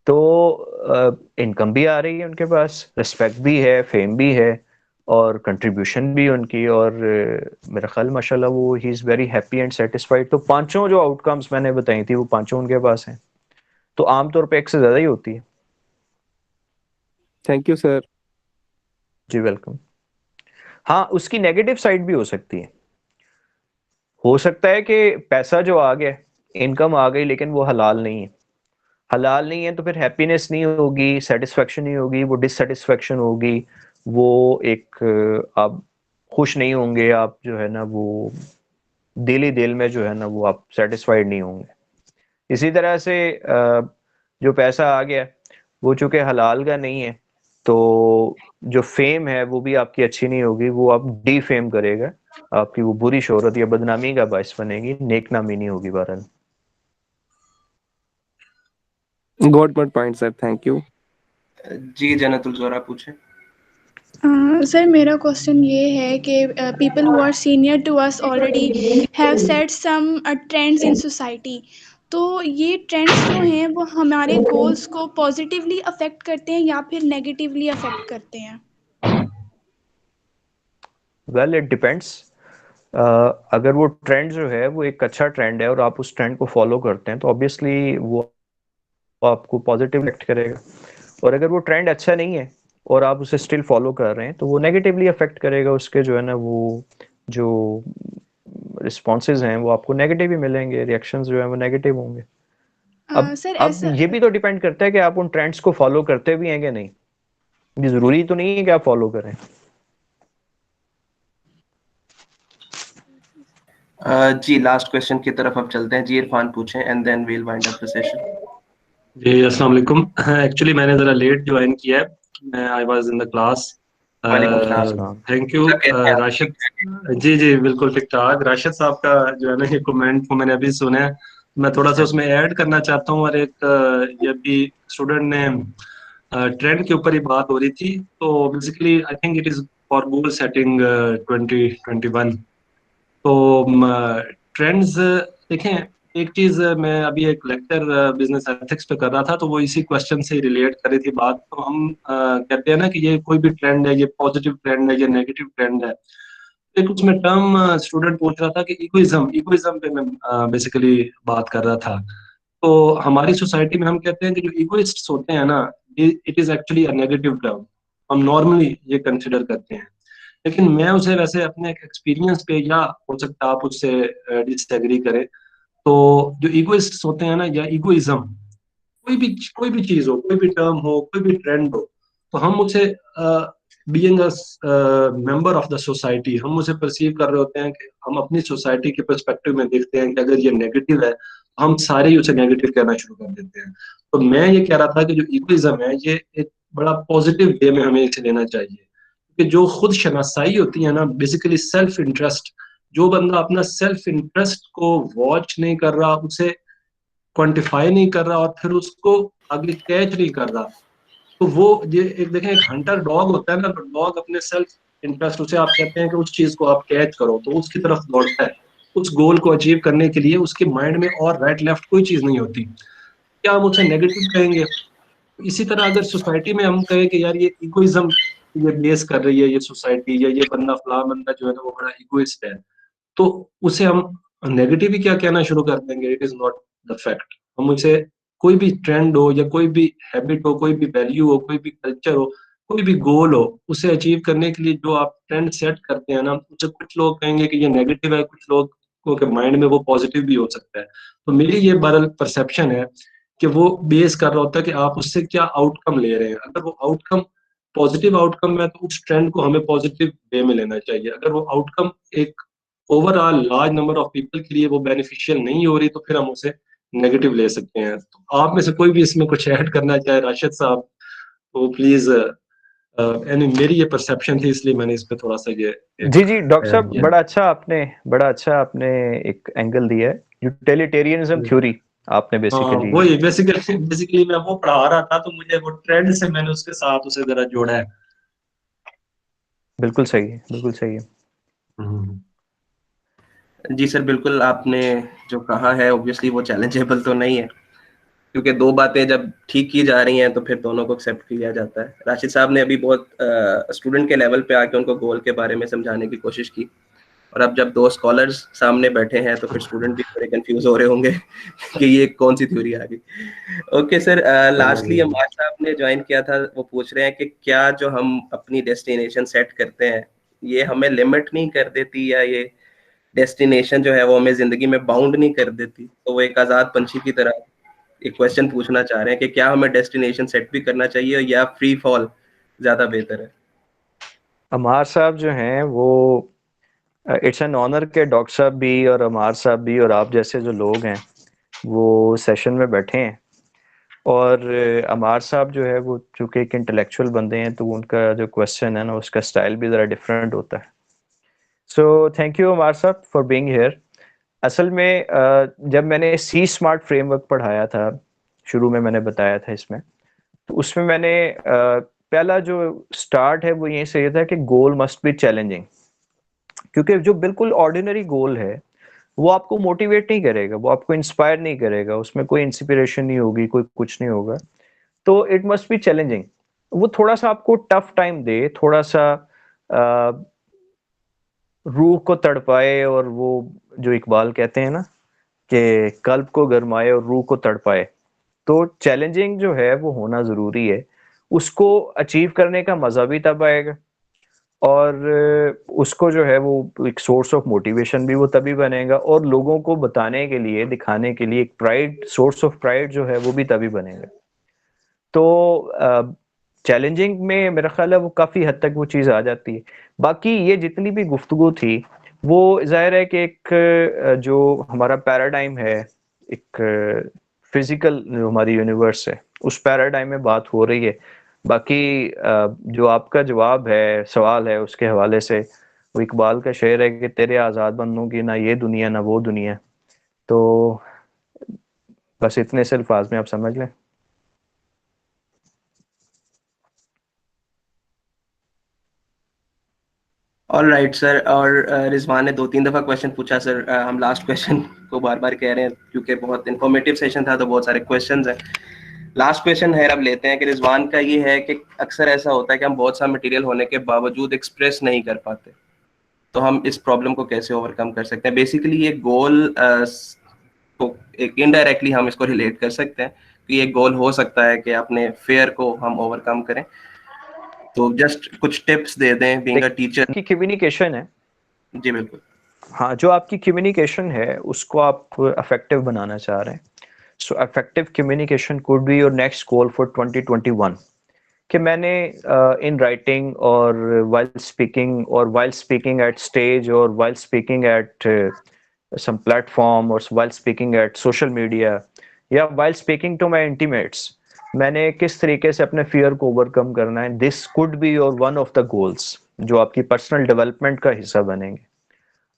तो इनकम भी आ रही है उनके पास, रिस्पेक्ट भी है, फेम भी है, और कंट्रीब्यूशन भी उनकी, और मेरा ख्याल माशाल्लाह वो he is very happy and satisfied. तो पांचों जो आउटकम्स मैंने बताई थी वो पांचों उनके पास हैं। तो आमतौर पे एक से ज्यादा ही होती है। Thank you sir. जी वेलकम। हाँ, उसकी नेगेटिव साइड भी हो सकती है। हो सकता है कि पैसा जो आ गया, इनकम आ गई, लेकिन वो हलाल नहीं है। हलाल नहीं है तो फिर हैप्पीनेस नहीं होगी, सेटिस्फेक्शन नहीं होगी, वो डिससेटिस्फेक्शन होगी। वो एक आप खुश नहीं होंगे, आप जो है ना वो दिल ही दिल में जो है ना वो आप सेटिस्फाइड नहीं होंगे। इसी तरह से जो पैसा आ गया वो चूंकि हलाल का नहीं है, तो जो फेम है वो भी आपकी अच्छी नहीं होगी, वो आप डी फेम करेगा, आपकी वो बुरी शोहरत या बदनामी का बायस बनेगी, नेक नामी नहीं होगी बहरहाल। Got my point sir, thank you. जी जन्नतुल ज़ोरा पूछे। सर मेरा क्वेश्चन ये है कि people who are senior to us already have set some trends in society. तो ये ट्रेंड्स जो हैं वो हमारे गोल्स को पॉजिटिवली अफेक्ट करते हैं या फिर नेगेटिवली अफेक्ट करते हैं? Well it depends. अगर वो ट्रेंड जो है वो एक अच्छा ट्रेंड है और आप उस ट्रेंड को फॉलो करते हैं तो ऑब्वियसली वो आपको पॉजिटिव इफेक्ट करेगा। और अगर वो ट्रेंड अच्छा नहीं है और आप उसे स्टिल फॉलो कर रहे हैं तो वो नेगेटिवली अफेक्ट करेगा। उसके जो है ना वो जो रिस्पॉन्सेज हैं वो आपको नेगेटिव ही मिलेंगे, रिएक्शंस जो है वो नेगेटिव होंगे। सर अब ऐसा ये भी तो डिपेंड करता है कि आप उन ट्रेंड्स को फॉलो करते भी हैं कि नहीं। ये जरूरी तो नहीं है कि आप फॉलो करें। जी लास्ट क्वेश्चन की तरफ अब चलते हैं। जी इरफान पूछें and then we'll wind up the session. जी अस्सलाम वालेकुम। एक्चुअली मैंने ज़रा लेट ज्वाइन किया है, मैं I was in the class, वालेकुम सलाम। थैंक यू सर कैसे हैं आप? राशिद जी जी बिल्कुल ठीक ठाक। राशिद साहब का जो है ना ये कमेंट को मैंने अभी सुना है, मैं थोड़ा सा उसमें ऐड करना चाहता हूँ। और एक ये भी स्टूडेंट ने ट्रेंड के ऊपर ही बात हो रही थी, तो basically I think it is for goal setting 2021। तो ट्रेंड्स देखें, एक चीज मैं अभी एक लेक्चर बिजनेस एथिक्स पे कर रहा था, तो वो इसी क्वेश्चन से रिलेट कर रही थी बात। तो हम कहते हैं ना कि ये कोई भी ट्रेंड है, ये पॉजिटिव ट्रेंड है, ये नेगेटिव ट्रेंड है। एक उसमें टर्म स्टूडेंट पूछ रहा था कि इकोइज्म, इकोइज्म पे मैं बेसिकली बात कर रहा था। तो हमारी सोसाइटी में हम कहते हैं कि जो इगोइस्ट्स होते हैं ना, it is actually a negative term. हम नॉर्मली ये कंसिडर करते हैं, लेकिन मैं उसे वैसे अपने एक्सपीरियंस पे, या हो सकता है आप उससे डिसएग्री करें, तो जो इगोइस्ट्स होते हैं ना, या इगोइज्म, कोई भी चीज हो, कोई भी टर्म हो, कोई भी ट्रेंड हो, तो हम उसे being a member of the society, हम उसे परसीव कर रहे होते हैं कि हम अपनी सोसाइटी के पर्सपेक्टिव में देखते हैं कि अगर ये नेगेटिव है, हम सारे ही उसे नेगेटिव कहना शुरू कर देते हैं। तो मैं ये कह रहा था कि जो इगोइज्म है, ये एक बड़ा पॉजिटिव वे में हमें इसे लेना चाहिए। कि जो खुद शनासाई होती है ना, बेसिकली सेल्फ इंटरेस्ट, जो बंदा अपना सेल्फ इंटरेस्ट को वॉच नहीं कर रहा, उसे क्वांटिफाई नहीं कर रहा, और फिर उसको आगे कैच नहीं कर रहा, तो वो ये एक देखें, एक हंटर डॉग होता है ना, तो डॉग अपने सेल्फ इंटरेस्ट, उसे आप कहते हैं कि उस चीज को आप कैच करो, तो उसकी तरफ दौड़ता है। उस गोल को अचीव करने के लिए उसके माइंड में और राइट लेफ्ट कोई चीज नहीं होती। क्या हम उसे नेगेटिव कहेंगे? इसी तरह अगर सोसाइटी में हम कहें कि यार ये इगोइज्म ये बेस कर रही है ये सोसाइटी, या ये बंदा फला बंदा जो है ना वो बड़ा इगोइस्ट है, तो उसे हम नेगेटिव ही क्या कहना शुरू कर देंगे? It is not the fact. हम उसे, कोई भी ट्रेंड हो, या कोई भी हैबिट हो, कोई भी वैल्यू हो, कोई भी कल्चर हो, कोई भी गोल हो, उसे अचीव करने के लिए जो आप ट्रेंड सेट करते हैं ना, उसे कुछ लोग कहेंगे कि ये नेगेटिव है, कुछ लोग के माइंड में वो पॉजिटिव भी हो सकता है। तो मेरी ये बरल परसेप्शन है कि वो बेस कर रहा होता है कि आप उससे क्या आउटकम ले रहे हैं। अगर वो आउटकम पॉजिटिव आउटकम है, तो उस ट्रेंड को हमें पॉजिटिव वे में लेना चाहिए। अगर वो आउटकम एक overall large number of people के लिए वो बेनिफिशियल नहीं हो रही, तो फिर हम उसे नेगेटिव ले सकते हैं। तो आप में से कोई भी इसमें कुछ ऐड करना चाहे, राशिद साहब, तो प्लीज। यानी मेरी ये परसेप्शन थी, इसलिए मैंने इस पे थोड़ा सा ये जी जी डॉक्टर ऐड साहब, किया। बड़ा अच्छा आपने एक एंगल दिया है, यूटिलिटेरियनिज्म थ्योरी आपने हाँ बेसिकली। वही बेसिकली बेसिकली मैं वो पढ़ा रहा था, तो मुझे वो ट्रेंड से मैंने उसके साथ उसे जरा जोड़ा है। बिल्कुल सही है, बिल्कुल सही है। हम्म। जी सर, बिल्कुल आपने जो कहा है ऑब्वियसली वो चैलेंजेबल तो नहीं है, क्योंकि दो बातें जब ठीक की जा रही हैं तो फिर दोनों को एक्सेप्ट किया जाता है। राशिद साहब ने अभी बहुत स्टूडेंट के लेवल पे आके उनको गोल के बारे में समझाने की कोशिश की, और अब जब दो स्कॉलर्स सामने बैठे हैं तो फिर स्टूडेंट भी थोड़े कंफ्यूज हो रहे होंगे कि ये कौन सी थ्योरी आ गई। ओके सर, लास्टली अमार साहब ने ज्वाइन किया था, वो पूछ रहे हैं कि क्या जो हम अपनी डेस्टिनेशन सेट करते हैं ये हमें लिमिट नहीं कर देती, या ये डेस्टिनेशन जो है वो हमें जिंदगी में बाउंड नहीं कर देती? तो वो एक आजाद पंछी की तरह एक क्वेश्चन पूछना चाह रहे हैं कि क्या हमें डेस्टिनेशन सेट भी करना चाहिए, या फ्री फॉल ज्यादा बेहतर है? अमार साहब जो हैं वो, इट्स एन ऑनर के डॉक्टर साहब भी और अमार साहब भी और आप जैसे जो लोग हैं वो सेशन में बैठे हैं। और अमार साहब जो है वो चूंकि एक इंटेलेक्चुअल बंदे हैं, तो उनका जो क्वेश्चन है ना उसका स्टाइल भी ज़रा डिफरेंट होता है। सो थैंक यू अमार साहब फॉर बीइंग हियर। असल में जब मैंने सी स्मार्ट फ्रेमवर्क पढ़ाया था, शुरू में मैंने बताया था इसमें, तो उसमें मैंने पहला जो स्टार्ट है वो यहीं से ये था कि गोल मस्ट बी चैलेंजिंग। क्योंकि जो बिल्कुल ऑर्डिनरी गोल है वो आपको मोटिवेट नहीं करेगा, वो आपको इंस्पायर नहीं करेगा, उसमें कोई इंस्पिरेशन नहीं होगी, कोई कुछ नहीं होगा। तो इट मस्ट बी चैलेंजिंग, वो थोड़ा सा आपको टफ टाइम दे, थोड़ा सा रूह को तड़पाए, और वो जो इकबाल कहते हैं ना कि कल्ब को गरमाए और रूह को तड़पाए। तो चैलेंजिंग जो है वो होना जरूरी है, उसको अचीव करने का मजा भी तब आएगा, और उसको जो है वो एक सोर्स ऑफ मोटिवेशन भी वो तभी बनेगा, और लोगों को बताने के लिए, दिखाने के लिए एक प्राइड, सोर्स ऑफ प्राइड जो है वो भी तभी बनेगा। तो चैलेंजिंग में मेरा ख्याल है वो काफ़ी हद तक वो चीज़ आ जाती है। बाकी ये जितनी भी गुफ्तगू थी वो जाहिर है कि एक जो हमारा पैराडाइम है, एक फिजिकल जो हमारी यूनिवर्स है, उस पैराडाइम में बात हो रही है। बाकी जो आपका जवाब है, सवाल है, उसके हवाले से वो इकबाल का शेर है कि तेरे आज़ाद बंदों की ना ये दुनिया ना वो दुनिया। तो बस इतने से अल्फाज में आप समझ लें। All right sir. और रिजवान ने 2-3 दफा क्वेश्चन पूछा सर। हम लास्ट क्वेश्चन को बार बार कह रहे हैं क्योंकि बहुत इंफॉर्मेटिव सेशन था, तो बहुत सारे क्वेश्चंस हैं। लास्ट क्वेश्चन है, अब लेते हैं कि रिजवान का ये है कि अक्सर ऐसा होता है कि हम बहुत सा मटेरियल होने के बावजूद एक्सप्रेस नहीं कर पाते, तो हम इस प्रॉब्लम को कैसे ओवरकम कर सकते हैं। बेसिकली ये गोल को एक इनडायरेक्टली हम इसको रिलेट कर सकते हैं कि एक गोल हो सकता है कि अपने फेयर को हम ओवरकम करें। तो जस्ट कुछ टिप्स दे दें बीइंग अ टीचर। की कम्युनिकेशन है। जी बिल्कुल। हाँ, जो आपकी कम्युनिकेशन है उसको आप इफेक्टिव बनाना चाह रहे हैं। So effective communication could be your next goal for 2021 कि मैंने इन राइटिंग और वाइल स्पीकिंग एट स्टेज और while speaking at some platform और while speaking at social media या while speaking to my intimates, मैंने किस तरीके से अपने फियर को ओवरकम करना है। This could be your one of the goals जो आपकी पर्सनल डेवलपमेंट का हिस्सा बनेंगे।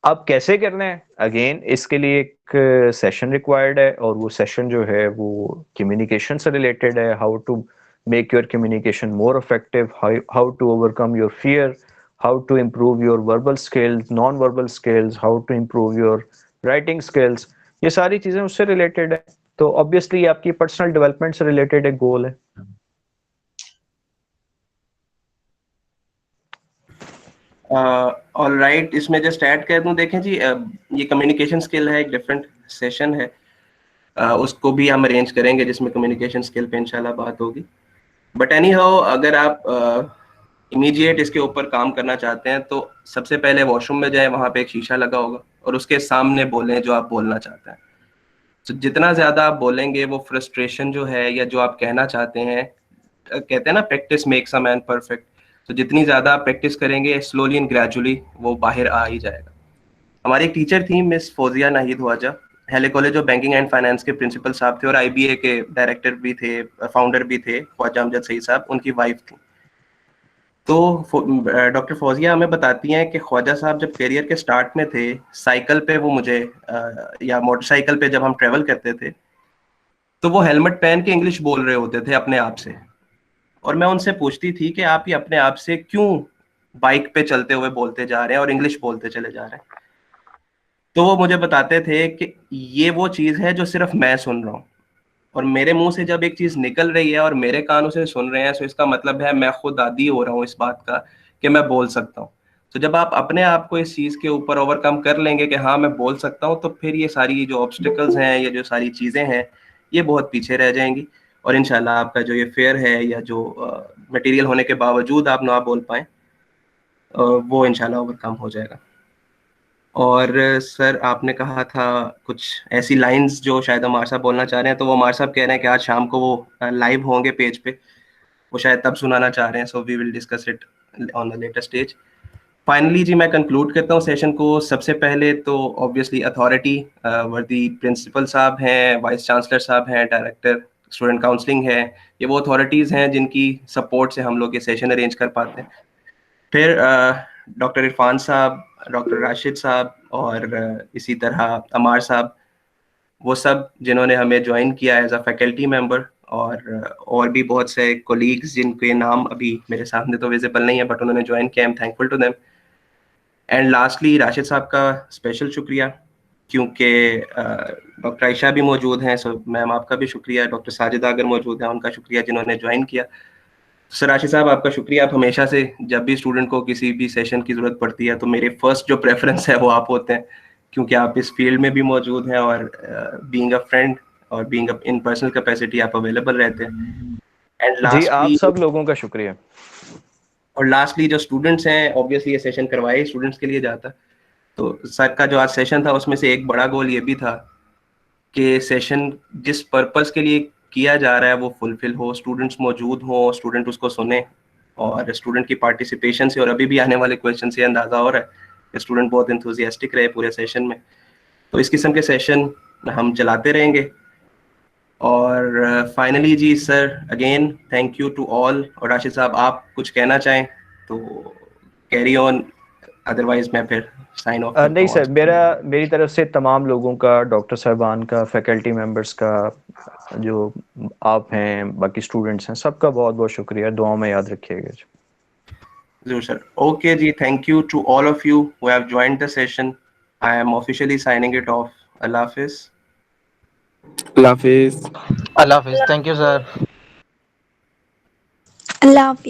अब कैसे करना है, अगेन इसके लिए एक सेशन रिक्वायर्ड है और वो सेशन जो है वो कम्युनिकेशन से रिलेटेड है। How to make your communication more effective, how to overcome your fear, how to improve your verbal skills, non-verbal skills, how to improve your writing skills, ये सारी चीजें उससे रिलेटेड है। तो ऑब्वियसली आपकी पर्सनल डेवलपमेंट से related एक गोल है। ऑल राइट, इसमें जस्ट ऐड कर दूं, देखें जी, ये कम्युनिकेशन स्किल है, एक डिफरेंट सेशन है, उसको भी हम अरेंज करेंगे जिसमें कम्युनिकेशन स्किल पे इंशाल्लाह बात होगी। बट एनी हाउ, अगर आप इमीडिएट इसके ऊपर काम करना चाहते हैं तो सबसे पहले वॉशरूम में जाएं, वहां पे एक शीशा लगा होगा और उसके सामने बोलें जो आप बोलना चाहते हैं। तो जितना ज्यादा आप बोलेंगे वो फ्रस्ट्रेशन जो है या जो आप कहना चाहते हैं, कहते हैं ना practice makes a man perfect, तो जितनी ज्यादा आप प्रैक्टिस करेंगे स्लोली एंड ग्रेजुअली वो बाहर आ ही जाएगा। हमारी एक टीचर थी मिस फौजिया नाहिद ख्वाजा, हेले college of banking and finance के प्रिंसिपल साहब थे और आईबीए के डायरेक्टर भी थे, फाउंडर भी थे, ख्वाजा अमजद सईद साहब, उनकी वाइफ थी। तो डॉक्टर फौजिया हमें बताती हैं कि ख्वाजा साहब जब करियर के स्टार्ट में थे, साइकिल पे वो मुझे या मोटरसाइकिल पे जब हम ट्रेवल करते थे तो वो हेलमेट पहन के इंग्लिश बोल रहे होते थे अपने आप से, और मैं उनसे पूछती थी कि आप ये अपने आप से क्यों बाइक पे चलते हुए बोलते जा रहे हैं और इंग्लिश बोलते चले जा रहे हैं। तो वो मुझे बताते थे कि ये वो चीज है जो सिर्फ मैं सुन रहा हूँ, और मेरे मुंह से जब एक चीज निकल रही है और मेरे कान उसे सुन रहे हैं, तो इसका मतलब है मैं खुद आदी हो रहा हूँ इस बात का कि मैं बोल सकता हूँ। तो जब आप अपने आप को इस चीज के ऊपर ओवरकम कर लेंगे कि हाँ मैं बोल सकता हूँ, तो फिर ये सारी जो ऑब्स्टिकल्स हैं, ये जो सारी चीजें हैं, ये बहुत पीछे रह जाएंगी और इंशाल्लाह आपका जो ये फेयर है या जो मटेरियल होने के बावजूद आप ना बोल पाए, वो इंशाल्लाह ओवरकम हो जाएगा। और सर आपने कहा था कुछ ऐसी लाइंस जो शायद अमार साहब बोलना चाह रहे हैं, तो वो अमार साहब कह रहे हैं कि आज शाम को वो लाइव होंगे पेज पे, वो शायद तब सुनाना चाह रहे हैं। So we will discuss it on the later stage. Finally जी मैं कंक्लूड करता हूँ सेशन को। सबसे पहले तो ऑब्वियसली अथॉरिटी वर्दी प्रिंसिपल साहब हैं, वाइस चांसलर साहब हैं, डायरेक्टर स्टूडेंट काउंसलिंग है, ये वो अथॉरिटीज़ हैं जिनकी सपोर्ट से हम लोग ये सेशन अरेंज कर पाते हैं। फिर डॉक्टर इरफान साहब, डॉक्टर राशिद साहब और इसी तरह अमार साहब, वो सब जिन्होंने हमें ज्वाइन किया एज अ फैकल्टी मेंबर, और भी बहुत से कोलीग्स जिनके नाम अभी मेरे सामने तो विजिबल नहीं है बट उन्होंने ज्वाइन किया। I am thankful to them. And lastly Rashid sahab का स्पेशल शुक्रिया, क्योंकि डॉक्टर आयशा भी मौजूद हैं, सो मैम आपका भी शुक्रिया। डॉक्टर साजिदा अगर मौजूद हैं उनका शुक्रिया जिन्होंने ज्वाइन किया। सर राशिद साहब आपका शुक्रिया, आप हमेशा से जब भी स्टूडेंट को किसी भी सेशन की जरूरत पड़ती है तो मेरे फर्स्ट जो प्रेफरेंस है वो आप होते हैं, क्योंकि आप इस फील्ड में भी मौजूद हैं और बीइंग अ फ्रेंड और बीइंग इन पर्सनल कैपेसिटी आप अवेलेबल रहते हैं। एंड जी, आप लास्टली सब लोगों का शुक्रिया। और लास्टली जो स्टूडेंट्स हैं, ऑब्वियसली ये सेशन करवाए स्टूडेंट्स के लिए जाता, तो सर का जो आज सेशन था उसमें से एक बड़ा गोल ये भी था कि सेशन जिस पर्पस के लिए किया जा रहा है वो फुलफिल हो, स्टूडेंट्स मौजूद हो, स्टूडेंट उसको सुने, और स्टूडेंट की पार्टिसिपेशन से और अभी भी आने वाले क्वेश्चन से अंदाजा हो रहा है कि स्टूडेंट बहुत इंथुजियास्टिक रहे पूरे सेशन में। तो इस किस्म के सेशन हम चलाते रहेंगे और फाइनली जी sir again thank you to all. और राशिद साहब आप कुछ कहना चाहें तो कैरी ऑन, अदरवाइज मैं फिर साइन ऑफ करता नहीं हूँ। सर, मेरी तरफ से तमाम लोगों का, डॉक्टर साहबान का, फैकल्टी मेंबर्स का, जो आप हैं, बाकी स्टूडेंट्स हैं, सबका बहुत बहुत शुक्रिया। दुआओं में याद रखिएगा। जरूर सर। ओके जी, thank you to all of you who have joined the session. I am officially signing it off. Allah हाफिज। अल्लाह हाफिज। अल्लाह हाफिज। Thank you sir. Allah Hafiz.